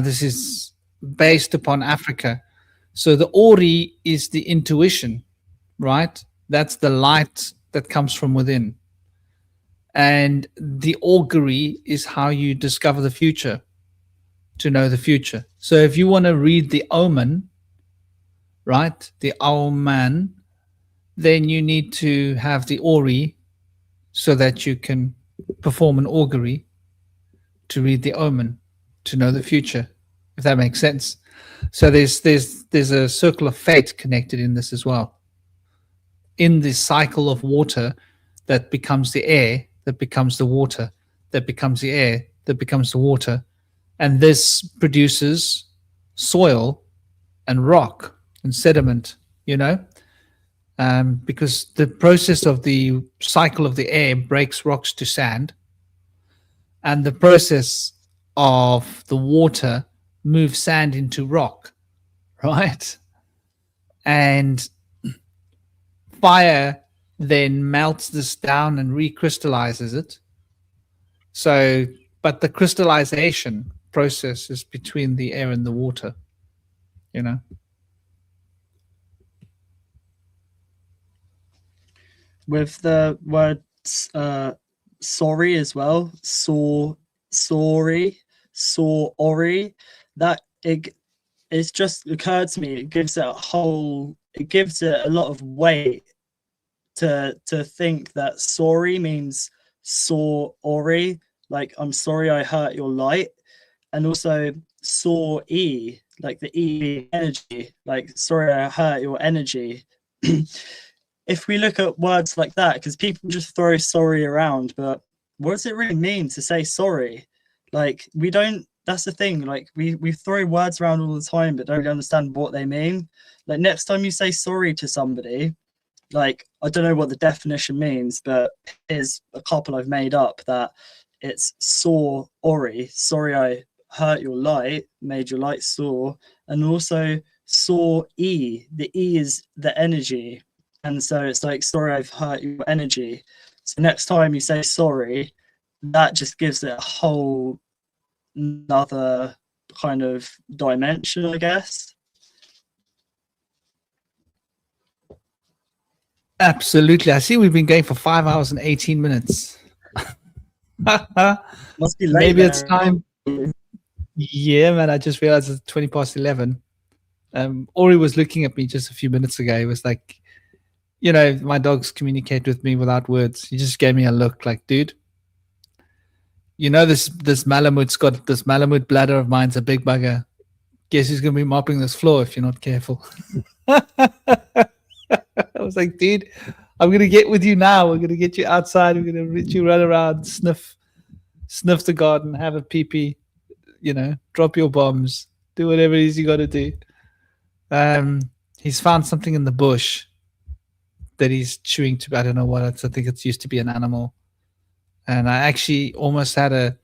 This is based upon Africa. So the Ori is the intuition, right? That's the light that comes from within. And the augury is how you discover the future, to know the future. So if you want to read the omen, right, the omen, then you need to have the Ori so that you can perform an augury to read the omen, to know the future, if that makes sense. So there's a circle of fate connected in this as well. In this cycle of water that becomes the air, that becomes the water, that becomes the air, that becomes the water. And this produces soil and rock and sediment, because the process of the cycle of the air breaks rocks to sand, and the process of the water moves sand into rock, right? And fire then melts this down and recrystallizes it. So, but the crystallization process is between the air and the water, With the word sorry as well, sorry, ori, that it's just occurred to me, it gives it a lot of weight to think that sorry means ori, like I'm sorry I hurt your light, and also e, like the e energy, like sorry I hurt your energy. If we look at words like that, because people just throw sorry around, but what does it really mean to say sorry? Like, we don't, that's the thing, like we throw words around all the time but don't really understand what they mean. Like, next time you say sorry to somebody, like, I don't know what the definition means, but here's a couple I've made up, that it's ori, sorry I hurt your light, made your light soar, and also e, the e is the energy. And so it's like, sorry, I've hurt your energy. So next time you say sorry, that just gives it a whole another kind of dimension, I guess. Absolutely. I see we've been going for 5 hours and 18 minutes. Must be late. Maybe it's time. Yeah, man, I just realized it's 20 past 11. Ori was looking at me just a few minutes ago. He was like, my dogs communicate with me without words. He just gave me a look like, dude, this Malamut's got this Malamut bladder of mine's a big bugger. Guess who's going to be mopping this floor if you're not careful? I was like, dude, I'm going to get with you now. We're going to get you outside. We're going to let you run around, sniff the garden, have a pee-pee, drop your bombs, do whatever it is you got to do. He's found something in the bush that he's chewing to. I don't know what. I think it used to be an animal. And I actually almost had a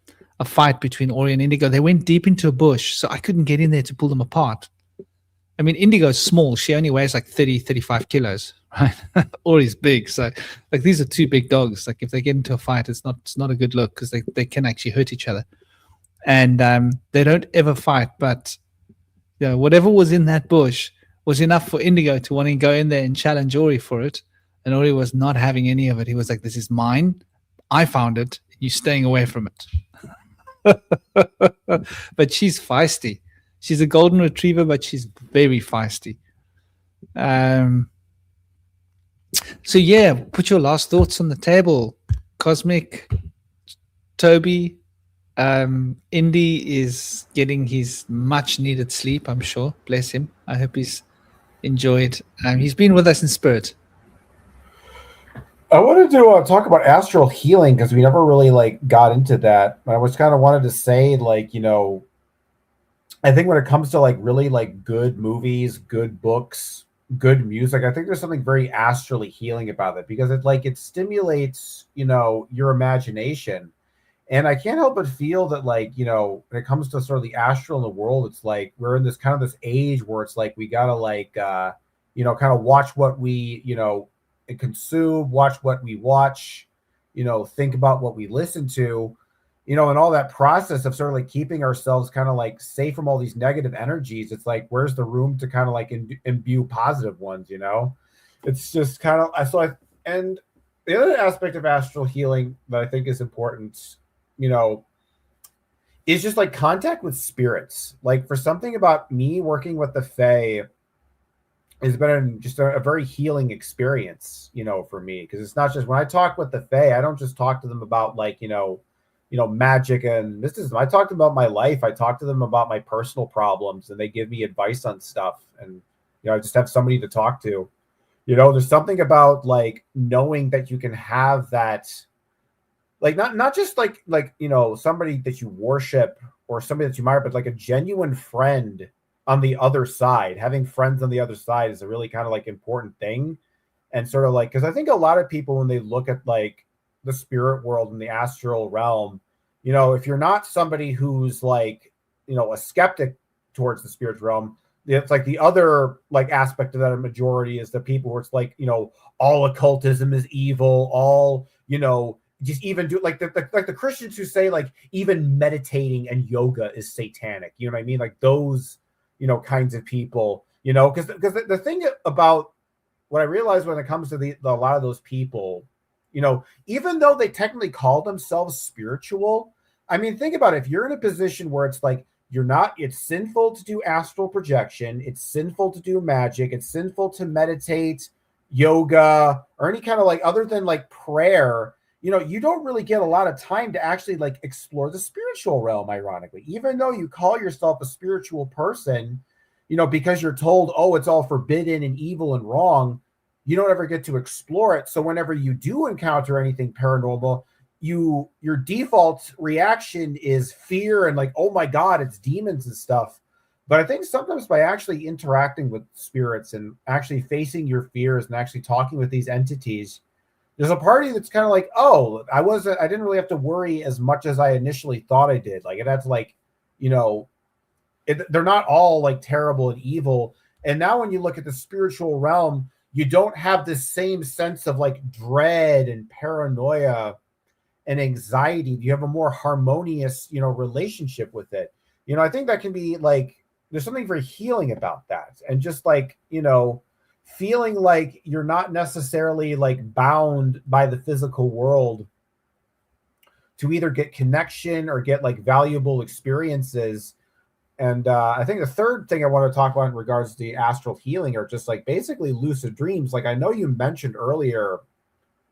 fight between Ori and Indigo. They went deep into a bush, so I couldn't get in there to pull them apart. I mean, Indigo's small. She only weighs like 30, 35 kilos, right? Ori's big. So, like, these are two big dogs. Like, if they get into a fight, it's not a good look, because they can actually hurt each other. And they don't ever fight. But, whatever was in that bush was enough for Indigo to want to go in there and challenge Ori for it. And Ori was not having any of it. He was like, this is mine. I found it. You're staying away from it. But she's feisty. She's a golden retriever, but she's very feisty. So yeah, put your last thoughts on the table. Cosmic, Toby, Indy is getting his much needed sleep, I'm sure. Bless him. I hope he's enjoyed. He's been with us in spirit. I wanted to talk about astral healing, because we never really got into that. I was kind of wanted to say, I think when it comes to really good movies, good books, good music, I think there's something very astrally healing about it, because it stimulates your imagination, And I can't help but feel that, like, you know, when it comes to sort of the astral in the world, it's like we're in this kind of this age where it's like we gotta like you know, kind of watch what we, you know, consume, watch what we watch, you know, think about what we listen to, you know, and all that process of sort of like keeping ourselves kind of like safe from all these negative energies. It's like, where's the room to kind of like imbue positive ones, you know? It's just kind of, and the other aspect of astral healing that I think is important, you know, is just like contact with spirits. Like, for something about me working with the Fae has been just a very healing experience, you know, for me. Because it's not just when I talk with the Fae, I don't just talk to them about like, you know, magic and mysticism. I talk to them about my life. I talk to them about my personal problems, and they give me advice on stuff. And, you know, I just have somebody to talk to. You know, there's something about like knowing that you can have that, like not just like, you know, somebody that you worship or somebody that you admire, but like a genuine friend on the other side. Having friends on the other side is a really kind of like important thing. And sort of like, because I think a lot of people, when they look at like the spirit world and the astral realm, you know, if you're not somebody who's like, you know, a skeptic towards the spirit realm, it's like the other like aspect of that majority is the people where it's like, you know, all occultism is evil, all, you know, just even do like the Christians who say like even meditating and yoga is satanic. You know what I mean? Like those, you know, kinds of people, you know, because the thing about what I realized when it comes to a lot of those people, you know, even though they technically call themselves spiritual, I mean, think about it. If you're in a position where it's like, it's sinful to do astral projection, it's sinful to do magic, it's sinful to meditate, yoga, or any kind of like, other than like prayer, you know, you don't really get a lot of time to actually like explore the spiritual realm, ironically. Even though you call yourself a spiritual person, you know, because you're told, oh, it's all forbidden and evil and wrong, you don't ever get to explore it. So whenever you do encounter anything paranormal, your default reaction is fear and like, oh my God, it's demons and stuff. But I think sometimes by actually interacting with spirits and actually facing your fears and actually talking with these entities, there's a party that's kind of like, oh, I didn't really have to worry as much as I initially thought I did. Like, it had to like, you know, they're not all like terrible and evil. And now when you look at the spiritual realm, you don't have this same sense of like dread and paranoia and anxiety. You have a more harmonious, you know, relationship with it. You know, I think that can be like, there's something very healing about that. And just like, you know, feeling like you're not necessarily like bound by the physical world to either get connection or get like valuable experiences. And I think the third thing I want to talk about in regards to the astral healing are just like basically lucid dreams. Like I know you mentioned earlier,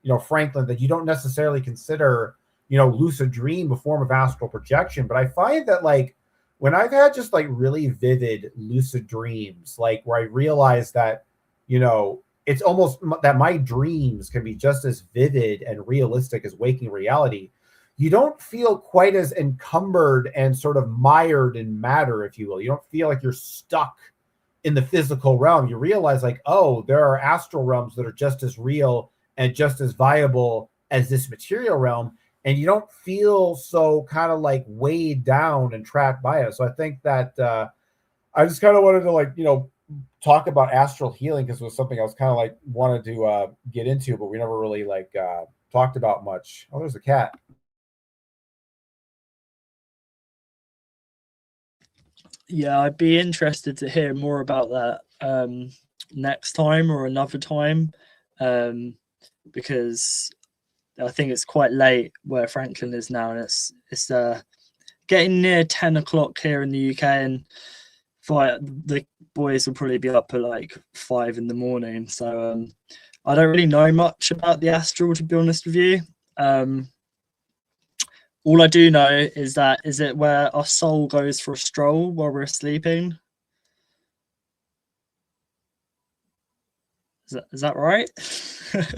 you know, Franklin, that you don't necessarily consider, you know, lucid dream a form of astral projection. But I find that like when I've had just like really vivid lucid dreams, like where I realize that, you know, it's almost that my dreams can be just as vivid and realistic as waking reality. You don't feel quite as encumbered and sort of mired in matter, if you will. You don't feel like you're stuck in the physical realm. You realize like, oh, there are astral realms that are just as real and just as viable as this material realm. And you don't feel so kind of like weighed down and trapped by it. So I think that I just kind of wanted to like, you know, talk about astral healing because it was something I was kind of like wanted to get into, but we never really like talked about much. Oh, there's a cat. Yeah, I'd be interested to hear more about that next time or another time, because I think it's quite late where Franklin is now, and it's getting near 10 o'clock here in the UK, and the boys will probably be up at like 5 in the morning. So I don't really know much about the astral, to be honest with you. All I do know is that, is it where our soul goes for a stroll while we're sleeping? Is that right?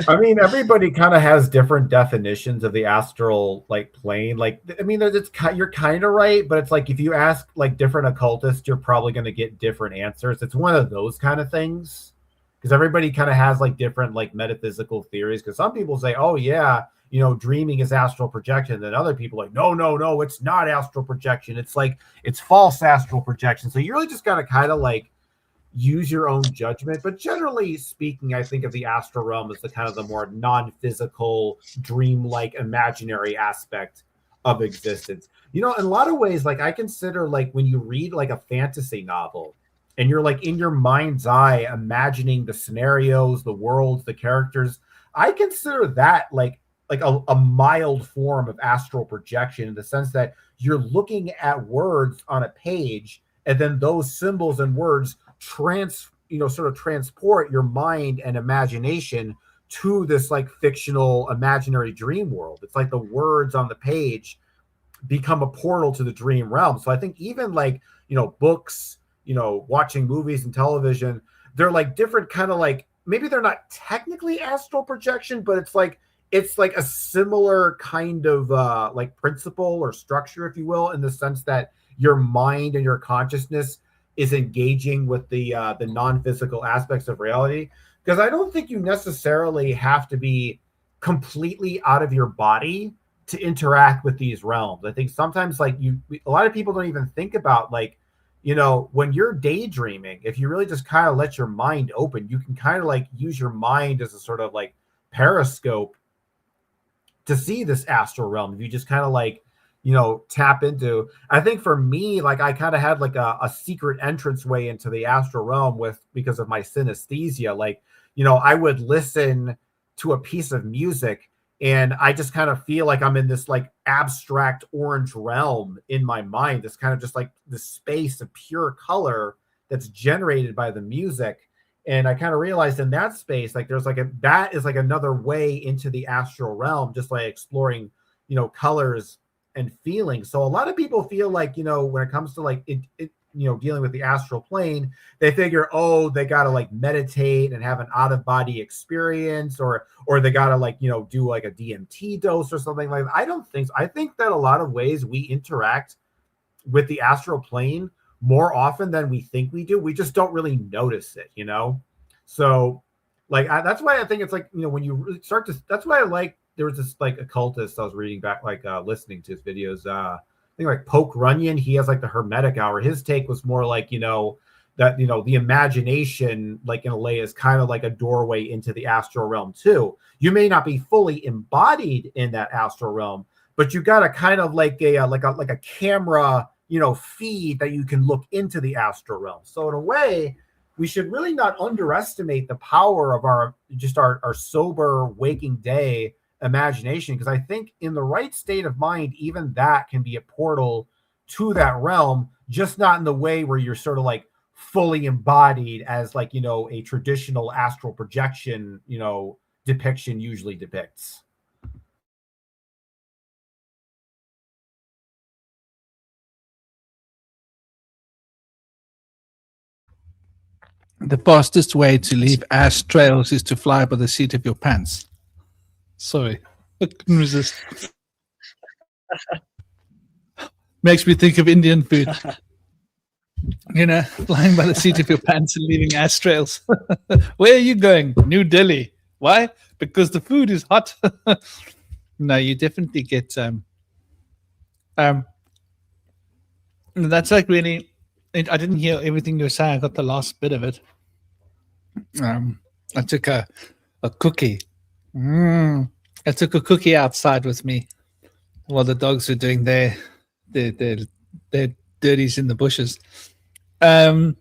I mean, everybody kind of has different definitions of the astral like plane. Like, I mean, you're kind of right, but it's like if you ask like different occultists, you're probably going to get different answers. It's one of those kind of things. because everybody kind of has like different like metaphysical theories. Because some people say, oh yeah, you know, dreaming is astral projection. Then other people are like, no, it's not astral projection. It's like it's false astral projection. So you really just got to kind of like use your own judgment. But generally speaking, I think of the astral realm as the kind of the more non-physical, dream-like, imaginary aspect of existence. You know, in a lot of ways, like I consider like when you read like a fantasy novel and you're like in your mind's eye imagining the scenarios, the worlds, the characters, I consider that like a mild form of astral projection, in the sense that you're looking at words on a page, and then those symbols and words sort of transport your mind and imagination to this like fictional imaginary dream world. It's like the words on the page become a portal to the dream realm. So I think even like, you know, books, you know, watching movies and television, they're like different kind of like, maybe they're not technically astral projection, but it's like a similar kind of like principle or structure, if you will, in the sense that your mind and your consciousness is engaging with the non-physical aspects of reality. Because I don't think you necessarily have to be completely out of your body to interact with these realms. I think sometimes like a lot of people don't even think about like, you know, when you're daydreaming, if you really just kind of let your mind open, you can kind of like use your mind as a sort of like periscope to see this astral realm. If you just kind of like, you know, tap into, I think for me, like I kind of had like a secret entrance way into the astral realm because of my synesthesia. Like, you know, I would listen to a piece of music and I just kind of feel like I'm in this like abstract orange realm in my mind. This kind of just like the space of pure color that's generated by the music. And I kind of realized in that space, like there's like that is like another way into the astral realm, just like exploring, you know, colors and feelings. So a lot of people feel like, you know, when it comes to like it you know, dealing with the astral plane, they figure, oh, they got to like meditate and have an out of body experience, or they got to like, you know, do like a DMT dose or something like that. I don't think so. I think that a lot of ways we interact with the astral plane more often than we think we do. We just don't really notice it, you know? So like, that's why I think it's like, you know, when you really start to, that's why I like, there was this like occultist I was reading back, like listening to his videos, I think like Poke Runyon, he has like the Hermetic Hour. His take was more like, you know, that, you know, the imagination, like in a way, is kind of like a doorway into the astral realm too. You may not be fully embodied in that astral realm, but you got a kind of like a camera, you know, feed that you can look into the astral realm. So in a way, we should really not underestimate the power of our sober waking day imagination, because I think in the right state of mind, even that can be a portal to that realm, just not in the way where you're sort of like fully embodied as like, you know, a traditional astral projection, you know, depiction usually depicts. The fastest way to leave ash trails is to fly by the seat of your pants. Sorry, I couldn't resist. Makes me think of Indian food. You know, flying by the seat of your pants and leaving ash trails. Where are you going? New Delhi. Why? Because the food is hot. No, you definitely get that's like really, I didn't hear everything you were saying. I got the last bit of it. I took a cookie. I took a cookie outside with me while the dogs were doing their dirties in the bushes. In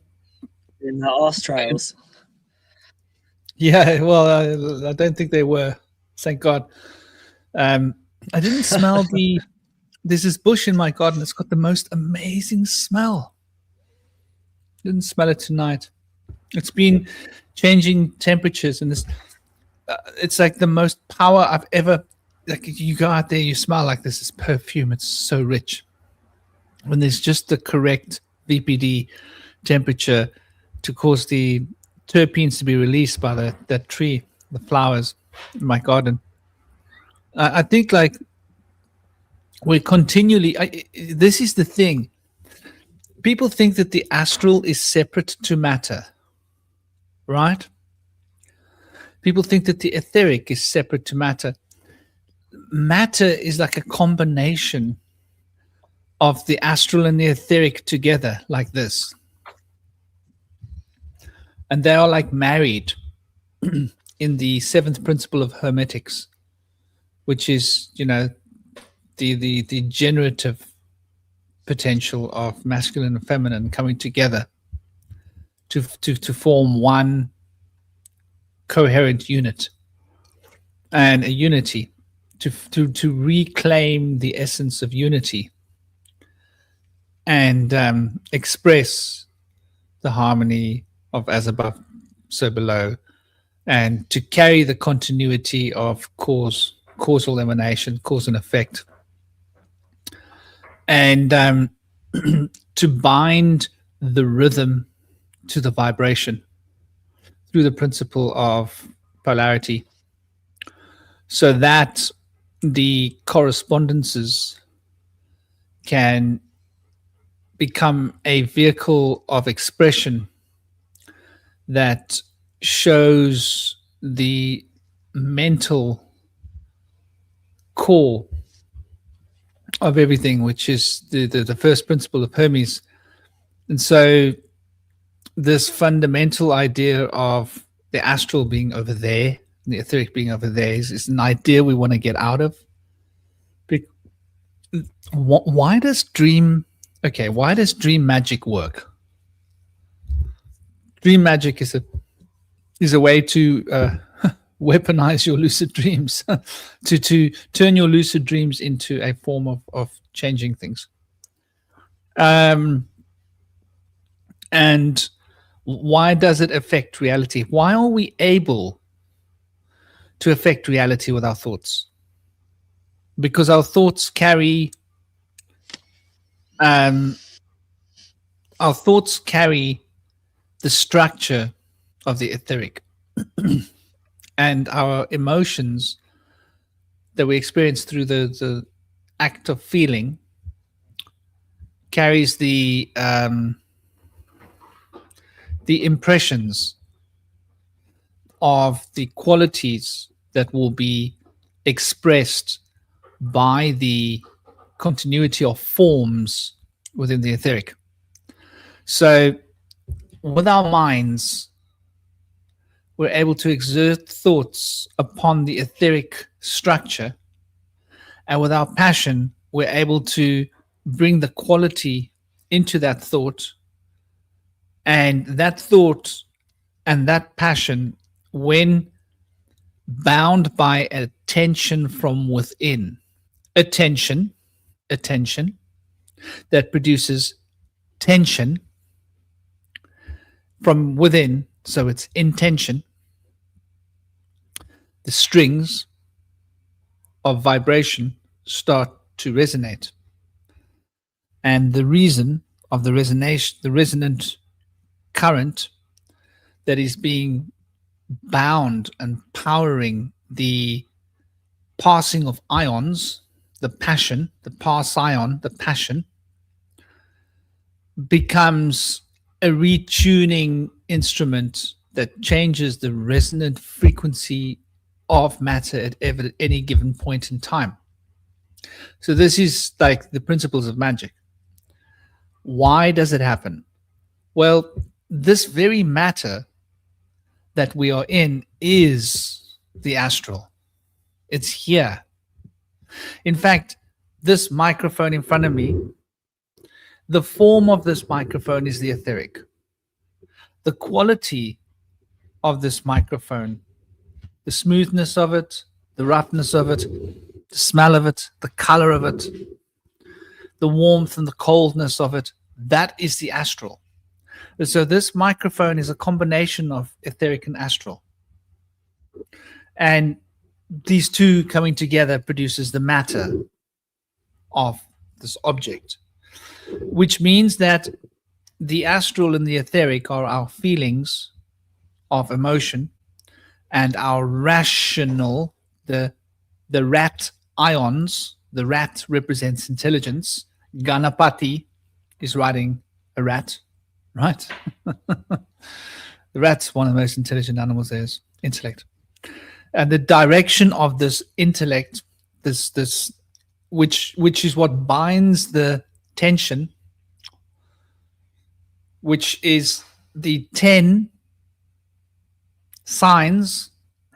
the arse trails. Yeah, well, I don't think they were. Thank God. I didn't smell there's this bush in my garden that's got the most amazing smell. Didn't smell it tonight. It's been changing temperatures, and it's like the most power I've ever. Like you go out there, you smell like this is perfume. It's so rich. When there's just the correct VPD temperature to cause the terpenes to be released by that tree, the flowers in my garden. I think like we're continually. This is the thing. People think that the astral is separate to matter, right? people think that the etheric is separate to matter. Matter is like a combination of the astral and the etheric together, like this. And they are like married in the 7th principle of hermetics, which is, you know, the generative potential of masculine and feminine coming together to form one coherent unit and a unity, to reclaim the essence of unity and express the harmony of as above, so below, and to carry the continuity of causal emanation, cause and effect, and to bind the rhythm to the vibration through the principle of polarity, so that the correspondences can become a vehicle of expression that shows the mental core of everything, which is the first principle of Hermes. And so this fundamental idea of the astral being over there, the etheric being over there, is an idea we want to get out of. Why does dream magic work? Dream magic is a way to weaponize your lucid dreams, to turn your lucid dreams into a form of changing things. And why does it affect reality? Why are we able to affect reality with our thoughts? Because our thoughts carry the structure of the etheric, and our emotions that we experience through the act of feeling carries the impressions of the qualities that will be expressed by the continuity of forms within the etheric. So with our minds, we're able to exert thoughts upon the etheric structure, and with our passion, we're able to bring the quality into that thought, and that thought and that passion, when bound by attention from within, attention that produces tension from within, so it's intention, the strings of vibration start to resonate. And the reason of the resonation, the resonant current that is being bound and powering the passing of ions, the passion, the pass ion, the passion, becomes a retuning instrument that changes the resonant frequency of matter at any given point in time. So this is like the principles of magic. Why does it happen? Well, this very matter that we are in is the astral. It's here. In fact, this microphone in front of me, the form of this microphone is the etheric. The quality of this microphone, the smoothness of it, the roughness of it, the smell of it, the color of it, the warmth and the coldness of it, that is the astral. So this microphone is a combination of etheric and astral. And these two coming together produces the matter of this object, which means that the astral and the etheric are our feelings of emotion, and our rational, the rat ions, the rat represents intelligence. Ganapati is riding a rat, right? The rat's one of the most intelligent animals there is, intellect. And the direction of this intellect, which is what binds the tension, which is the 10 signs,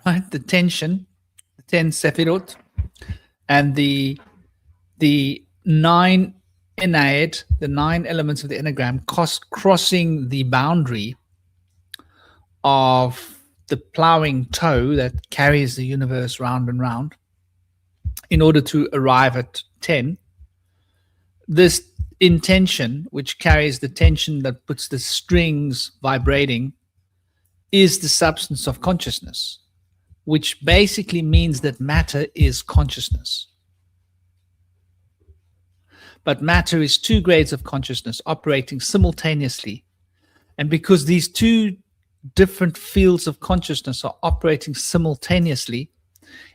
right? The tension, the 10 sephirot, and the 9 ennead, the 9 elements of the enneagram, crossing the boundary of the plowing toe that carries the universe round and round in order to arrive at 10. This intention, which carries the tension that puts the strings vibrating, is the substance of consciousness, which basically means that matter is consciousness. But matter is 2 grades of consciousness operating simultaneously. And because these 2 different fields of consciousness are operating simultaneously,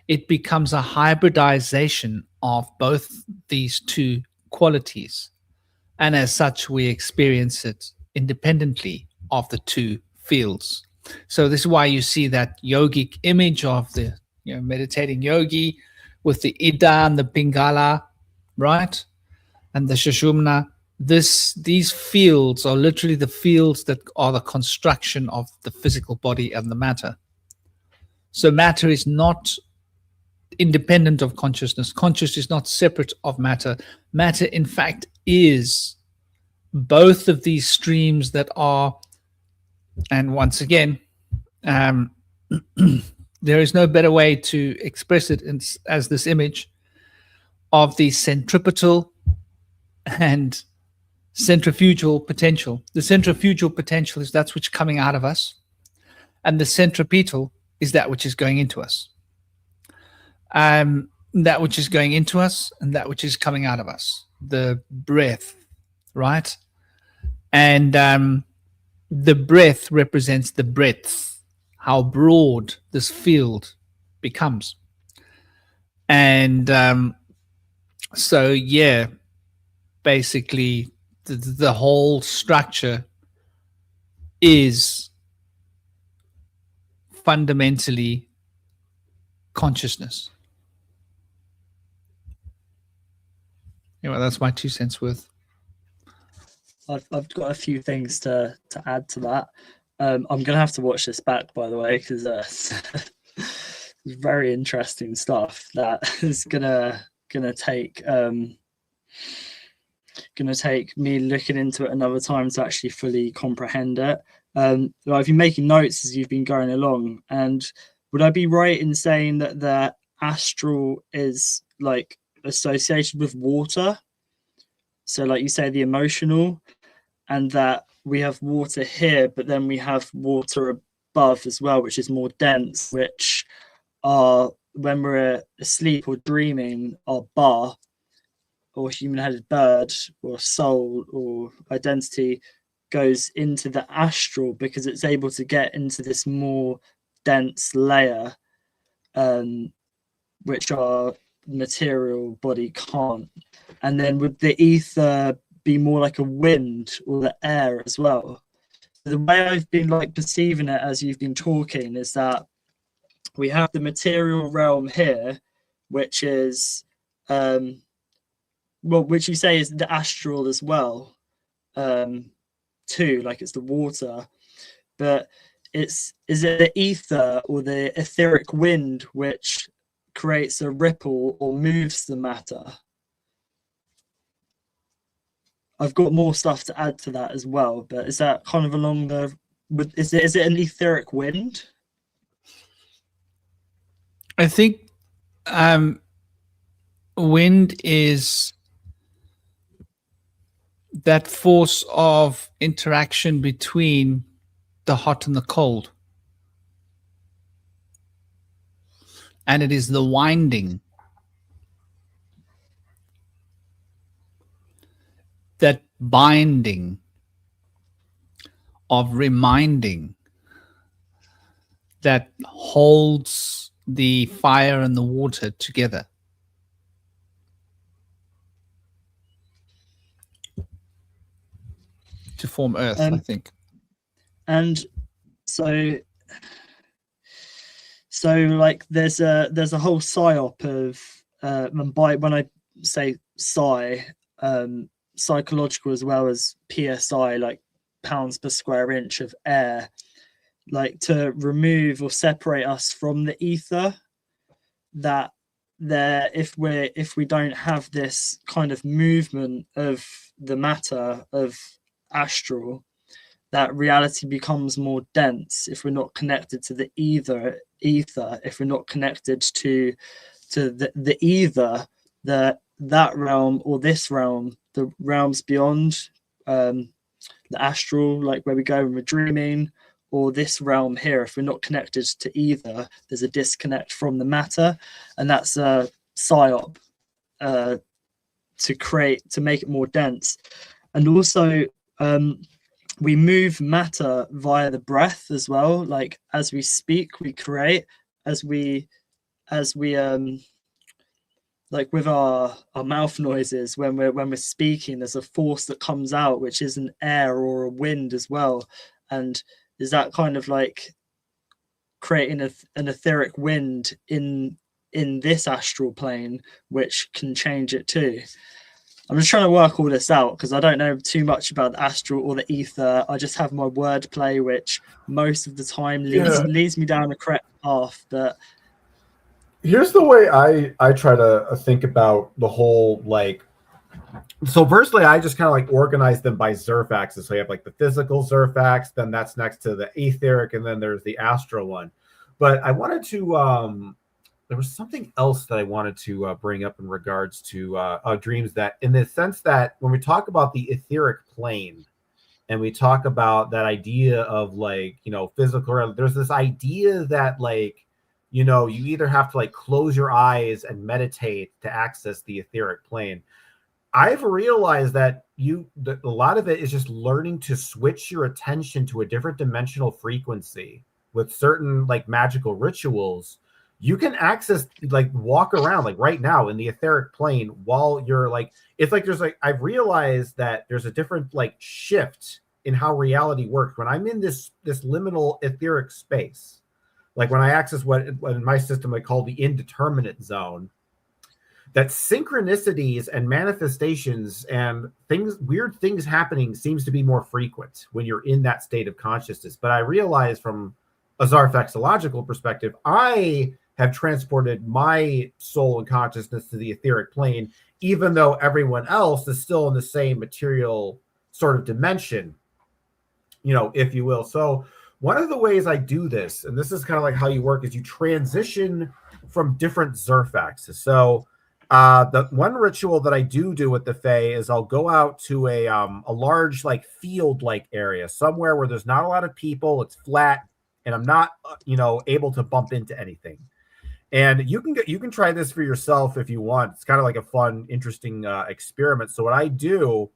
it becomes a hybridization of both these 2 qualities. And as such, we experience it independently of the 2 fields. So this is why you see that yogic image of the meditating yogi with the Ida and the Pingala, right? And the Sushumna. These fields are literally the fields that are the construction of the physical body and the matter. So matter is not independent of consciousness. Consciousness is not separate of matter. Matter, in fact, is both of these streams that are, and once again, there is no better way to express it as this image of the centripetal and centrifugal potential. The centrifugal potential is that which is coming out of us, and the centripetal is that which is going into us. That which is going into us and that which is coming out of us. The breath, right? And the breath represents the breadth, how broad this field becomes. And so, yeah, basically the whole structure is fundamentally consciousness. Anyway, that's my 2 cents worth. I've got a few things to add to that. I'm gonna have to watch this back, by the way, because it's very interesting stuff that is gonna take me looking into it another time to actually fully comprehend it. I've been making notes as you've been going along, and would I be right in saying that the astral is like associated with water? So like you say, the emotional, and that we have water here, but then we have water above as well, which is more dense, which are, when we're asleep or dreaming, our ba, or human-headed bird, or soul, or identity, goes into the astral because it's able to get into this more dense layer, which our material body can't. And then would the ether be more like a wind or the air as well? The way I've been like perceiving it as you've been talking is that we have the material realm here, which is which you say is the astral as well, too, like it's the water, but is it the ether or the etheric wind which creates a ripple or moves the matter? I've got more stuff to add to that as well, but is that kind of along the, is it an etheric wind? I think wind is that force of interaction between the hot and the cold. And it is the winding that binding of reminding that holds the fire and the water together. To form earth, I think. And so So like there's a whole psyop of when I say psi, psychological as well as PSI, like pounds per square inch of air, like to remove or separate us from the ether. That there, if we don't have this kind of movement of the matter of astral, that reality becomes more dense. If we're not connected to the ether, if we're not connected to the either that realm or this realm, the realms beyond, the astral, like where we go when we're dreaming, or this realm here, if we're not connected to either, there's a disconnect from the matter, and that's a psyop to make it more dense. And also we move matter via the breath as well. Like as we speak, we create. As we like with our mouth noises, when we're speaking, there's a force that comes out, which is an air or a wind as well. And is that kind of like creating an etheric wind in this astral plane, which can change it too. I'm just trying to work all this out because I don't know too much about the astral or the ether. I just have my wordplay, which most of the time leads me down the correct path. But here's the way I try to think about the whole, like, so firstly, I just kind of like organize them by Zerf axis. So you have like the physical Zerf axis, then that's next to the etheric, and then there's the astral one. But I wanted to, there was something else that I wanted to bring up in regards to dreams, that in the sense that when we talk about the etheric plane and we talk about that idea of like, you know, physical, there's this idea that like, you know, you either have to like close your eyes and meditate to access the etheric plane. I've realized that a lot of it is just learning to switch your attention to a different dimensional frequency with certain like magical rituals. You can access, like walk around like right now in the etheric plane while you're like, it's like there's like, I've realized that there's a different like shift in how reality works when I'm in this liminal etheric space. Like when I access what in my system I call the indeterminate zone, that synchronicities and manifestations and things, weird things happening seems to be more frequent when you're in that state of consciousness. But I realize from a Zarfaxological perspective, I have transported my soul and consciousness to the etheric plane, even though everyone else is still in the same material sort of dimension, you know, if you will. So one of the ways I do this, and this is kind of like how you work, is you transition from different Zerf axes. So the one ritual that I do with the Fae is I'll go out to a large like field-like area, somewhere where there's not a lot of people, it's flat, and I'm not, you know, able to bump into anything. And you can try this for yourself if you want. It's kind of like a fun, interesting experiment. So what I do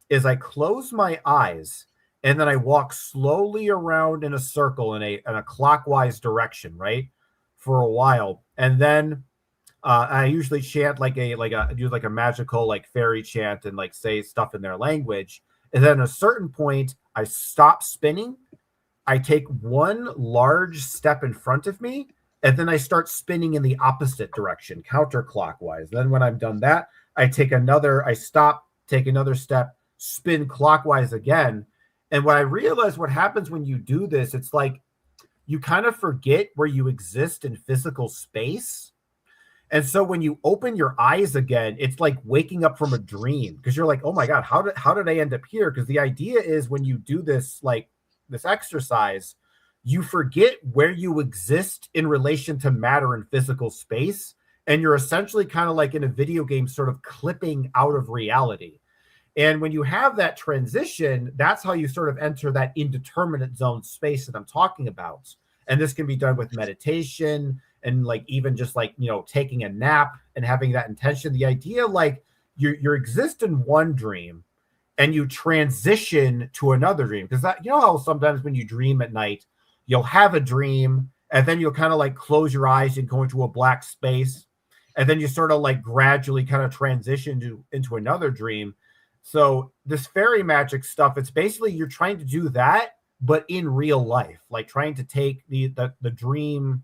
is I close my eyes and then I walk slowly around in a circle in a clockwise direction, right, for a while, and then I usually chant do a magical like fairy chant and like say stuff in their language. And then at a certain point, I stop spinning. I take one large step in front of me, and then I start spinning in the opposite direction, counterclockwise. Then when I'm done that, I stop, take another step, spin clockwise again. And what I realize what happens when you do this, it's like you kind of forget where you exist in physical space. And so when you open your eyes again, it's like waking up from a dream, because you're like, oh my God, how did I end up here? Because the idea is when you do this, like this exercise, you forget where you exist in relation to matter and physical space. And you're essentially kind of like in a video game, sort of clipping out of reality. And when you have that transition, that's how you sort of enter that indeterminate zone space that I'm talking about. And this can be done with meditation and like even just like, you know, taking a nap and having that intention. The idea, like you exist in one dream and you transition to another dream. Because that, you know how sometimes when you dream at night, you'll have a dream and then you'll kind of like close your eyes and go into a black space. And then you sort of like gradually kind of transition into another dream. So this fairy magic stuff, it's basically you're trying to do that, but in real life, like trying to take the dream,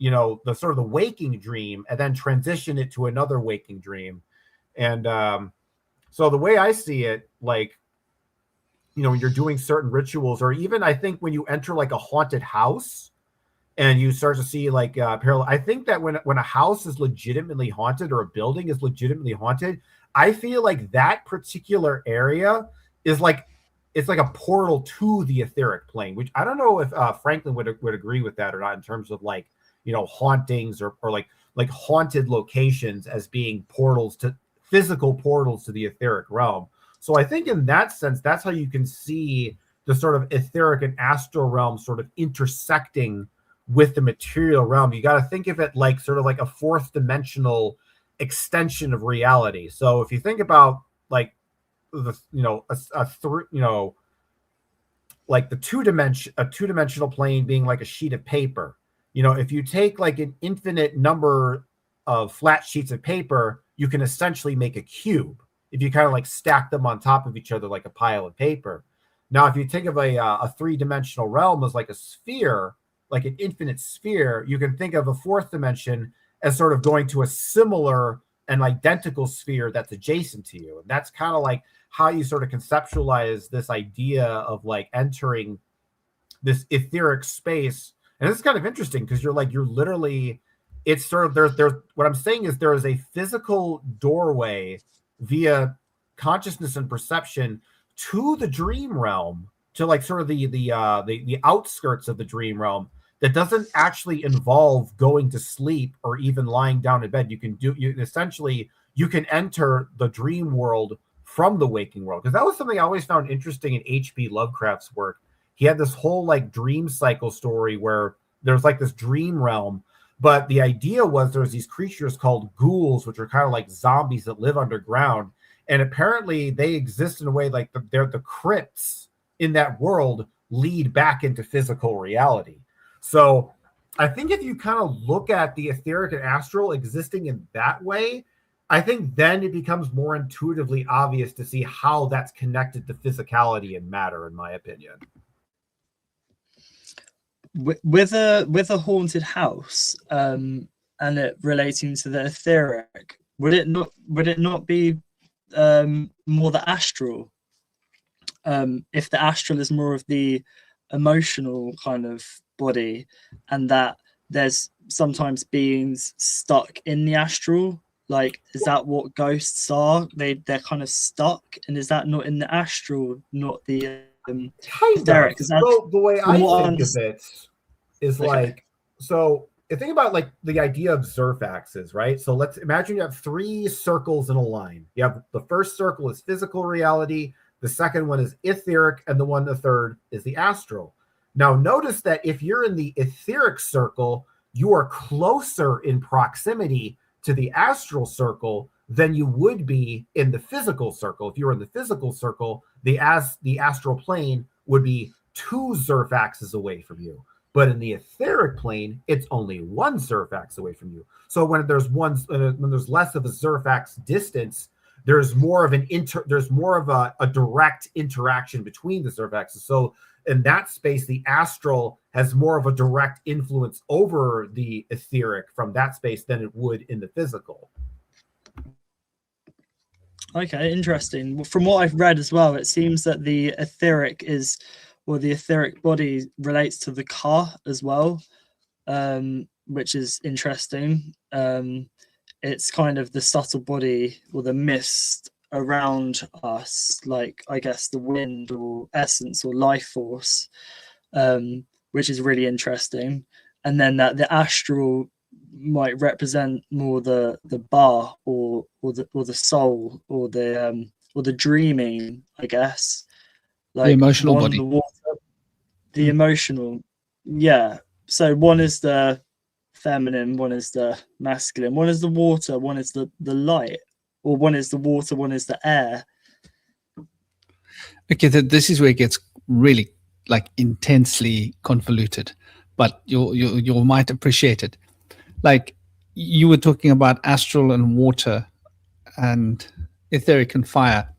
the sort of the waking dream and then transition it to another waking dream. And so the way I see it, like, when you're doing certain rituals, or even I think when you enter like a haunted house and you start to see like parallel, I think that when a house is legitimately haunted or a building is legitimately haunted, I feel like that particular area is like, it's like a portal to the etheric plane, which I don't know if Franklin would agree with that or not, in terms of like, hauntings or like haunted locations as being physical portals to the etheric realm. So I think in that sense, that's how you can see the sort of etheric and astral realm sort of intersecting with the material realm. You got to think of it like sort of like a fourth dimensional extension of reality. So if you think about like like a two-dimensional plane being like a sheet of paper, if you take like an infinite number of flat sheets of paper, you can essentially make a cube if you kind of like stack them on top of each other like a pile of paper. Now, if you think of a three-dimensional realm as like a sphere, like an infinite sphere, you can think of a fourth dimension as sort of going to a similar and identical sphere that's adjacent to you. And that's kind of like how you sort of conceptualize this idea of like entering this etheric space. And it's kind of interesting because you're literally, it's sort of, there's what I'm saying is there is a physical doorway via consciousness and perception to the dream realm, to like sort of the outskirts of the dream realm, that doesn't actually involve going to sleep or even lying down in bed. You can enter the dream world from the waking world. Because that was something I always found interesting in H.P. Lovecraft's work. He had this whole like dream cycle story where there's like this dream realm, but the idea was there's these creatures called ghouls, which are kind of like zombies that live underground. And apparently they exist in a way like the crypts in that world lead back into physical reality. So I think if you kind of look at the etheric and astral existing in that way, I think then it becomes more intuitively obvious to see how that's connected to physicality and matter, in my opinion. With a haunted house and it relating to the etheric, would it not be more the astral? If the astral is more of the emotional kind of body, and that there's sometimes beings stuck in the astral, like, is that what ghosts are? They're kind of stuck, and is that not in the astral, not the etheric? So the way I think of it is like, so think about like the idea of Zerfaxes, right? So let's imagine you have three circles in a line. You have the first circle is physical reality, the second one is etheric, and the third is the astral. Now, notice that if you're in the etheric circle, you are closer in proximity to the astral circle than you would be in the physical circle. If you were in the physical circle, the astral plane would be 2 Zerfaxes away from you. But in the etheric plane, it's only 1 Zerfax away from you. So when there's less of a Zerfax distance, there's more of a direct interaction between the Zerfaxes. So in that space, the astral has more of a direct influence over the etheric from that space than it would in the physical. Okay, interesting. Well, from what I've read as well, it seems that the etheric body relates to the ka as well, which is interesting. It's kind of the subtle body or the mist around us, like, I guess, the wind or essence or life force, which is really interesting. And then that the astral might represent more the ba or the soul or the dreaming, I guess, like the emotional body, the emotional. Yeah. So one is the feminine, one is the masculine, one is the water, one is the light, or one is the water, one is the air. Okay, this is where it gets really like intensely convoluted, but you might appreciate it. Like, you were talking about astral and water and etheric and fire.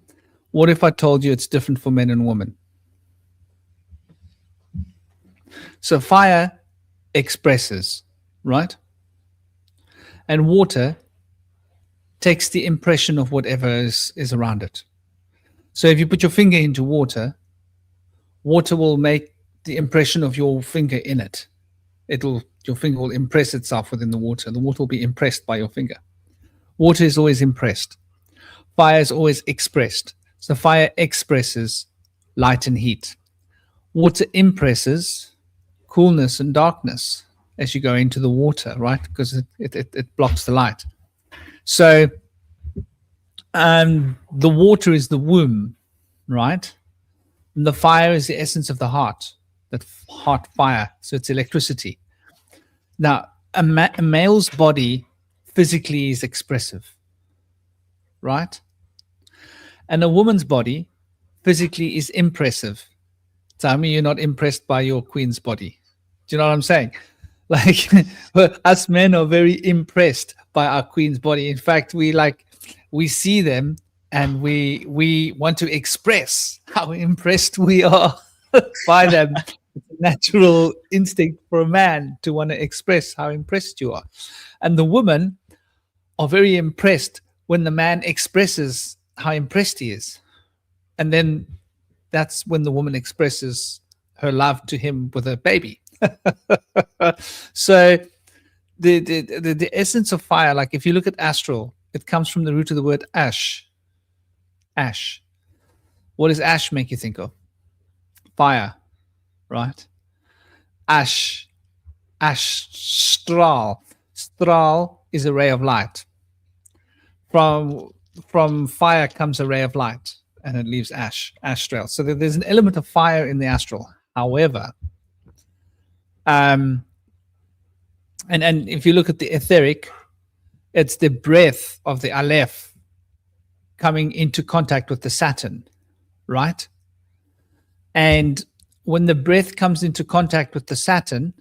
What if I told you it's different for men and women? So fire expresses, right? And water takes the impression of whatever is around it. So if you put your finger into water, water will make the impression of your finger in it. Your finger will impress itself within the water. The water will be impressed by your finger. Water is always impressed. Fire is always expressed. So fire expresses light and heat. Water impresses coolness and darkness as you go into the water, right? Because it blocks the light. So the water is the womb, right? And the fire is the essence of the heart, that heart fire. So it's electricity. Now, a male's body physically is expressive, right? And a woman's body physically is impressive. Tell me you're not impressed by your queen's body. Do you know what I'm saying? Like, us men are very impressed by our queen's body. In fact, we see them and we want to express how impressed we are by them. It's a natural instinct for a man to want to express how impressed you are. And the women are very impressed when the man expresses how impressed he is. And then that's when the woman expresses her love to him with a baby. So the essence of fire, like if you look at Astral, it comes from the root of the word ash. Ash. What does ash make you think of? Fire, right? Ash. Astral. Astral is a ray of light. From fire comes a ray of light, and it leaves ash, astral. So there's an element of fire in the astral. However, and if you look at the etheric, it's the breath of the Aleph coming into contact with the Saturn, right? And when the breath comes into contact with the Saturn,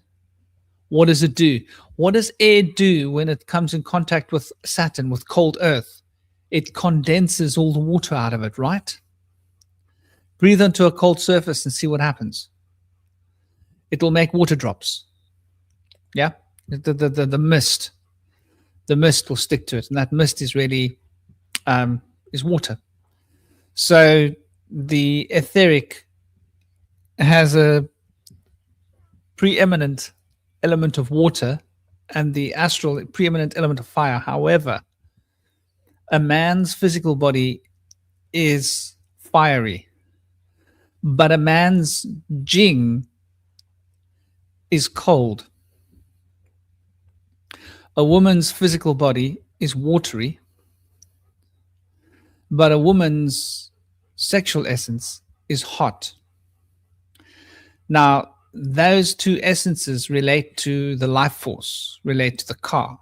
what does it do? What does air do when it comes in contact with Saturn, with cold earth? It condenses all the water out of it, right? Breathe onto a cold surface and see what happens. It will make water drops. Yeah? The mist. The mist will stick to it. And that mist is really is water. So the etheric has a preeminent element of water and the astral preeminent element of fire. However, a man's physical body is fiery, but a man's jing is cold. A woman's physical body is watery, but a woman's sexual essence is hot. Now, those two essences relate to the life force, relate to the car.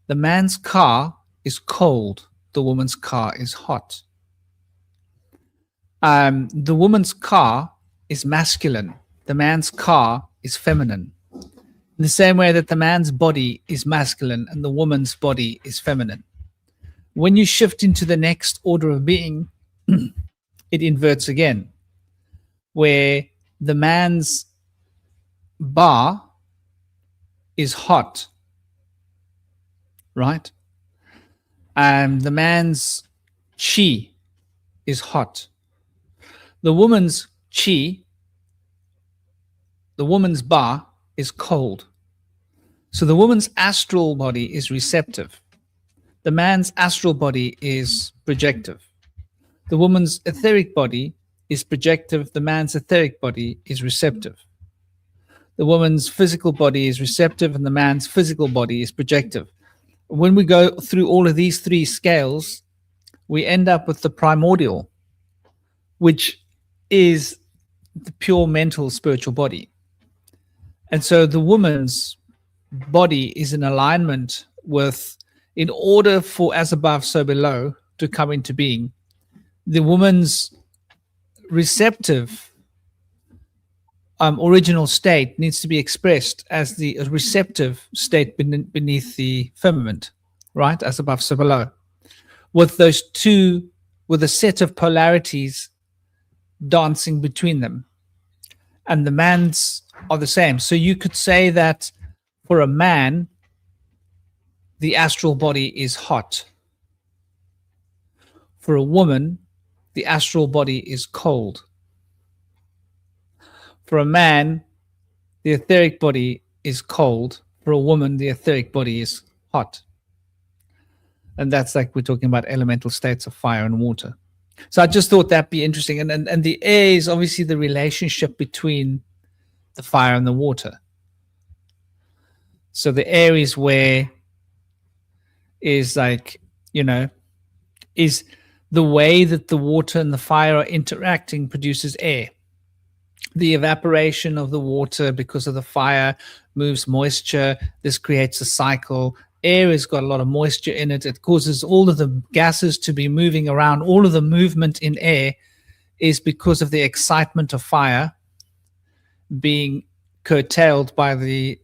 The man's car is cold. The woman's car is hot. The woman's car is masculine. The man's car is feminine. In the same way that the man's body is masculine and the woman's body is feminine. When you shift into the next order of being, it inverts again, where the man's ba is hot, right? And the man's chi is hot. The woman's chi, the woman's ba is cold. So the woman's astral body is receptive. The man's astral body is projective. The woman's etheric body is projective. The man's etheric body is receptive. The woman's physical body is receptive and the man's physical body is projective. When we go through all of these three scales, we end up with the primordial, which is the pure mental spiritual body. And so the woman's body is in alignment with, in order for as above, so below to come into being, the woman's receptive original state needs to be expressed as the receptive state beneath the firmament, right? As above, so below. With those two, with a set of polarities dancing between them. And the man's are the same. So you could say that for a man, the astral body is hot. For a woman, the astral body is cold. For a man, the etheric body is cold. For a woman, the etheric body is hot. And that's like we're talking about elemental states of fire and water. So I just thought that'd be interesting. And the air is obviously the relationship between the fire and the water. So the air is where is like, you know, is the way that the water and the fire are interacting produces air. The evaporation of the water because of the fire moves moisture. This creates a cycle. Air has got a lot of moisture in it. It causes all of the gases to be moving around. All of the movement in air is because of the excitement of fire being curtailed by the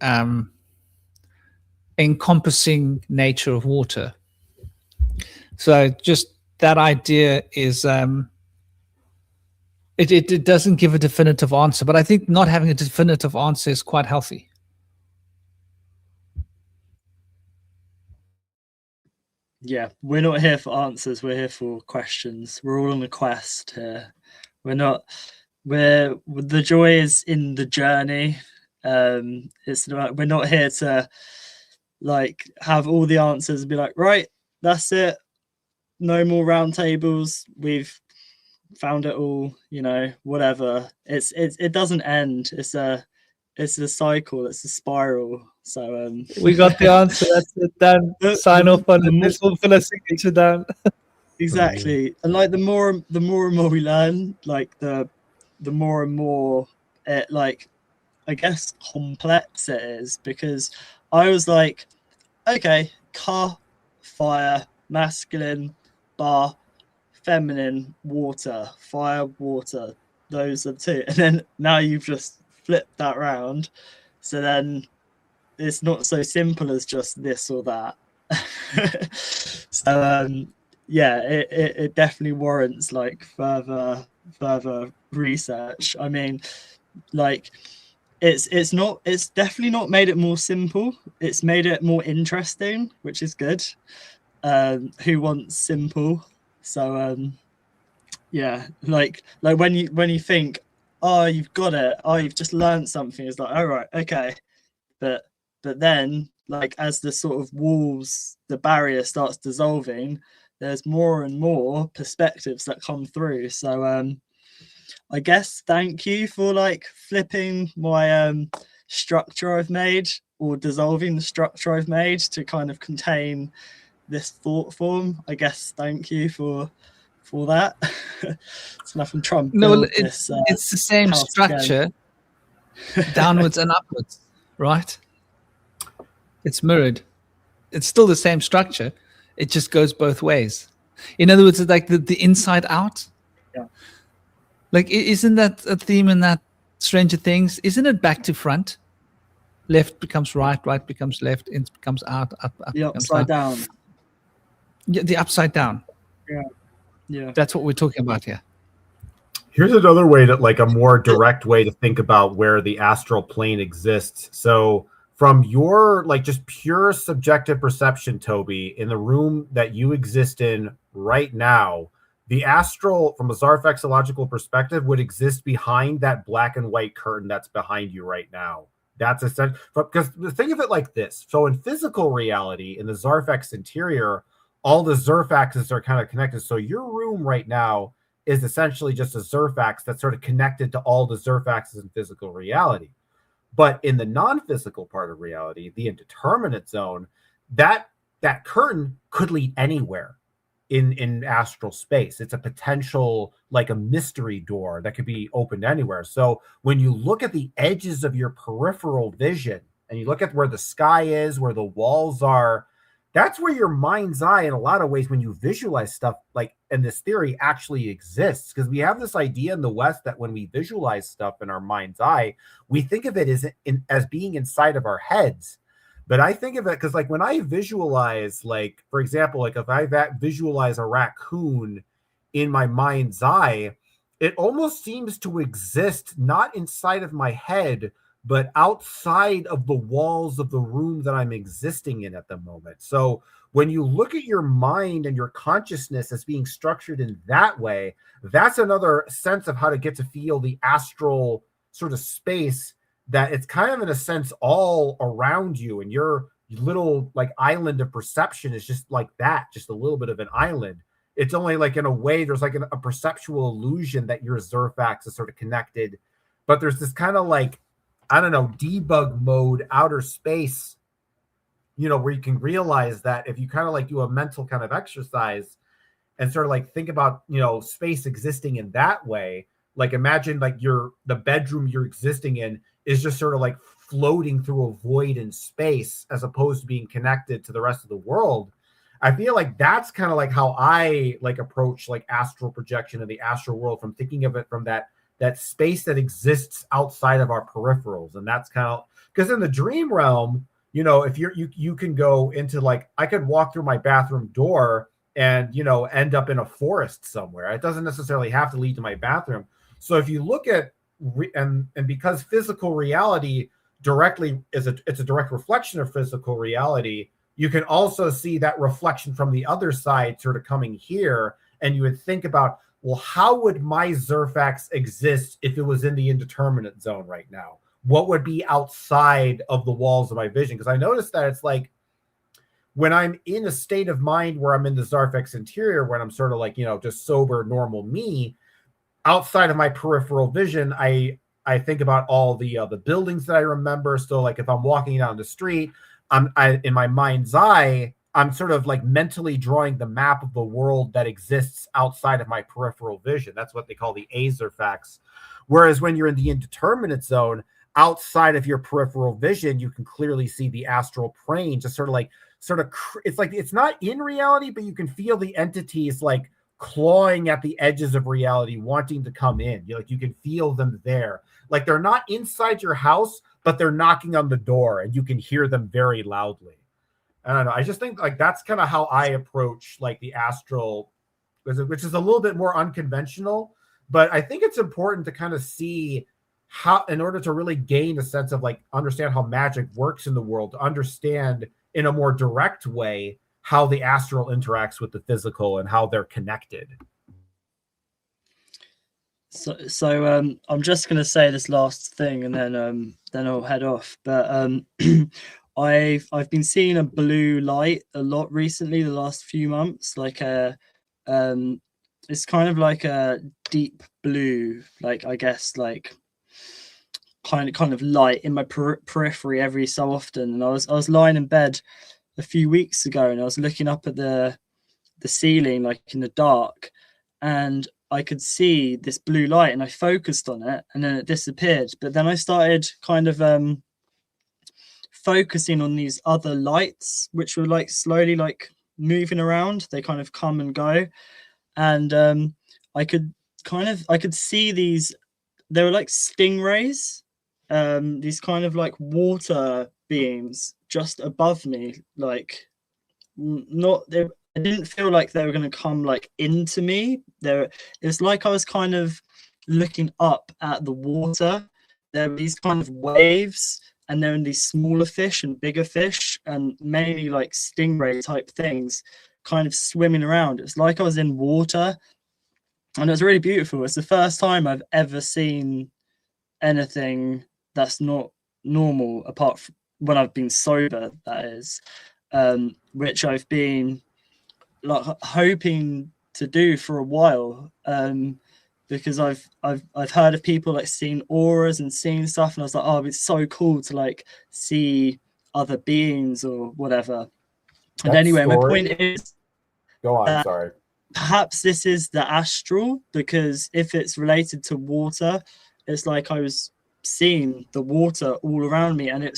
encompassing nature of water. So just that idea is it doesn't give a definitive answer, but I think not having a definitive answer is quite healthy. Yeah, we're not here for answers. We're here for questions. We're all on a quest here. The joy is in the journey. We're not here to like have all the answers and be like, right, that's it. No more round tables. We've found it all, you know, whatever. It doesn't end. It's a cycle, it's a spiral. So we got the answer. That's it, done. Sign off on it. This will fill a signature down. Exactly. And like the more and more we learn, like the more and more it, like, I guess, complex it is, because I was like, okay, ka, fire, masculine, bar, feminine, water, fire, water, those are the two. And then now you've just flipped that round, so then it's not so simple as just this or that. So yeah, it definitely warrants like further research. I mean, like it's definitely not made it more simple. It's made it more interesting, which is good. Who wants simple? So yeah, like when you think, oh, you've got it, oh, you've just learned something, it's like, all right, okay, but then, like, as the sort of walls, the barrier starts dissolving, there's more and more perspectives that come through. So I guess thank you for like flipping my structure I've made, or dissolving the structure I've made to kind of contain this thought form. I guess thank you for that. It's nothing Trump. No, it's the same structure, downwards and upwards, right? It's mirrored. It's still the same structure. It just goes both ways. In other words, it's like the inside out. Yeah. Like, isn't that a theme in that Stranger Things? Isn't it back to front? Left becomes right, right becomes left, in becomes out, up the upside down. Yeah, the upside down. Yeah. That's what we're talking about here. Here's another way to, like, a more direct way to think about where the astral plane exists. So from your, like, just pure subjective perception, Toby, in the room that you exist in right now, the astral, from a Zarfexological perspective, would exist behind that black and white curtain that's behind you right now. That's essential. Because think of it like this. So in physical reality, in the Zarfex interior, all the Zerfaxes are kind of connected. So your room right now is essentially just a Zerfax that's sort of connected to all the Zerfaxes in physical reality. But in the non-physical part of reality, the indeterminate zone, that curtain could lead anywhere in astral space. It's a potential, like a mystery door that could be opened anywhere. So when you look at the edges of your peripheral vision and you look at where the sky is, where the walls are, that's where your mind's eye, in a lot of ways, when you visualize stuff, like, and this theory actually exists, because we have this idea in the West that when we visualize stuff in our mind's eye, we think of it as being inside of our heads. But I think of it, because, like, when I visualize, like, for example, like if I visualize a raccoon in my mind's eye, it almost seems to exist not inside of my head, but outside of the walls of the room that I'm existing in at the moment. So when you look at your mind and your consciousness as being structured in that way, that's another sense of how to get to feel the astral sort of space, that it's kind of in a sense all around you, and your little like island of perception is just like that, just a little bit of an island. It's only like in a way there's like a perceptual illusion that your Zerfax is sort of connected, but there's this kind of like, I don't know, debug mode, outer space, you know, where you can realize that if you kind of like do a mental kind of exercise and sort of like think about, you know, space existing in that way, like imagine like the bedroom you're existing in is just sort of like floating through a void in space as opposed to being connected to the rest of the world. I feel like that's kind of like how I like approach like astral projection in the astral world, from thinking of it from that space that exists outside of our peripherals. And that's kind of because in the dream realm, you know, if you can go into like, I could walk through my bathroom door and, you know, end up in a forest somewhere. It doesn't necessarily have to lead to my bathroom. So if you look at and because physical reality directly it's a direct reflection of physical reality, you can also see that reflection from the other side sort of coming here. And you would think about, well, how would my Zerfax exist if it was in the indeterminate zone right now? What would be outside of the walls of my vision? Because I noticed that it's like when I'm in a state of mind where I'm in the Zerfax interior, when I'm sort of like, you know, just sober, normal me, outside of my peripheral vision, I think about all the buildings that I remember. So like if I'm walking down the street, I in my mind's eye, I'm sort of like mentally drawing the map of the world that exists outside of my peripheral vision. That's what they call the Zerfax. Whereas when you're in the indeterminate zone, outside of your peripheral vision, you can clearly see the astral plane, just it's like it's not in reality, but you can feel the entities like clawing at the edges of reality, wanting to come in. You can feel them there. Like they're not inside your house, but they're knocking on the door and you can hear them very loudly. I don't know. I just think like that's kind of how I approach like the astral, which is a little bit more unconventional, but I think it's important to kind of see how, in order to really gain a sense of like understand how magic works in the world, to understand in a more direct way how the astral interacts with the physical and how they're connected. So I'm just going to say this last thing and then I'll head off. But I've been seeing a blue light a lot recently, the last few months. Like it's kind of like a deep blue, like I guess like kind of light in my periphery every so often. And I was lying in bed a few weeks ago and I was looking up at the ceiling like in the dark, and I could see this blue light and I focused on it and then it disappeared. But then I started kind of focusing on these other lights which were like slowly like moving around. They kind of come and go, and I could see these, they were like stingrays, these kind of like water beings just above me, like I didn't feel like they were going to come like into me. It was like I was kind of looking up at the water. There were these kind of waves, and there were these smaller fish and bigger fish, and mainly like stingray type things kind of swimming around. It's like I was in water, and it was really beautiful. It's the first time I've ever seen anything that's not normal, apart from when I've been sober, that is, which I've been like hoping to do for a while, because I've heard of people like seeing auras and seeing stuff, and I was like, oh, it's so cool to like see other beings or whatever. And anyway, my point is, go on, sorry. Perhaps this is the astral, because if it's related to water, it's like I was seeing the water all around me, and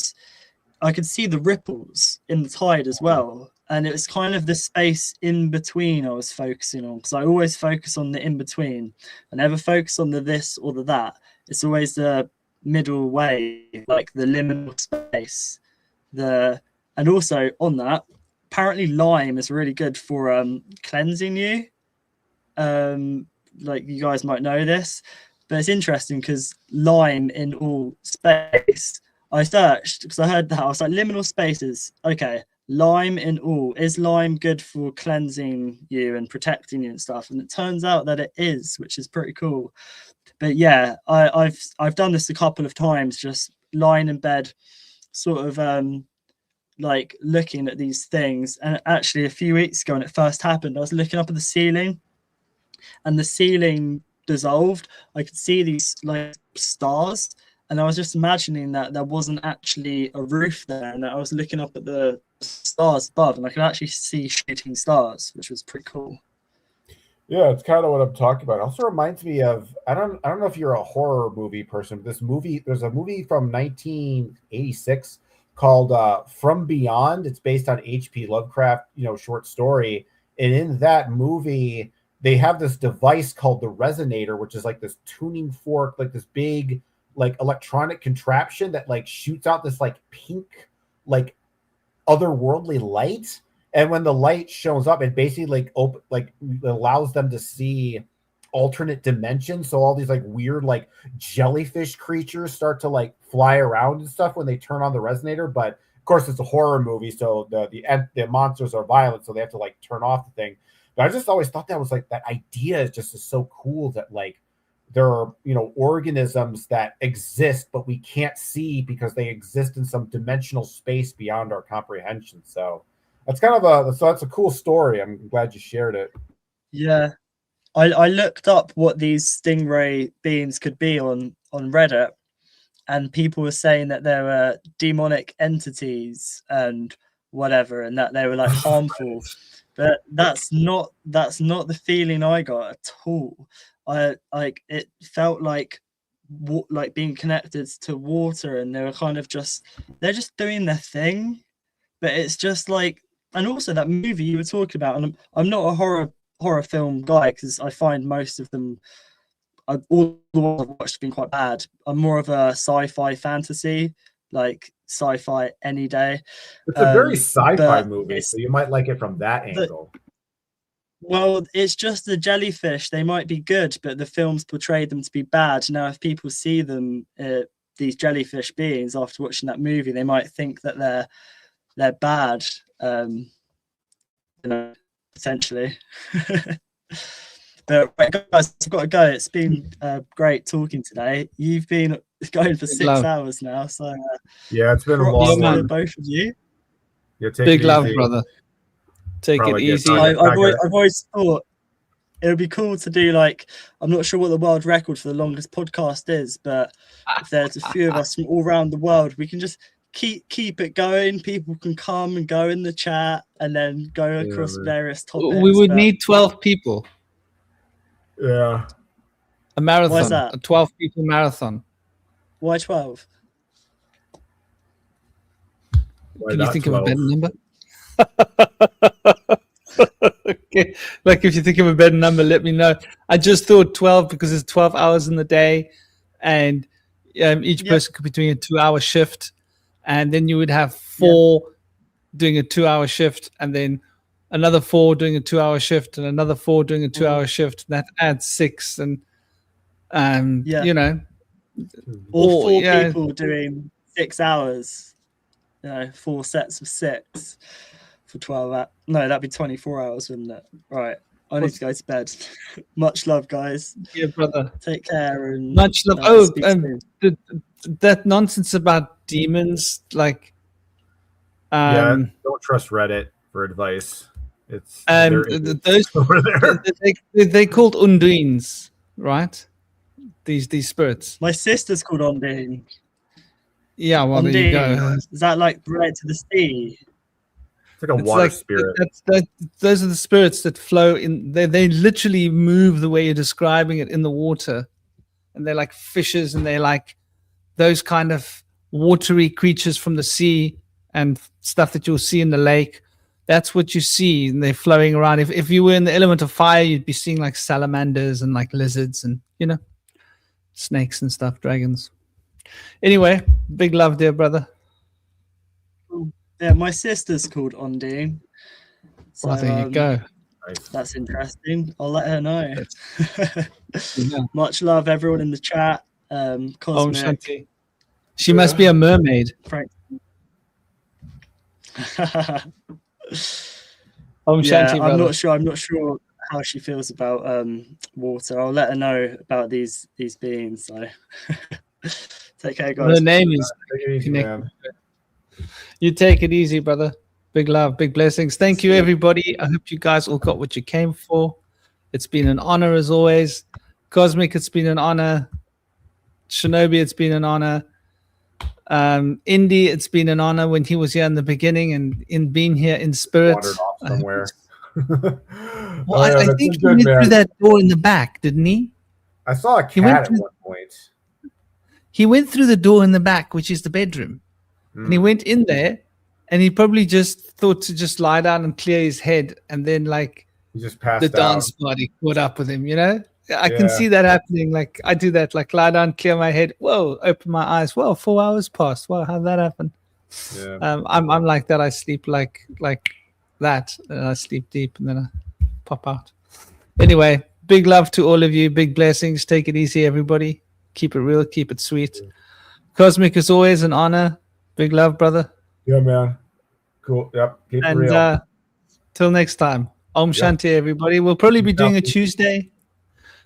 I could see the ripples in the tide as well. And it was kind of the space in between I was focusing on, because I always focus on the in between. I never focus on the this or the that. It's always the middle way, like the liminal space. And also on that, apparently lime is really good for cleansing you. Like you guys might know this. But it's interesting because lime in all space. I searched because I heard that. I was like, liminal spaces. Okay, lime in all. Is lime good for cleansing you and protecting you and stuff? And it turns out that it is, which is pretty cool. But yeah, I've done this a couple of times, just lying in bed, sort of like looking at these things. And actually, a few weeks ago when it first happened, I was looking up at the ceiling, and the ceiling dissolved. I could see these like stars, and I was just imagining that there wasn't actually a roof there, and I was looking up at the stars above, and I could actually see shooting stars, which was pretty cool. Yeah, it's kind of what I'm talking about. It also reminds me of I don't know if you're a horror movie person, but there's a movie from 1986 called From Beyond. It's based on H.P. Lovecraft, short story. And in that movie, they have this device called the resonator, which is like this tuning fork, like this big like electronic contraption that like shoots out this like pink, like otherworldly light. And when the light shows up, it basically allows them to see alternate dimensions. So all these like weird like jellyfish creatures start to like fly around and stuff when they turn on the resonator. But of course, it's a horror movie, so the monsters are violent, so they have to like turn off the thing. But I just always thought that was like that idea is so cool that like there are organisms that exist but we can't see because they exist in some dimensional space beyond our comprehension. So that's that's a cool story. I'm glad you shared it. Yeah, I looked up what these stingray beings could be on Reddit, and people were saying that there were demonic entities and whatever, and that they were like harmful. But that's not the feeling I got at all. It felt like being connected to water, and they were kind of they're just doing their thing. But it's just like, and also that movie you were talking about, and I'm not a horror film guy because I find most of them, all the ones I've watched have been quite bad. I'm more of a sci-fi fantasy, like sci-fi any day. It's a very sci-fi movie, so you might like it from that angle. Well, it's just the jellyfish. They might be good, but the films portrayed them to be bad. Now, if people see them, these jellyfish beings, after watching that movie, they might think that they're bad. Potentially. But right, guys, I've got to go. It's been great talking today. You've been going for 6 hours now, so yeah, it's been a long one. Both of you. Yeah, big love, brother. Take it easy. I've always thought it would be cool to do like, I'm not sure what the world record for the longest podcast is, but if there's a few of us from all around the world, we can just keep it going. People can come and go in the chat and then go across various topics. We would need 12 people. Yeah. A marathon. Why is that? A 12 people marathon. Why 12? Can you think of a better number? Okay. Like if you think of a better number, let me know. I just thought 12 because it's 12 hours in the day, and each person could be doing a 2-hour shift, and then you would have 4 doing a 2-hour shift, and then another 4 doing a 2-hour shift, and another 4 doing a 2-hour shift. That adds 6, and or 4 people doing 6 hours. 4 sets of 6 for 12 hours. No, that'd be 24 hours, wouldn't it? Right. I need to go to bed. Much love, guys. Yeah, brother. Take care. And much love. That nonsense about demons, like don't trust Reddit for advice. It's those they're called Undines, right? These spirits. My sister's called Undine. Yeah, well, there you go. Is that like related to the sea? It's like a water spirit. Those are the spirits that flow in. They literally move the way you're describing it in the water, and they're like fishes, and they're like those kind of watery creatures from the sea and stuff that you'll see in the lake. That's what you see, and they're flowing around. If you were in the element of fire, you'd be seeing like salamanders and like lizards and snakes and stuff, dragons. Anyway, big love, dear brother. Yeah, my sister's called Undine. So, there you go. Nice. That's interesting. I'll let her know. Yeah. Much love, everyone in the chat. Cosmic. Shanti. She must be a mermaid. Frank. Shanti, I'm brother. not sure. I'm not sure how she feels about water. I'll let her know about these beings. So take care, guys. Her name is. Take it easy, man. You take it easy, brother. Big love, big blessings. Thank you, everybody. I hope you guys all got what you came for. It's been an honor as always. Cosmic, it's been an honor. Shinobi, it's been an honor. Indy, it's been an honor when he was here in the beginning and in being here in spirit. Wandered off somewhere. Well, I think he went through that door in the back, didn't he? I saw a cat at one point. He went through the door in the back, which is the bedroom. And he went in there and he probably just thought to just lie down and clear his head. And then like he just passed the dance party caught up with him, you know? I can see that happening. Like I do that, like lie down, clear my head. Whoa, open my eyes. Whoa, 4 hours passed. Wow, how'd that happen? Yeah. I'm like that. I sleep like that. And I sleep deep and then I pop out. Anyway, big love to all of you. Big blessings. Take it easy, everybody. Keep it real. Keep it sweet. Cosmic is always an honor. Big love, brother. Yeah, man. Cool. Yep. Keep it real. And till next time. Om Shanti, everybody. We'll probably be doing a Tuesday.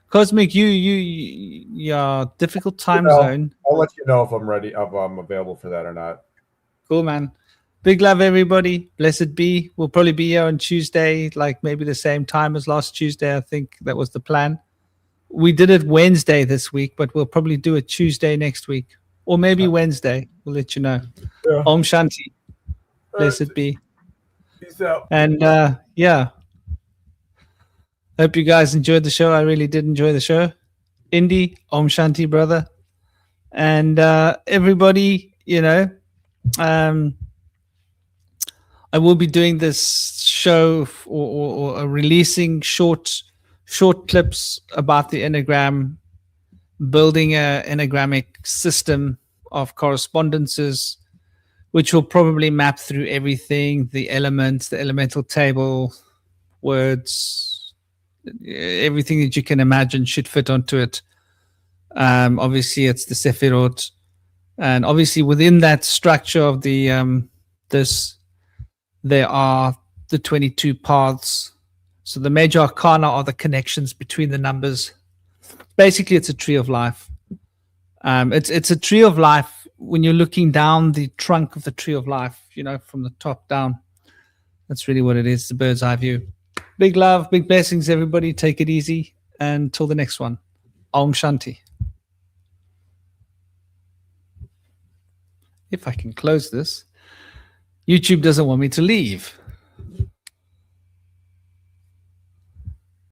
Cosmic, your difficult time zone. I'll let you know if I'm ready, if I'm available for that or not. Cool, man. Big love, everybody. Blessed be. We'll probably be here on Tuesday, like maybe the same time as last Tuesday. I think that was the plan. We did it Wednesday this week, but we'll probably do it Tuesday next week. Or maybe Wednesday. We'll let you know. Yeah. Om Shanti. Blessed be. Peace out. And hope you guys enjoyed the show. I really did enjoy the show. Indy, Om Shanti, brother. And everybody, you know, I will be doing this show or releasing short clips about the Enneagram, building an Enneagrammic system of correspondences, which will probably map through everything, the elements, the elemental table, words, everything that you can imagine should fit onto it. Obviously, it's the Sephirot. And obviously, within that structure of the there are the 22 paths. So the major arcana are the connections between the numbers. Basically, it's a tree of life. It's a tree of life when you're looking down the trunk of the tree of life, you know, from the top down. That's really what it is, the bird's eye view. Big love, big blessings, everybody. Take it easy. Until the next one. Om Shanti. If I can close this. YouTube doesn't want me to leave.